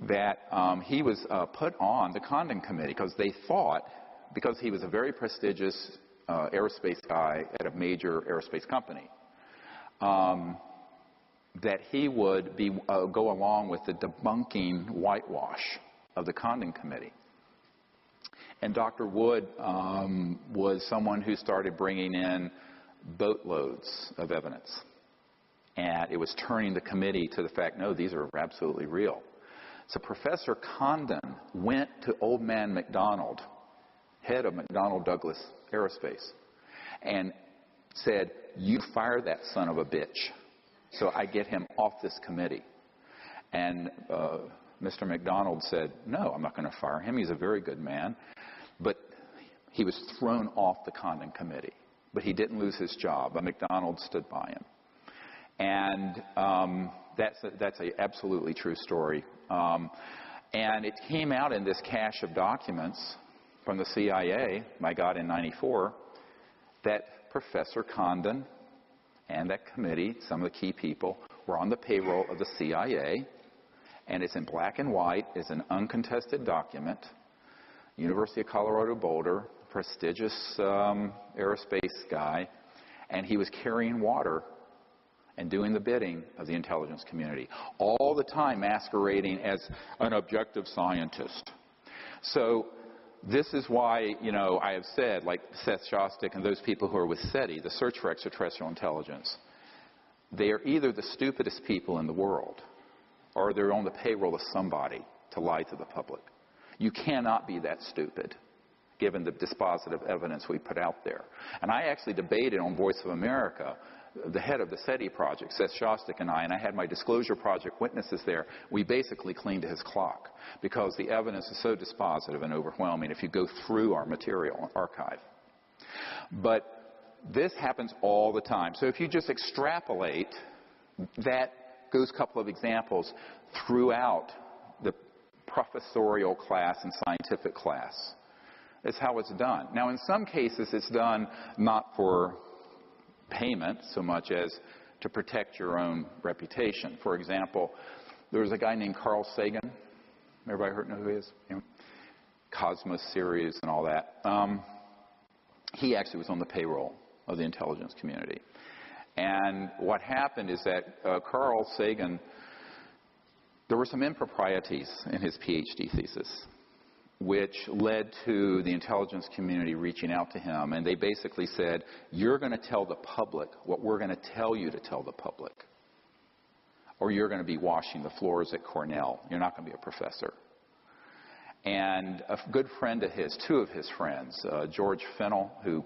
that he was put on the Condon Committee because they thought, because he was a very prestigious aerospace guy at a major aerospace company, that he would go along with the debunking whitewash of the Condon Committee. And Dr. Wood was someone who started bringing in boatloads of evidence. And it was turning the committee to the fact, no, these are absolutely real. So Professor Condon went to Old Man McDonald, head of McDonnell Douglas Aerospace, and said, you fire that son of a bitch so I get him off this committee. And Mr. McDonald said, no, I'm not going to fire him. He's a very good man. But he was thrown off the Condon Committee. But he didn't lose his job. McDonald stood by him. And that's an absolutely true story. And it came out in this cache of documents from the CIA, I got in '94, that Professor Condon and that committee, some of the key people, were on the payroll of the CIA. And it's in black and white. It's an uncontested document. University of Colorado Boulder, prestigious aerospace guy. And he was carrying water and doing the bidding of the intelligence community, all the time masquerading as an objective scientist. So this is why, I have said, like Seth Shostak and those people who are with SETI, the Search for Extraterrestrial Intelligence, they are either the stupidest people in the world or they're on the payroll of somebody to lie to the public. You cannot be that stupid, given the dispositive evidence we put out there. And I actually debated on Voice of America, the head of the SETI project, Seth Shostak, and I had my Disclosure Project witnesses there. We basically cleaned his clock because the evidence is so dispositive and overwhelming if you go through our material archive. But this happens all the time. So if you just extrapolate that, those couple of examples throughout the professorial class and scientific class, that's how it's done. Now, in some cases, it's done not for payment so much as to protect your own reputation. For example, there was a guy named Carl Sagan. Everybody know who he is? Cosmos series and all that. He actually was on the payroll of the intelligence community. And what happened is that Carl Sagan, there were some improprieties in his PhD thesis, which led to the intelligence community reaching out to him. And they basically said, you're going to tell the public what we're going to tell you to tell the public, or you're going to be washing the floors at Cornell. You're not going to be a professor. And a good friend of his, two of his friends, George Fennell, who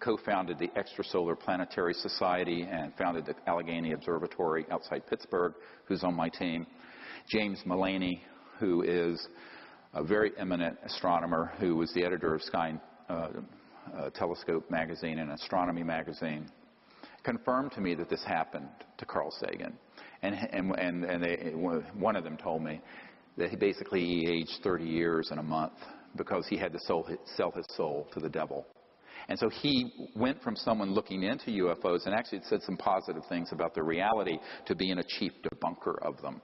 co-founded the Extrasolar Planetary Society and founded the Allegheny Observatory outside Pittsburgh, who's on my team. James Mullaney, who is a very eminent astronomer, who was the editor of Sky Telescope magazine and Astronomy magazine, confirmed to me that this happened to Carl Sagan. And one of them told me that he basically aged 30 years in a month because he had to sell his soul to the devil. And so he went from someone looking into UFOs and actually said some positive things about their reality to being a chief debunker of them.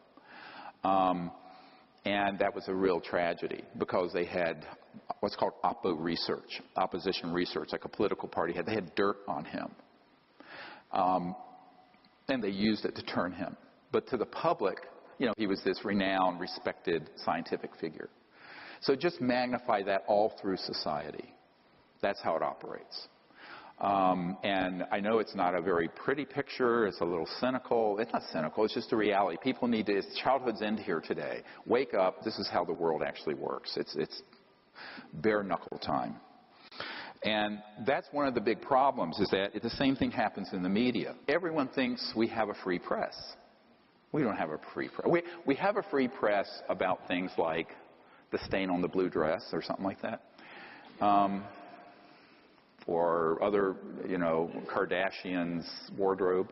And that was a real tragedy because they had what's called opposition research, like a political party. They had dirt on him. And they used it to turn him. But to the public, he was this renowned, respected scientific figure. So just magnify that all through society. That's how it operates. And I know it's not a very pretty picture. It's a little cynical. It's not cynical. It's just a reality. People need to, childhood's end here today. Wake up. This is how the world actually works. It's bare knuckle time. And that's one of the big problems, is that the same thing happens in the media. Everyone thinks we have a free press. We don't have a free press. We have a free press about things like the stain on the blue dress or something like that. Or other, Kardashian's wardrobe.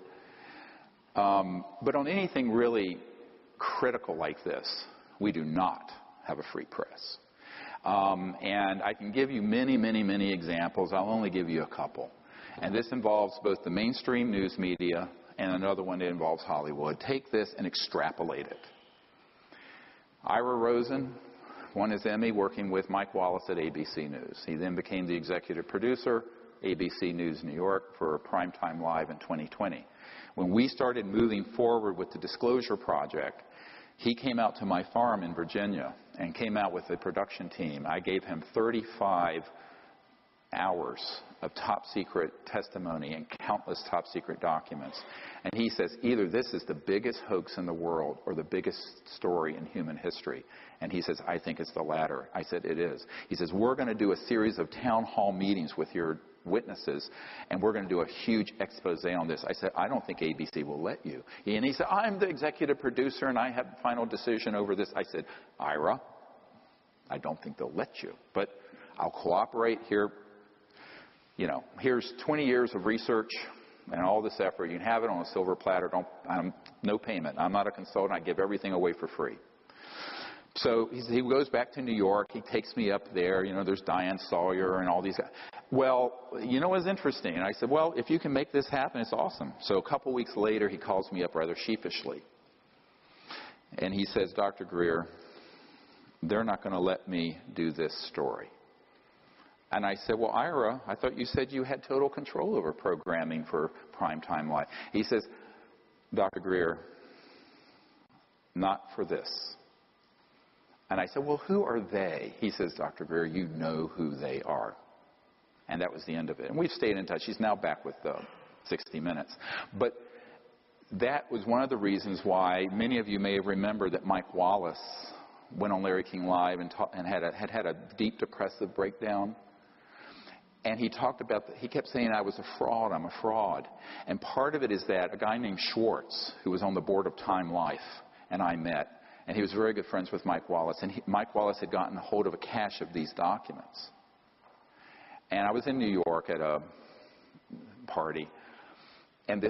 But on anything really critical like this, we do not have a free press. And I can give you many, many, many examples. I'll only give you a couple. And this involves both the mainstream news media and another one that involves Hollywood. Take this and extrapolate it. Ira Rosen won his Emmy working with Mike Wallace at ABC News. He then became the executive producer, ABC News New York, for Primetime Live in 2020. When we started moving forward with the Disclosure Project, he came out to my farm in Virginia and came out with a production team. I gave him 35 hours of top secret testimony and countless top secret documents. And he says, either this is the biggest hoax in the world or the biggest story in human history. And he says, I think it's the latter. I said, it is. He says, we're going to do a series of town hall meetings with your witnesses, and we're going to do a huge expose on this. I said, I don't think ABC will let you. And he said, I'm the executive producer, and I have the final decision over this. I said, Ira, I don't think they'll let you, but I'll cooperate here. You know, here's 20 years of research and all this effort. You can have it on a silver platter. No payment. I'm not a consultant. I give everything away for free. So he goes back to New York. He takes me up there. You know, there's Diane Sawyer and all these guys. Well, you know what's interesting? And I said, well, if you can make this happen, it's awesome. So a couple weeks later, he calls me up rather sheepishly. And he says, Dr. Greer, they're not going to let me do this story. And I said, well, Ira, I thought you said you had total control over programming for Primetime Live. He says, Dr. Greer, not for this. And I said, well, who are they? He says, Dr. Greer, you know who they are. And that was the end of it. And we've stayed in touch. He's now back with 60 Minutes. But that was one of the reasons why many of you may have remembered that Mike Wallace went on Larry King Live and had a deep depressive breakdown. And he talked about, he kept saying, I was a fraud, I'm a fraud. And part of it is that a guy named Schwartz, who was on the board of Time Life, and I met. And he was very good friends with Mike Wallace. And Mike Wallace had gotten a hold of a cache of these documents. And I was in New York at a party. And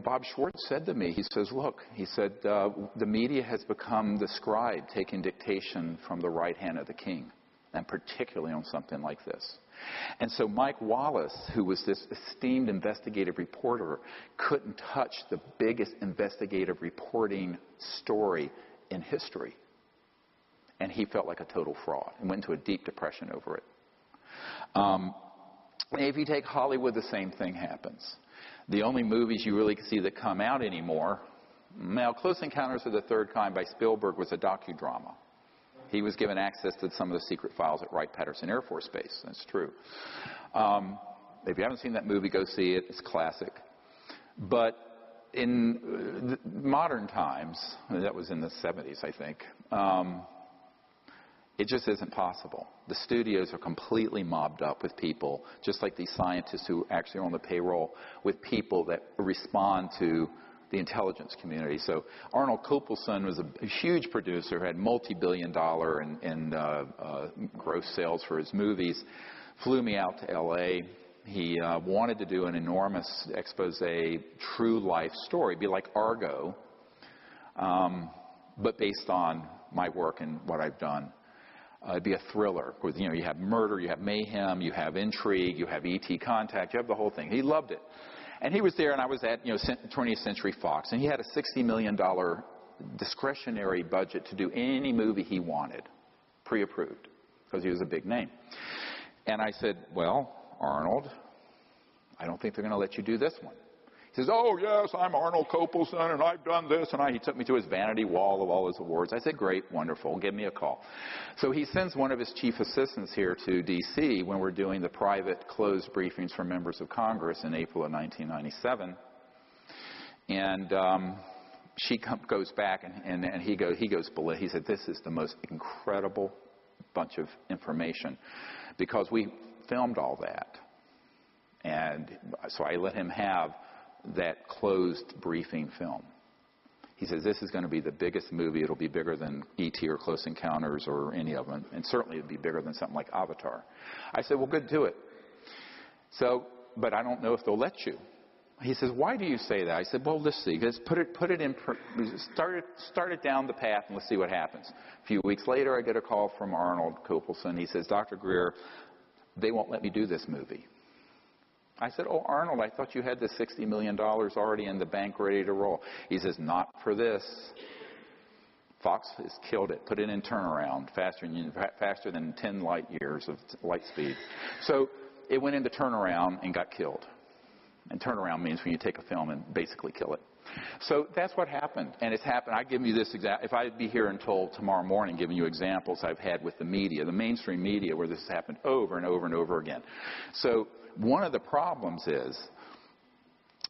Bob Schwartz said to me, he says, look, he said, the media has become the scribe taking dictation from the right hand of the king. And particularly on something like this. And so Mike Wallace, who was this esteemed investigative reporter, couldn't touch the biggest investigative reporting story in history. And he felt like a total fraud and went into a deep depression over it. If you take Hollywood, the same thing happens. The only movies you really see that come out anymore, now Close Encounters of the Third Kind by Spielberg was a docudrama. He was given access to some of the secret files at Wright-Patterson Air Force Base. That's true. If you haven't seen that movie, go see it. It's classic. But in modern times, that was in the 70s, I think, it just isn't possible. The studios are completely mobbed up with people, just like these scientists who actually are on the payroll, with people that respond to the intelligence community. So Arnold Kopelson was a huge producer, had multi-billion-dollar in gross sales for his movies, flew me out to L.A. He wanted to do an enormous expose, true life story, be like Argo, but based on my work and what I've done. It'd be a thriller with, you have murder, you have mayhem, you have intrigue, you have ET contact, you have the whole thing. He loved it. And he was there, and I was at 20th Century Fox, and he had a $60 million discretionary budget to do any movie he wanted, pre-approved, because he was a big name. And I said, well, Arnold, I don't think they're going to let you do this one. He says, oh, yes, I'm Arnold Kopelson, and I've done this. And he took me to his vanity wall of all his awards. I said, great, wonderful, give me a call. So he sends one of his chief assistants here to D.C. when we're doing the private closed briefings for members of Congress in April of 1997. And she goes back, and he goes below. He said, this is the most incredible bunch of information, because we filmed all that. And so I let him have that closed briefing film. He says, this is going to be the biggest movie. It'll be bigger than E.T. or Close Encounters or any of them. And certainly it'll be bigger than something like Avatar. I said, well, good, do it. So, but I don't know if they'll let you. He says, why do you say that? I said, well, let's see. Let's put it in, start it down the path and let's see what happens. A few weeks later, I get a call from Arnold Kopelson. He says, Dr. Greer, they won't let me do this movie. I said, oh, Arnold, I thought you had the $60 million already in the bank ready to roll. He says, not for this. Fox has killed it. Put it in turnaround faster than 10 light years of light speed. So it went into turnaround and got killed. And turnaround means when you take a film and basically kill it. So that's what happened. And it's happened. I give you this if I'd be here until tomorrow morning giving you examples I've had with the media, the mainstream media, where this has happened over and over and over again. So one of the problems is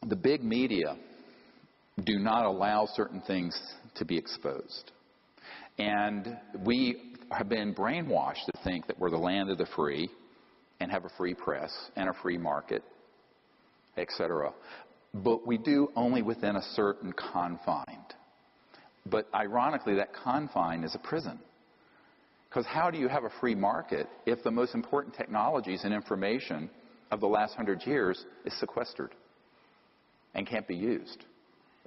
the big media do not allow certain things to be exposed. And we have been brainwashed to think that we're the land of the free and have a free press and a free market, etc. But we do only within a certain confine. But ironically, that confine is a prison. Because how do you have a free market if the most important technologies and information of the last 100 years is sequestered and can't be used?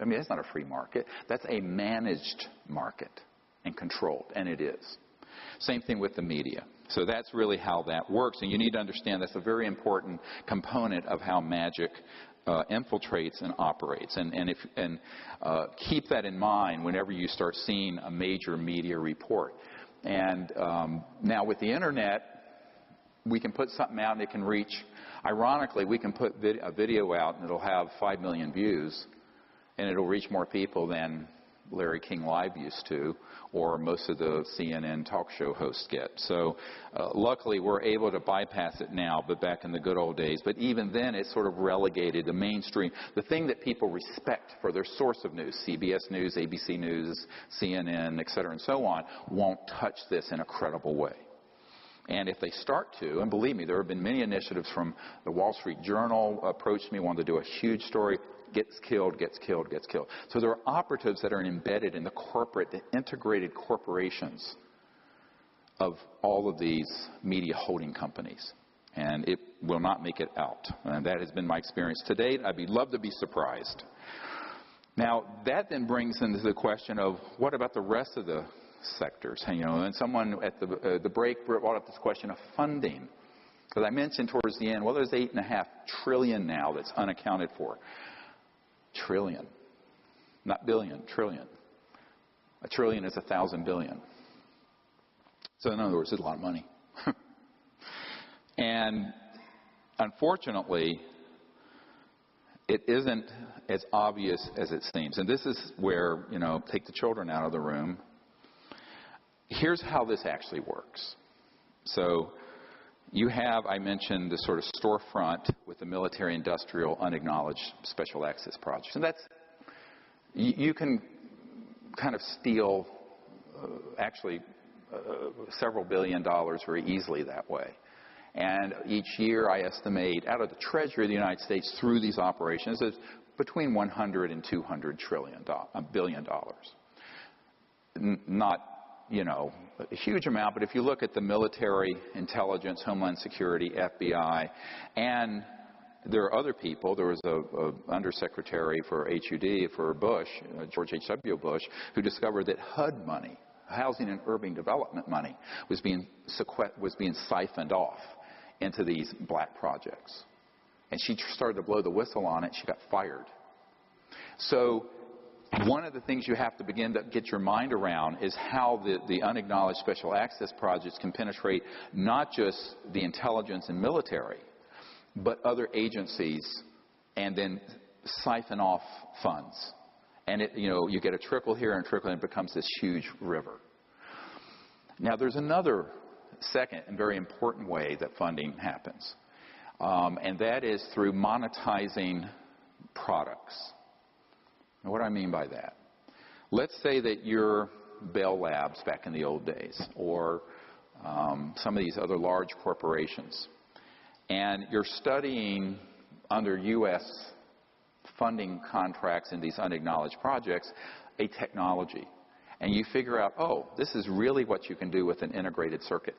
I mean, that's not a free market. That's a managed market and controlled, and it is. Same thing with the media. So that's really how that works, and you need to understand that's a very important component of how magic infiltrates and operates. And keep that in mind whenever you start seeing a major media report. And now with the Internet, we can put something out and it can reach. Ironically, we can put a video out and it'll have 5 million views, and it'll reach more people than Larry King Live used to, or most of the CNN talk show hosts get. So luckily we're able to bypass it now, but back in the good old days. But even then it's sort of relegated the mainstream. The thing that people respect for their source of news, CBS News, ABC News, CNN, et cetera, and so on, won't touch this in a credible way. And if they start to, and believe me, there have been many initiatives from the Wall Street Journal approached me, wanted to do a huge story, gets killed, gets killed, gets killed. So there are operatives that are embedded in the integrated corporations of all of these media holding companies. And it will not make it out. And that has been my experience to date. I'd love to be surprised. Now, that then brings into the question of what about the rest of the sectors? And someone at the break brought up this question of funding. Because I mentioned towards the end, well, there's $8.5 trillion now that's unaccounted for. Trillion. Not billion, trillion. A trillion is 1,000 billion. So in other words, it's a lot of money. And unfortunately, it isn't as obvious as it seems. And this is where, take the children out of the room. Here's how this actually works. So you have, I mentioned, the sort of storefront with the military-industrial unacknowledged special access projects. And that's, you can kind of steal several $billion very easily that way. And each year, I estimate, out of the Treasury of the United States through these operations, is between $100 and $200 billion. Not, a huge amount, but if you look at the military, intelligence, Homeland Security, FBI, and there are other people. There was a undersecretary for HUD for Bush, George H.W. Bush, who discovered that HUD money, Housing and Urban Development money, was being siphoned off into these black projects. And she started to blow the whistle on it. She got fired. So one of the things you have to begin to get your mind around is how the unacknowledged special access projects can penetrate not just the intelligence and military, but other agencies, and then siphon off funds. And you get a trickle here and a trickle, and it becomes this huge river. Now, there's another second and very important way that funding happens, and that is through monetizing products. Now, what do I mean by that? Let's say that you're Bell Labs back in the old days, or some of these other large corporations, and you're studying under U.S. funding contracts in these unacknowledged projects a technology. And you figure out, oh, this is really what you can do with an integrated circuit.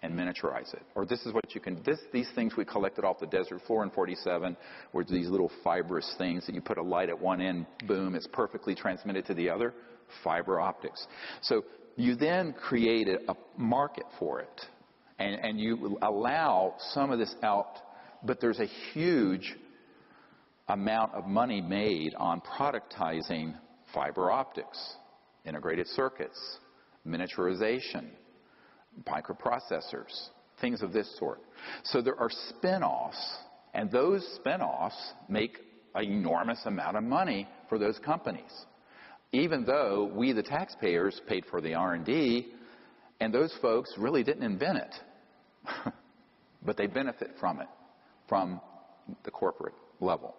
and miniaturize it. Or this is what you can, these things we collected off the desert floor in 47 were these little fibrous things that you put a light at one end, boom, it's perfectly transmitted to the other. Fiber optics. So you then created a market for it. And you allow some of this out, but there's a huge amount of money made on productizing fiber optics, integrated circuits, miniaturization, microprocessors, things of this sort. So there are spin-offs, and those spin-offs make an enormous amount of money for those companies, even though we, the taxpayers, paid for the R&D, and those folks really didn't invent it. But they benefit from it, from the corporate level.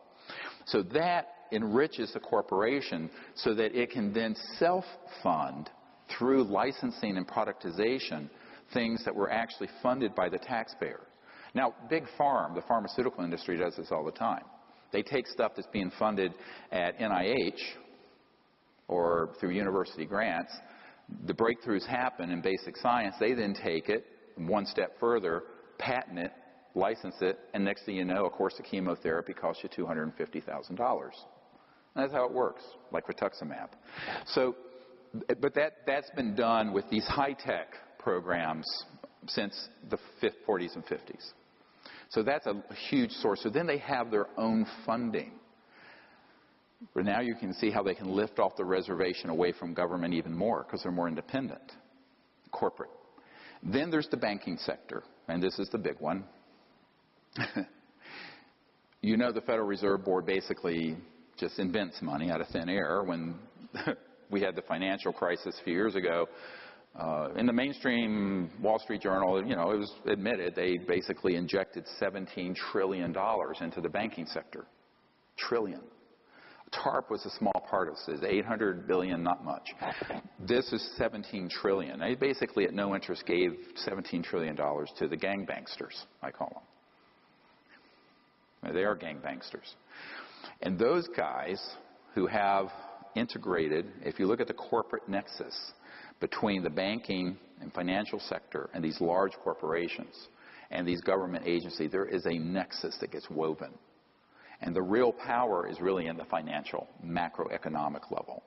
So that enriches the corporation so that it can then self-fund through licensing and productization things that were actually funded by the taxpayer. Now, Big Pharma, the pharmaceutical industry, does this all the time. They take stuff that's being funded at NIH or through university grants. The breakthroughs happen in basic science. They then take it one step further, patent it, license it, and next thing you know, a course of chemotherapy costs you $250,000. That's how it works, like rituximab. So, but that's been done with these high-tech programs since the 40s and 50s. So that's a huge source. So then they have their own funding. But now you can see how they can lift off the reservation away from government even more because they're more independent, corporate. Then there's the banking sector, and this is the big one. You know, the Federal Reserve Board basically just invents money out of thin air. When we had the financial crisis a few years ago, in the mainstream Wall Street Journal, you know, it was admitted they basically injected $17 trillion into the banking sector. Trillion. TARP was a small part of this. 800 billion, not much. This is 17 trillion. They basically at no interest gave $17 trillion to the gangbanksters, I call them. They are gangbanksters. And those guys who have integrated, if you look at the corporate nexus between the banking and financial sector and these large corporations and these government agencies, there is a nexus that gets woven. And the real power is really in the financial, macroeconomic level.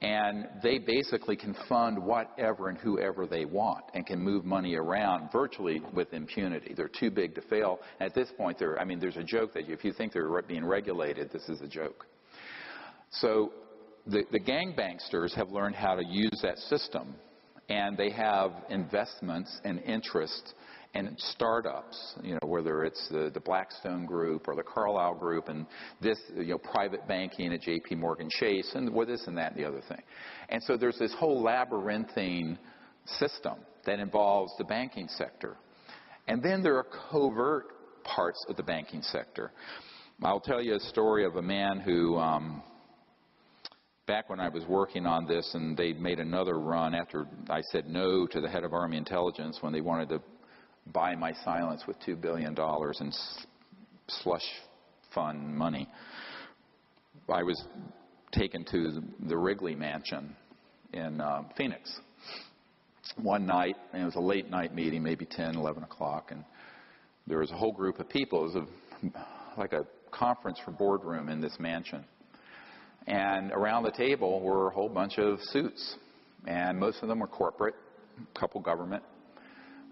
And they basically can fund whatever and whoever they want and can move money around virtually with impunity. They're too big to fail. At this point, there's a joke that if you think they're being regulated, this is a joke. So the gangbanksters have learned how to use that system. And they have investments and interest and startups, you know, whether it's the Blackstone Group or the Carlyle Group and this, you know, private banking at J.P. Morgan Chase and with this and that and the other thing. And so there's this whole labyrinthine system that involves the banking sector. And then there are covert parts of the banking sector. I'll tell you a story of a man who, back when I was working on this and they made another run after I said no to the head of Army Intelligence when they wanted to buy my silence with $2 billion in slush fund money. I was taken to the Wrigley Mansion in Phoenix one night, and it was a late night meeting, maybe 10, 11 o'clock, and there was a whole group of people. It was like a conference for boardroom in this mansion. And around the table were a whole bunch of suits, and most of them were corporate, a couple government.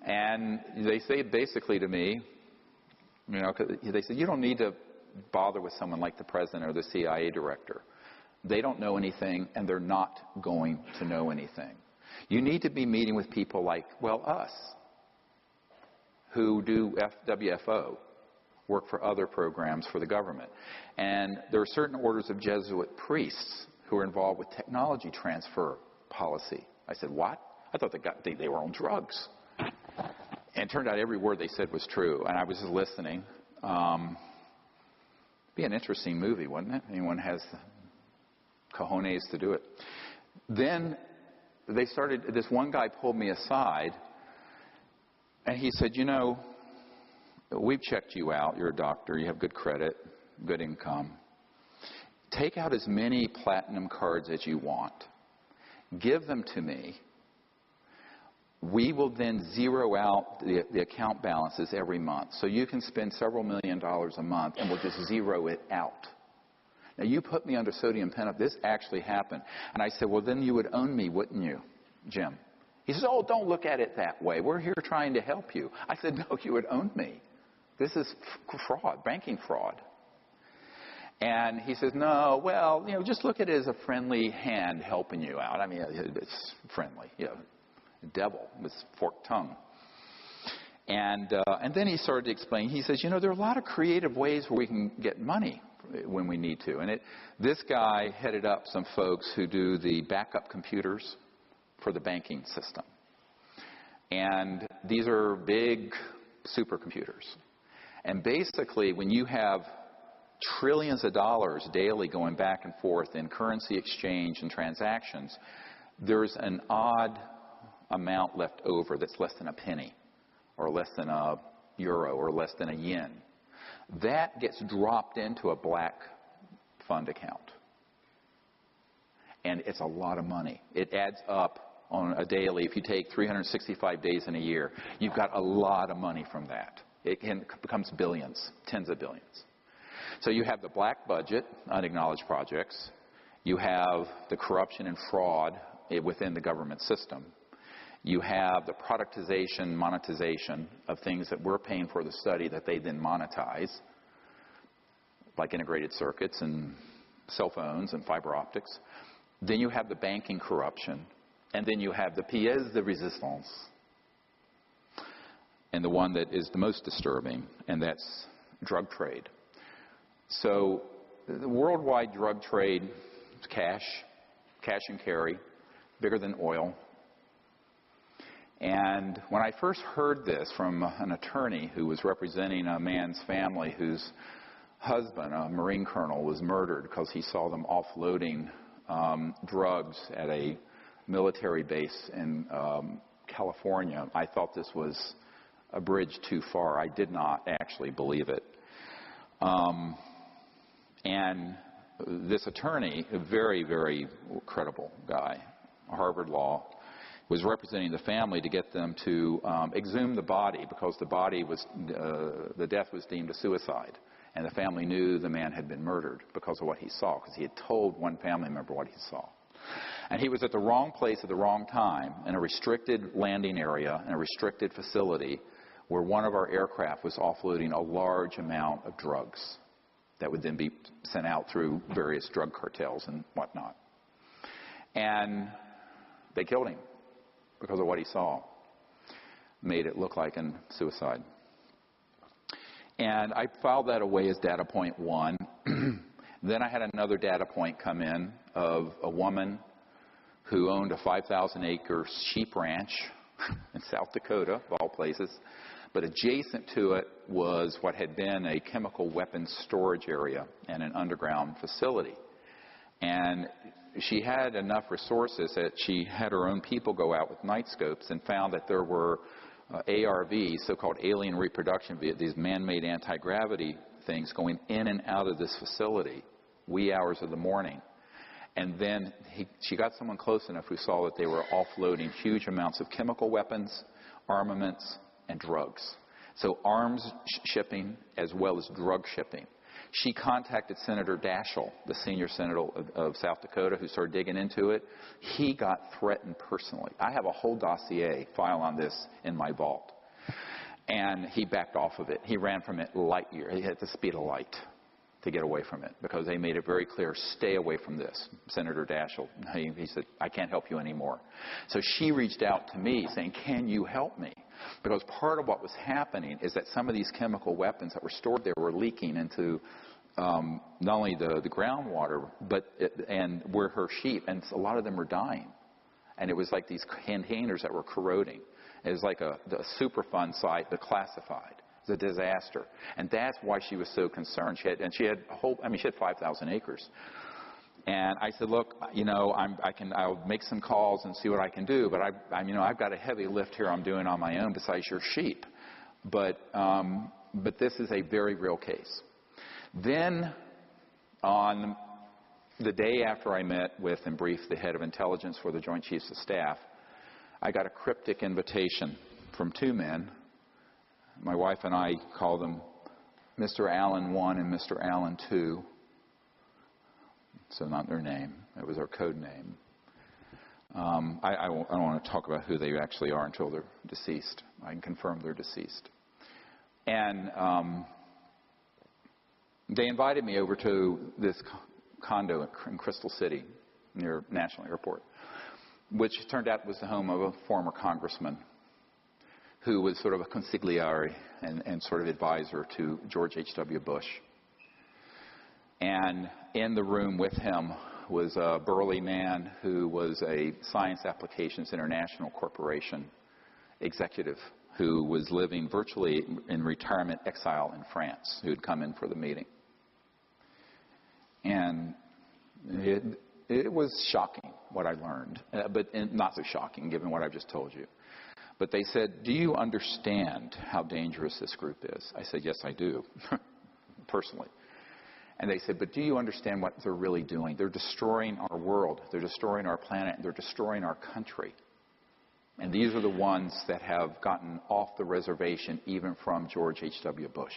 And they say basically to me, you know, they said, you don't need to bother with someone like the president or the CIA director. They don't know anything, and they're not going to know anything. You need to be meeting with people like, well, us, who do WFO, work for other programs for the government. And there are certain orders of Jesuit priests who are involved with technology transfer policy. I said, what? I thought they were on drugs. And it turned out every word they said was true. And I was just listening. Be an interesting movie, wouldn't it? Anyone has the cojones to do it. Then they started, this one guy pulled me aside. And he said, you know, we've checked you out. You're a doctor. You have good credit, good income. Take out as many platinum cards as you want. Give them to me. we will then zero out the account balances every month. So you can spend several $1 million a month, and we'll just zero it out. Now, you put me under sodium penalty. This actually happened. And I said, well, then you would own me, wouldn't you, Jim? He says, oh, don't look at it that way. We're here trying to help you. I said, no, you would own me. This is fraud, banking fraud. And he says, no, well, just look at it as a friendly hand helping you out. I mean, it's friendly, devil with forked tongue. And then he started to explain. He says, there are a lot of creative ways where we can get money when we need to. And this guy headed up some folks who do the backup computers for the banking system. And these are big supercomputers. And basically, when you have trillions of dollars daily going back and forth in currency exchange and transactions, there's an odd amount left over that's less than a penny or less than a euro or less than a yen. That gets dropped into a black fund account. And it's a lot of money. It adds up on a daily. If you take 365 days in a year, you've got a lot of money from that. It becomes billions, tens of billions. So you have the black budget, unacknowledged projects. You have the corruption and fraud within the government system. You have the productization, monetization of things that we're paying for the study that they then monetize, like integrated circuits and cell phones and fiber optics. Then you have the banking corruption. And then you have the pièce de résistance. And the one that is the most disturbing, and that's drug trade. So the worldwide drug trade is cash and carry, bigger than oil. And when I first heard this from an attorney who was representing a man's family whose husband, a Marine colonel, was murdered because he saw them offloading drugs at a military base in California, I thought this was a bridge too far. I did not actually believe it. And this attorney, a very, very credible guy, Harvard Law, was representing the family to get them to exhume the body because the death was deemed a suicide. And the family knew the man had been murdered because of what he saw, because he had told one family member what he saw. And he was at the wrong place at the wrong time in a restricted landing area, in a restricted facility, where one of our aircraft was offloading a large amount of drugs that would then be sent out through various drug cartels and whatnot. And they killed him because of what he saw. Made it look like a suicide. And I filed that away as data point 1. Then I had another data point come in of a woman who owned a 5,000-acre sheep ranch in South Dakota, of all places. But adjacent to it was what had been a chemical weapons storage area and an underground facility. And she had enough resources that she had her own people go out with night scopes and found that there were ARVs, so-called alien reproduction, these man-made anti-gravity things going in and out of this facility, wee hours of the morning. And then she got someone close enough who saw that they were offloading huge amounts of chemical weapons, armaments, and drugs. So arms shipping as well as drug shipping. She contacted Senator Daschle, the senior senator of South Dakota, who started digging into it. He got threatened personally. I have a whole dossier file on this in my vault. And he backed off of it. He ran from it light year. He had the speed of light to get away from it because they made it very clear, stay away from this. Senator Daschle, he said, I can't help you anymore. So she reached out to me saying, can you help me? Because part of what was happening is that some of these chemical weapons that were stored there were leaking into not only the groundwater, and where her sheep, and a lot of them were dying. And it was like these containers that were corroding. It was like a Superfund site, but classified. It was a disaster. And that's why she was so concerned. She had 5,000 acres. And I said, look, I'll make some calls and see what I can do, but I've got a heavy lift here I'm doing on my own besides your sheep. But this is a very real case. Then on the day after I met with and briefed the head of intelligence for the Joint Chiefs of Staff, I got a cryptic invitation from two men. My wife and I call them Mr. Allen 1 and Mr. Allen 2. So not their name. It was our code name. I don't want to talk about who they actually are until they're deceased. I can confirm they're deceased. And they invited me over to this condo in Crystal City near National Airport, which turned out was the home of a former congressman who was sort of a consigliere and sort of advisor to George H.W. Bush. And in the room with him was a burly man who was a Science Applications International Corporation executive who was living virtually in retirement exile in France, who had come in for the meeting. And it was shocking what I learned, but not so shocking given what I've just told you. But they said, "Do you understand how dangerous this group is?" I said, "Yes, I do," personally. And they said, "But do you understand what they're really doing? They're destroying our world. They're destroying our planet. They're destroying our country. And these are the ones that have gotten off the reservation even from George H.W. Bush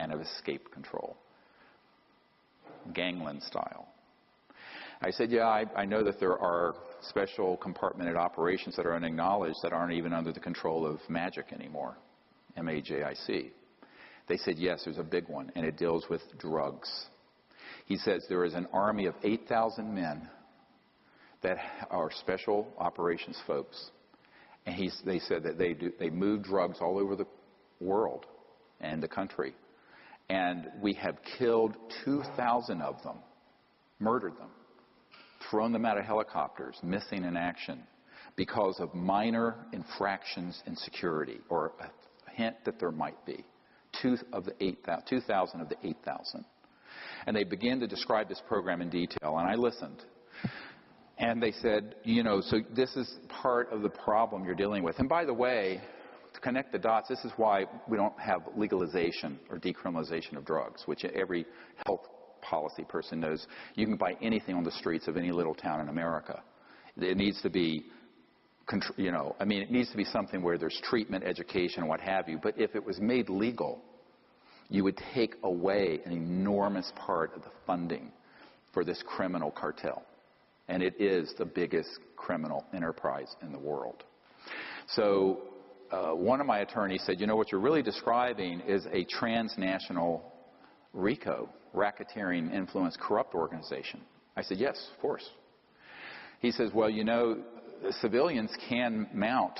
and have escaped control. Gangland style." I said, "Yeah, I know that there are special compartmented operations that are unacknowledged that aren't even under the control of MAGIC anymore, MAJIC. They said, "Yes, there's a big one, and it deals with drugs." He says there is an army of 8,000 men that are special operations folks. And they said that they move drugs all over the world and the country. And we have killed 2,000 of them, murdered them, thrown them out of helicopters, missing in action, because of minor infractions in security, or a hint that there might be. 2,000 of the 8,000. And they began to describe this program in detail, and I listened. And they said, so this is part of the problem you're dealing with. And by the way, to connect the dots, this is why we don't have legalization or decriminalization of drugs, which every health policy person knows. You can buy anything on the streets of any little town in America. It needs to be, it needs to be something where there's treatment, education, what have you. But if it was made legal, you would take away an enormous part of the funding for this criminal cartel. And it is the biggest criminal enterprise in the world. So one of my attorneys said, what you're really describing is a transnational RICO, racketeering, influence, corrupt organization. I said, yes, of course. He says, well, civilians can mount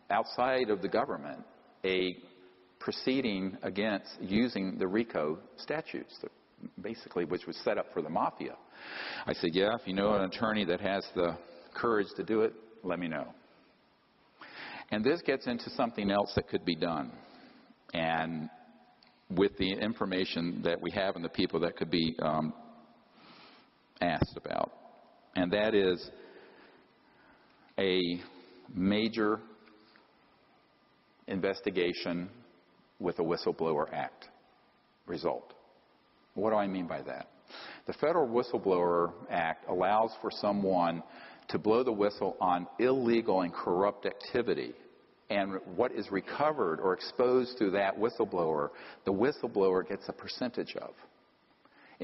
outside of the government a proceeding against using the RICO statutes, basically, which was set up for the mafia. I said, yeah, if you know an attorney that has the courage to do it, let me know. And this gets into something else that could be done. And with the information that we have and the people that could be asked about. And that is a major investigation with a Whistleblower Act result. What do I mean by that? The Federal Whistleblower Act allows for someone to blow the whistle on illegal and corrupt activity. And what is recovered or exposed through that whistleblower, the whistleblower gets a percentage of.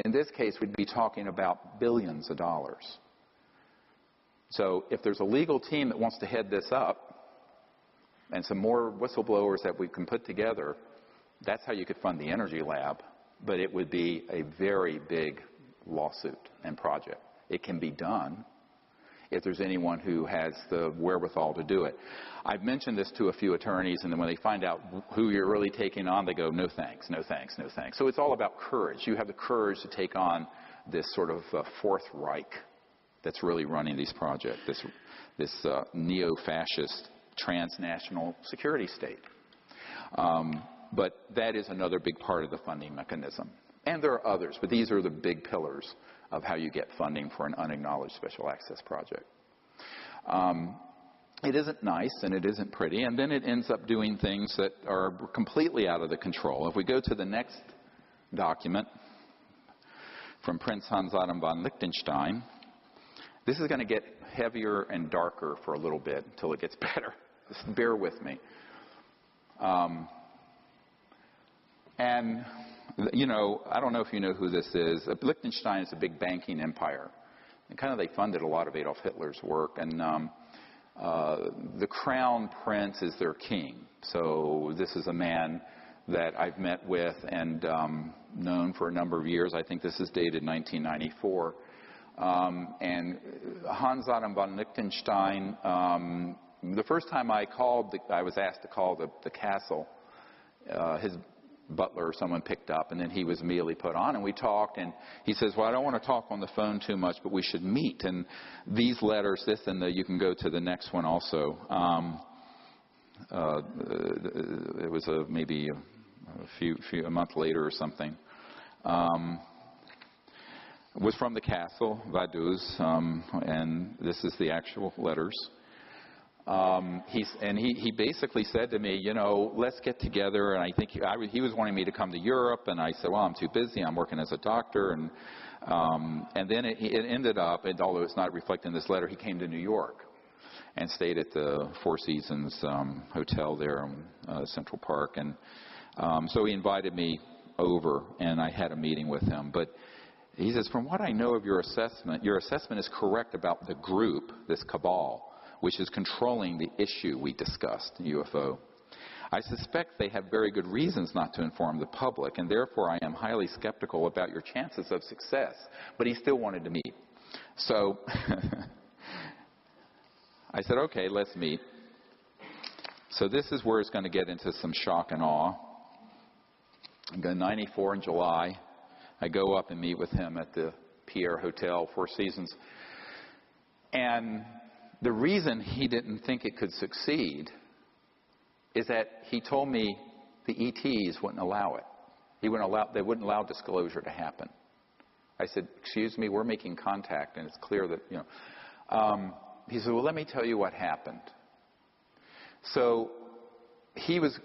In this case, we'd be talking about billions of dollars. So if there's a legal team that wants to head this up, and some more whistleblowers that we can put together, that's how you could fund the Energy Lab. But it would be a very big lawsuit and project. It can be done if there's anyone who has the wherewithal to do it. I've mentioned this to a few attorneys, and then when they find out who you're really taking on, they go, no thanks, no thanks, no thanks. So it's all about courage. You have the courage to take on this sort of Fourth Reich that's really running these projects, this neo-fascist transnational security state. But that is another big part of the funding mechanism. And there are others, but these are the big pillars of how you get funding for an unacknowledged special access project. It isn't nice and it isn't pretty, and then it ends up doing things that are completely out of the control. If we go to the next document from Prince Hans Adam von Liechtenstein, This is going to get heavier and darker for a little bit until it gets better. Just bear with me. And, you know, I don't know if you know who this is. Liechtenstein is a big banking empire. And kind of they funded a lot of Adolf Hitler's work. And the crown prince is their king. So this is a man that I've met with and known for a number of years. I think this is dated 1994. And Hans Adam von Liechtenstein, the first time I called, I was asked to call the castle. His butler or someone picked up, and then he was immediately put on, and we talked, and he says, well, I don't want to talk on the phone too much, but we should meet. And these letters, this and you can go to the next one also. It was maybe a month later or something. It was from the castle, Vaduz, and this is the actual letters. He basically said to me, you know, let's get together. And I think he was wanting me to come to Europe, and I said, well, I'm too busy. I'm working as a doctor. And then it ended up, and although it's not reflected in this letter, he came to New York and stayed at the Four Seasons Hotel there in Central Park. And so he invited me over, and I had a meeting with him. But he says, from what I know of your assessment is correct about the group, this cabal, which is controlling the issue we discussed, UFO. I suspect they have very good reasons not to inform the public, and therefore I am highly skeptical about your chances of success. But he still wanted to meet. So I said, okay, let's meet. So this is where it's going to get into some shock and awe. I'm going 94 in July. I go up and meet with him at the Pierre Hotel, Four Seasons. And the reason he didn't think it could succeed is that he told me the ETs wouldn't allow it. They wouldn't allow disclosure to happen. I said, excuse me, we're making contact, and it's clear that, you know. He said, well, let me tell you what happened. So he was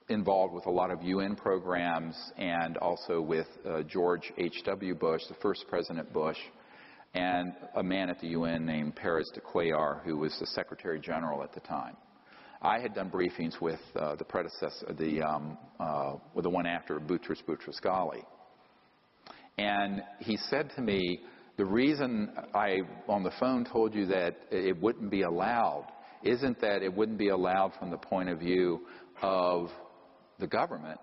involved with a lot of UN programs and also with George H.W. Bush, the first President Bush, and a man at the UN named Perez de Cuellar, who was the Secretary General at the time. I had done briefings with the predecessor, with the one after Boutros Boutros-Ghali. And he said to me, the reason I, on the phone, told you that it wouldn't be allowed isn't that it wouldn't be allowed from the point of view of the government,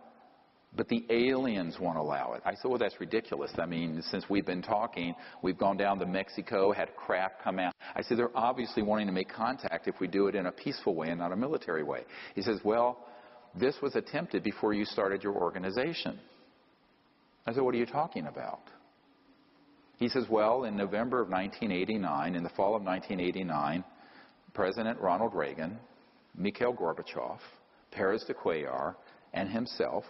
but the aliens won't allow it. I said, well, that's ridiculous. I mean, since we've been talking, we've gone down to Mexico, had craft come out. I said, they're obviously wanting to make contact if we do it in a peaceful way and not a military way. He says, well, this was attempted before you started your organization. I said, what are you talking about? He says, well, in November of 1989, in the fall of 1989, President Ronald Reagan, Mikhail Gorbachev, Perez de Cuellar, and himself,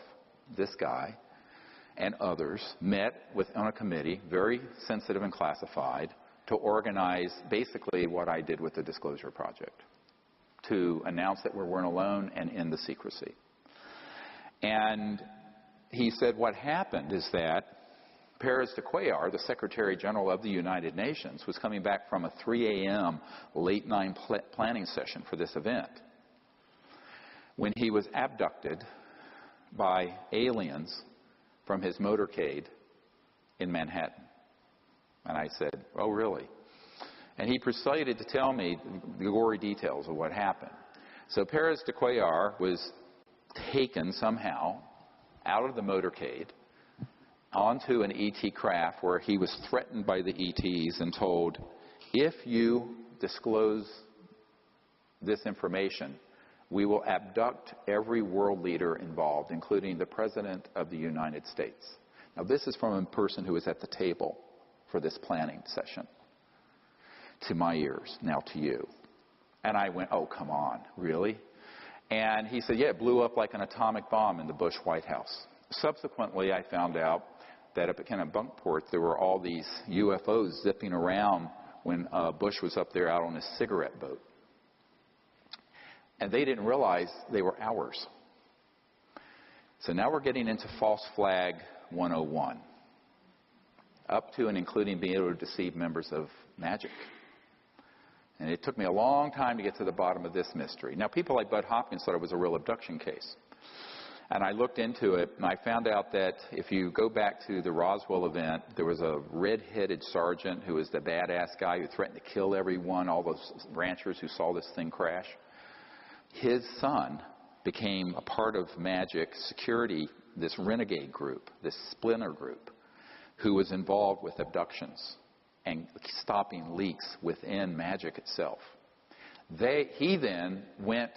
this guy, and others met on a committee, very sensitive and classified, to organize basically what I did with the Disclosure Project, to announce that we weren't alone and end the secrecy. And he said what happened is that Perez de Cuellar, the Secretary General of the United Nations, was coming back from a 3 a.m. late night planning session for this event when he was abducted by aliens from his motorcade in Manhattan. And I said, oh, really? And he proceeded to tell me the gory details of what happened. So Perez de Cuellar was taken somehow out of the motorcade onto an ET craft where he was threatened by the ETs and told, if you disclose this information, we will abduct every world leader involved, including the President of the United States. Now, this is from a person who was at the table for this planning session. To my ears, now to you. And I went, oh, come on, really? And he said, yeah, it blew up like an atomic bomb in the Bush White House. Subsequently, I found out that up at Kennebunkport, there were all these UFOs zipping around when Bush was up there out on his cigarette boat. And they didn't realize they were ours. So now we're getting into false flag 101. up to and including being able to deceive members of magic. And it took me a long time to get to the bottom of this mystery. Now, people like Bud Hopkins thought it was a real abduction case. And I looked into it, and I found out that if you go back to the Roswell event, there was a red-headed sergeant who was the badass guy who threatened to kill everyone, all those ranchers who saw this thing crash. His son became a part of Magic Security, this renegade group, this splinter group, who was involved with abductions and stopping leaks within Magic itself. He then went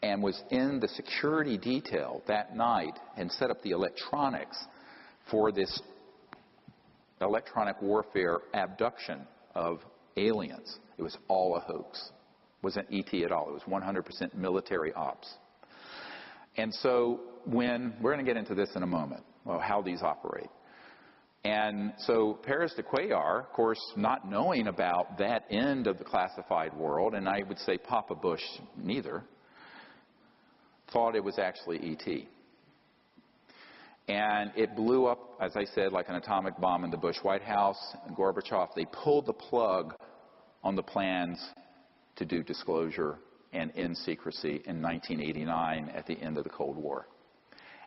and was in the security detail that night and set up the electronics for this electronic warfare abduction of aliens. It was all a hoax. It wasn't ET at all. It was 100% military ops. And so we're going to get into this in a moment, how these operate. And so Paris de Cuellar, of course, not knowing about that end of the classified world, and I would say Papa Bush neither, thought it was actually E.T. And it blew up, as I said, like an atomic bomb in the Bush White House. And Gorbachev, they pulled the plug on the plans to do disclosure and end secrecy in 1989 at the end of the Cold War.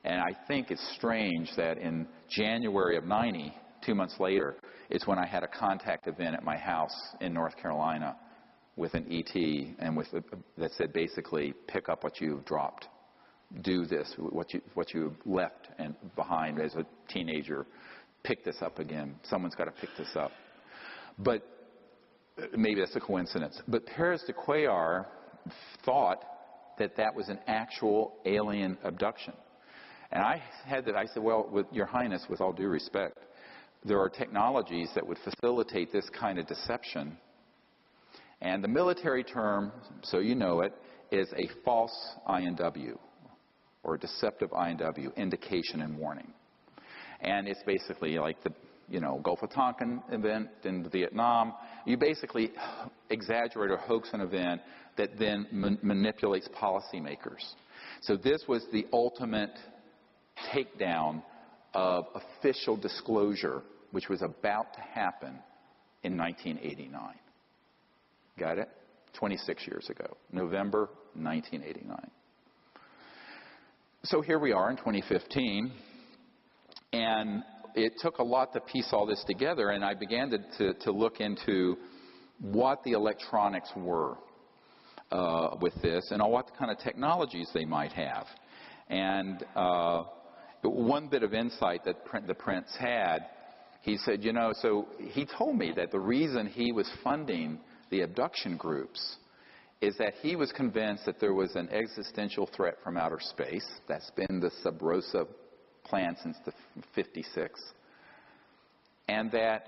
And I think it's strange that in January of 90, 2 months later, it's when I had a contact event at my house in North Carolina with an ET and that said basically, pick up what you've dropped. Do this, what you left and behind as a teenager. Pick this up again. Someone's got to pick this up. But maybe that's a coincidence. But Paris de Cuellar thought that was an actual alien abduction. And I said, well, with Your Highness, with all due respect, there are technologies that would facilitate this kind of deception. And the military term, so you know it, is a false INW, or a deceptive INW, indication and warning. And it's basically like the Gulf of Tonkin event in Vietnam. You basically exaggerate or hoax an event that then manipulates policymakers. So this was the ultimate takedown of official disclosure, which was about to happen in 1989. Got it? 26 years ago, November 1989. So here we are in 2015, and it took a lot to piece all this together, and I began to look into what the electronics were with this and what kind of technologies they might have. And one bit of insight that the prince had, he said, so he told me that the reason he was funding the abduction groups is that he was convinced that there was an existential threat from outer space. That's been the Sub Rosa plan since the 56. And that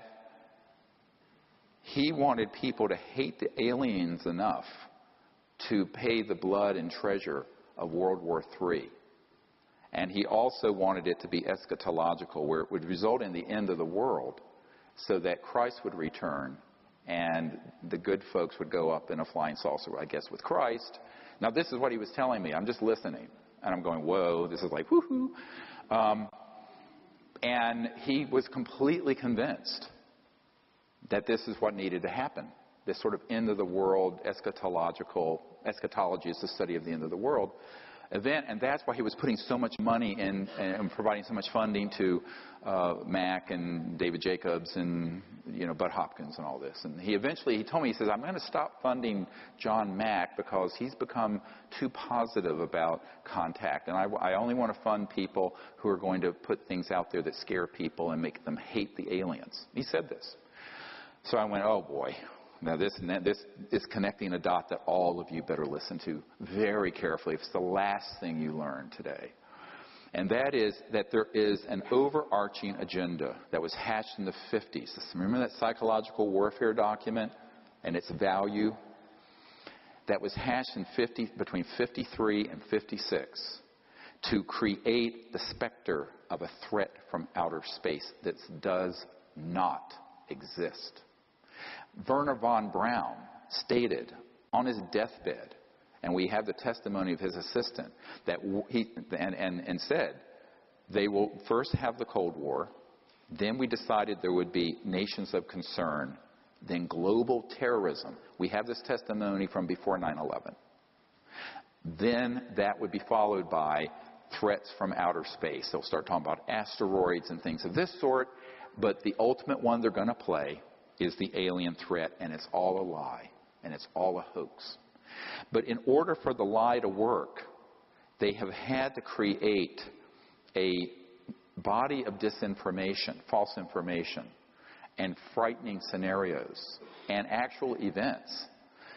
he wanted people to hate the aliens enough to pay the blood and treasure of World War III. And he also wanted it to be eschatological, where it would result in the end of the world so that Christ would return and the good folks would go up in a flying saucer, I guess, with Christ. Now, this is what he was telling me. I'm just listening. And I'm going, whoa, this is like, woohoo. And he was completely convinced that this is what needed to happen. This sort of end of the world eschatology is the study of the end of the world event, and that's why he was putting so much money in and providing so much funding to Mack and David Jacobs and Bud Hopkins and all this. And he told me, he says, I'm going to stop funding John Mack because he's become too positive about contact, and I only want to fund people who are going to put things out there that scare people and make them hate the aliens. He said this. So I went, oh boy. Now this is connecting a dot that all of you better listen to very carefully. It's the last thing you learn today. And that is that there is an overarching agenda that was hatched in the 50s. Remember that psychological warfare document and its value? That was hatched between 53 and 56 to create the specter of a threat from outer space that does not exist. Werner von Braun stated on his deathbed, and we have the testimony of his assistant, that he said they will first have the Cold War, Then we decided there would be nations of concern. Then global terrorism. We have this testimony from before 9/11. Then that would be followed by threats from outer space. They'll start talking about asteroids and things of this sort. But the ultimate one they're going to play is the alien threat, and it's all a lie, and it's all a hoax. But in order for the lie to work, they have had to create a body of disinformation, false information, and frightening scenarios, and actual events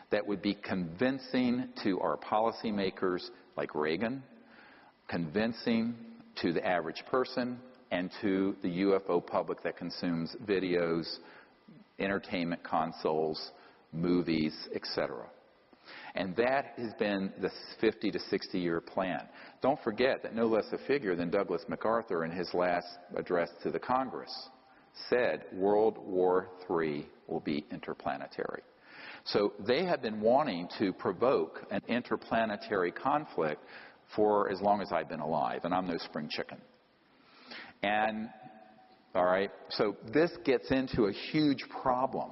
that would be convincing to our policymakers like Reagan, convincing to the average person, and to the UFO public that consumes videos, entertainment consoles, movies, etc. And that has been the 50 to 60 year plan. Don't forget that no less a figure than Douglas MacArthur in his last address to the Congress said World War III will be interplanetary. So they have been wanting to provoke an interplanetary conflict for as long as I've been alive, and I'm no spring chicken. And, all right, so this gets into a huge problem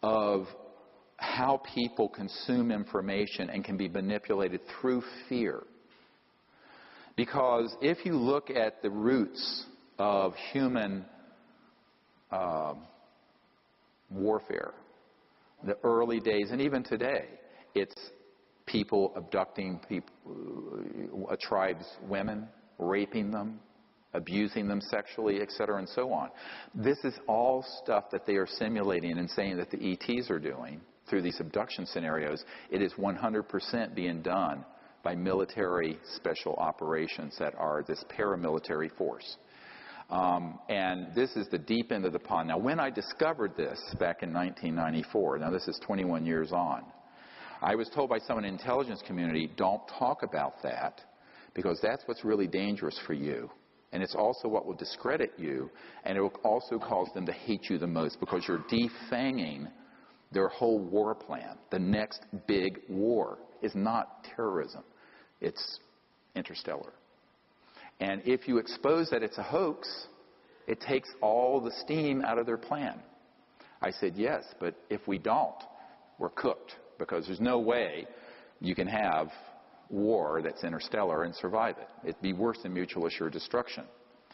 of how people consume information and can be manipulated through fear. Because if you look at the roots of human warfare, the early days, and even today, it's people abducting a tribe's women, raping them, abusing them sexually, etc., and so on. This is all stuff that they are simulating and saying that the ETs are doing through these abduction scenarios. It is 100% being done by military special operations that are this paramilitary force. And this is the deep end of the pond. Now, when I discovered this back in 1994, now this is 21 years on, I was told by someone in the intelligence community, don't talk about that, because that's what's really dangerous for you. And it's also what will discredit you, and it will also cause them to hate you the most, because you're defanging their whole war plan. The next big war is not terrorism. It's interstellar. And if you expose that it's a hoax, it takes all the steam out of their plan. I said, yes, but if we don't, we're cooked, because there's no way you can have war that's interstellar and survive it. It'd be worse than mutual assured destruction,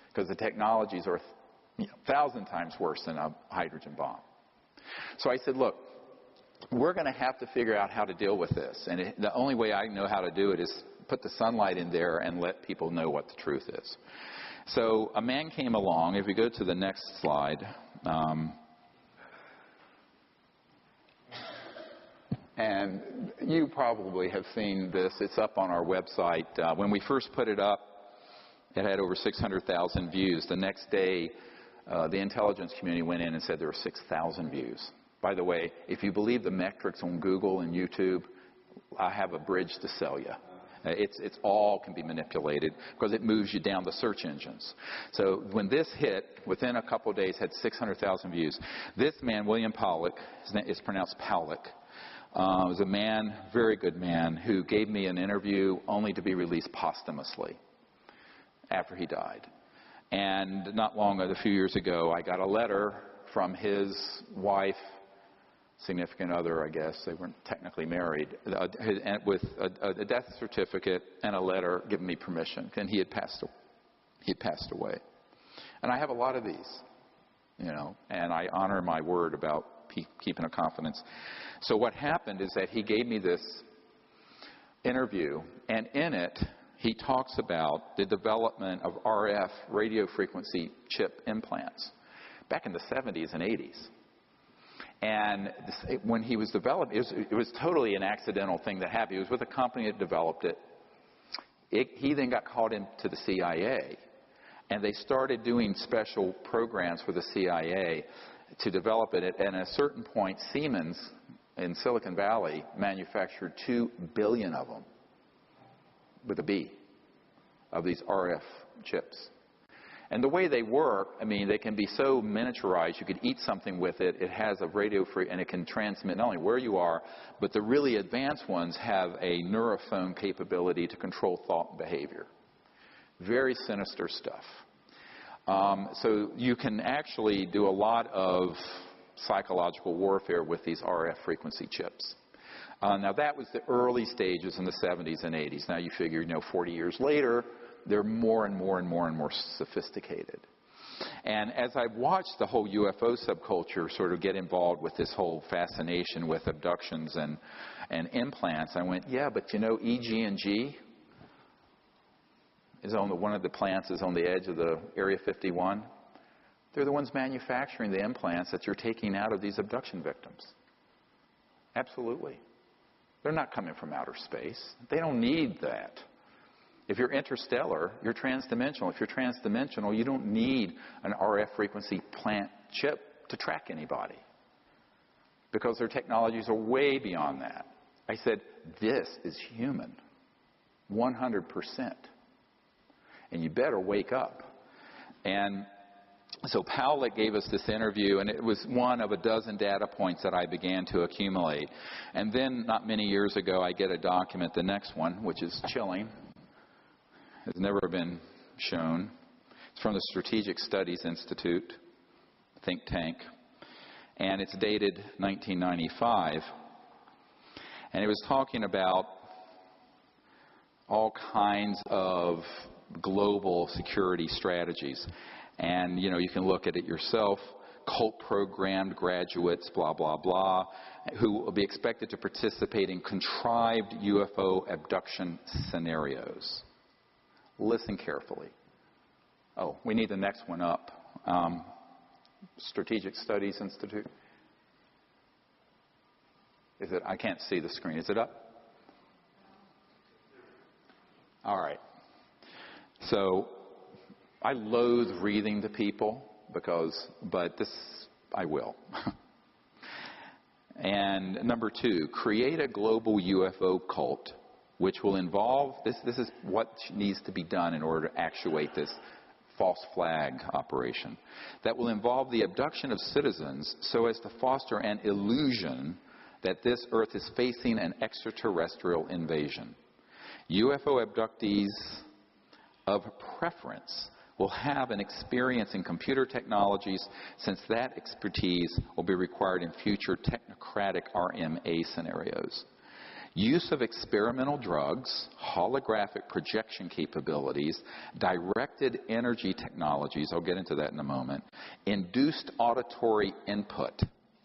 because the technologies are 1,000 times worse than a hydrogen bomb. So I said, look, we're going to have to figure out how to deal with this. And the only way I know how to do it is put the sunlight in there and let people know what the truth is. So a man came along. If we go to the next slide. And you probably have seen this. It's up on our website. When we first put it up, it had over 600,000 views. The next day, the intelligence community went in and said there were 6,000 views. By the way, if you believe the metrics on Google and YouTube, I have a bridge to sell you. It's all can be manipulated because it moves you down the search engines. So when this hit, within a couple of days, had 600,000 views. This man, William Pollock, his name is pronounced Powlick, was a man, very good man, who gave me an interview only to be released posthumously after he died. And not long, a few years ago, I got a letter from his wife, significant other, I guess, they weren't technically married, with a death certificate and a letter giving me permission. And he had passed away. And I have a lot of these, and I honor my word about keeping a confidence. So what happened is that he gave me this interview, and in it, he talks about the development of RF radio frequency chip implants back in the 70s and 80s. And when he was developing, it was totally an accidental thing that happened. He was with a company that developed it. He then got called into the CIA, and they started doing special programs for the CIA to develop it. And at a certain point, Siemens in Silicon Valley manufactured 2 billion of them, with a B, of these RF chips. And the way they work, they can be so miniaturized, you could eat something with it. It has a radio free, and it can transmit not only where you are, but the really advanced ones have a neurophone capability to control thought and behavior. Very sinister stuff. So you can actually do a lot of psychological warfare with these RF frequency chips. Now that was the early stages in the 70s and 80s. Now you figure, 40 years later, they're more and more and more and more sophisticated. And as I've watched the whole UFO subculture sort of get involved with this whole fascination with abductions and implants, I went, yeah, but EG&G is on one of the plants is on the edge of the Area 51. They're the ones manufacturing the implants that you're taking out of these abduction victims. Absolutely. They're not coming from outer space. They don't need that. If you're interstellar, you're transdimensional. If you're transdimensional, you don't need an RF frequency plant chip to track anybody, because their technologies are way beyond that. I said, this is human, 100%. And you better wake up. And so Powlett gave us this interview, and it was one of a dozen data points that I began to accumulate. And then, not many years ago, I get a document, the next one, which is chilling. Has never been shown. It's from the Strategic Studies Institute, think tank, and it's dated 1995. And it was talking about all kinds of global security strategies. And, you can look at it yourself. Cult-programmed graduates, blah, blah, blah, who will be expected to participate in contrived UFO abduction scenarios. Listen carefully. Oh, we need the next one up. Strategic Studies Institute. Is it? I can't see the screen. Is it up? All right. So I loathe reading to people but this I will. And number 2, create a global UFO cult, which will involve, this is what needs to be done in order to actuate this false flag operation, that will involve the abduction of citizens so as to foster an illusion that this Earth is facing an extraterrestrial invasion. UFO abductees of preference will have an experience in computer technologies, since that expertise will be required in future technocratic RMA scenarios. Use of experimental drugs, holographic projection capabilities, directed energy technologies, I'll get into that in a moment, induced auditory input.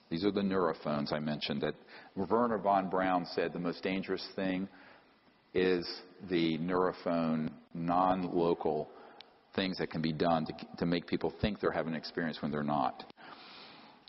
These are the neurophones I mentioned that Werner von Braun said the most dangerous thing is the neurophone, non-local things that can be done to make people think they're having an experience when they're not.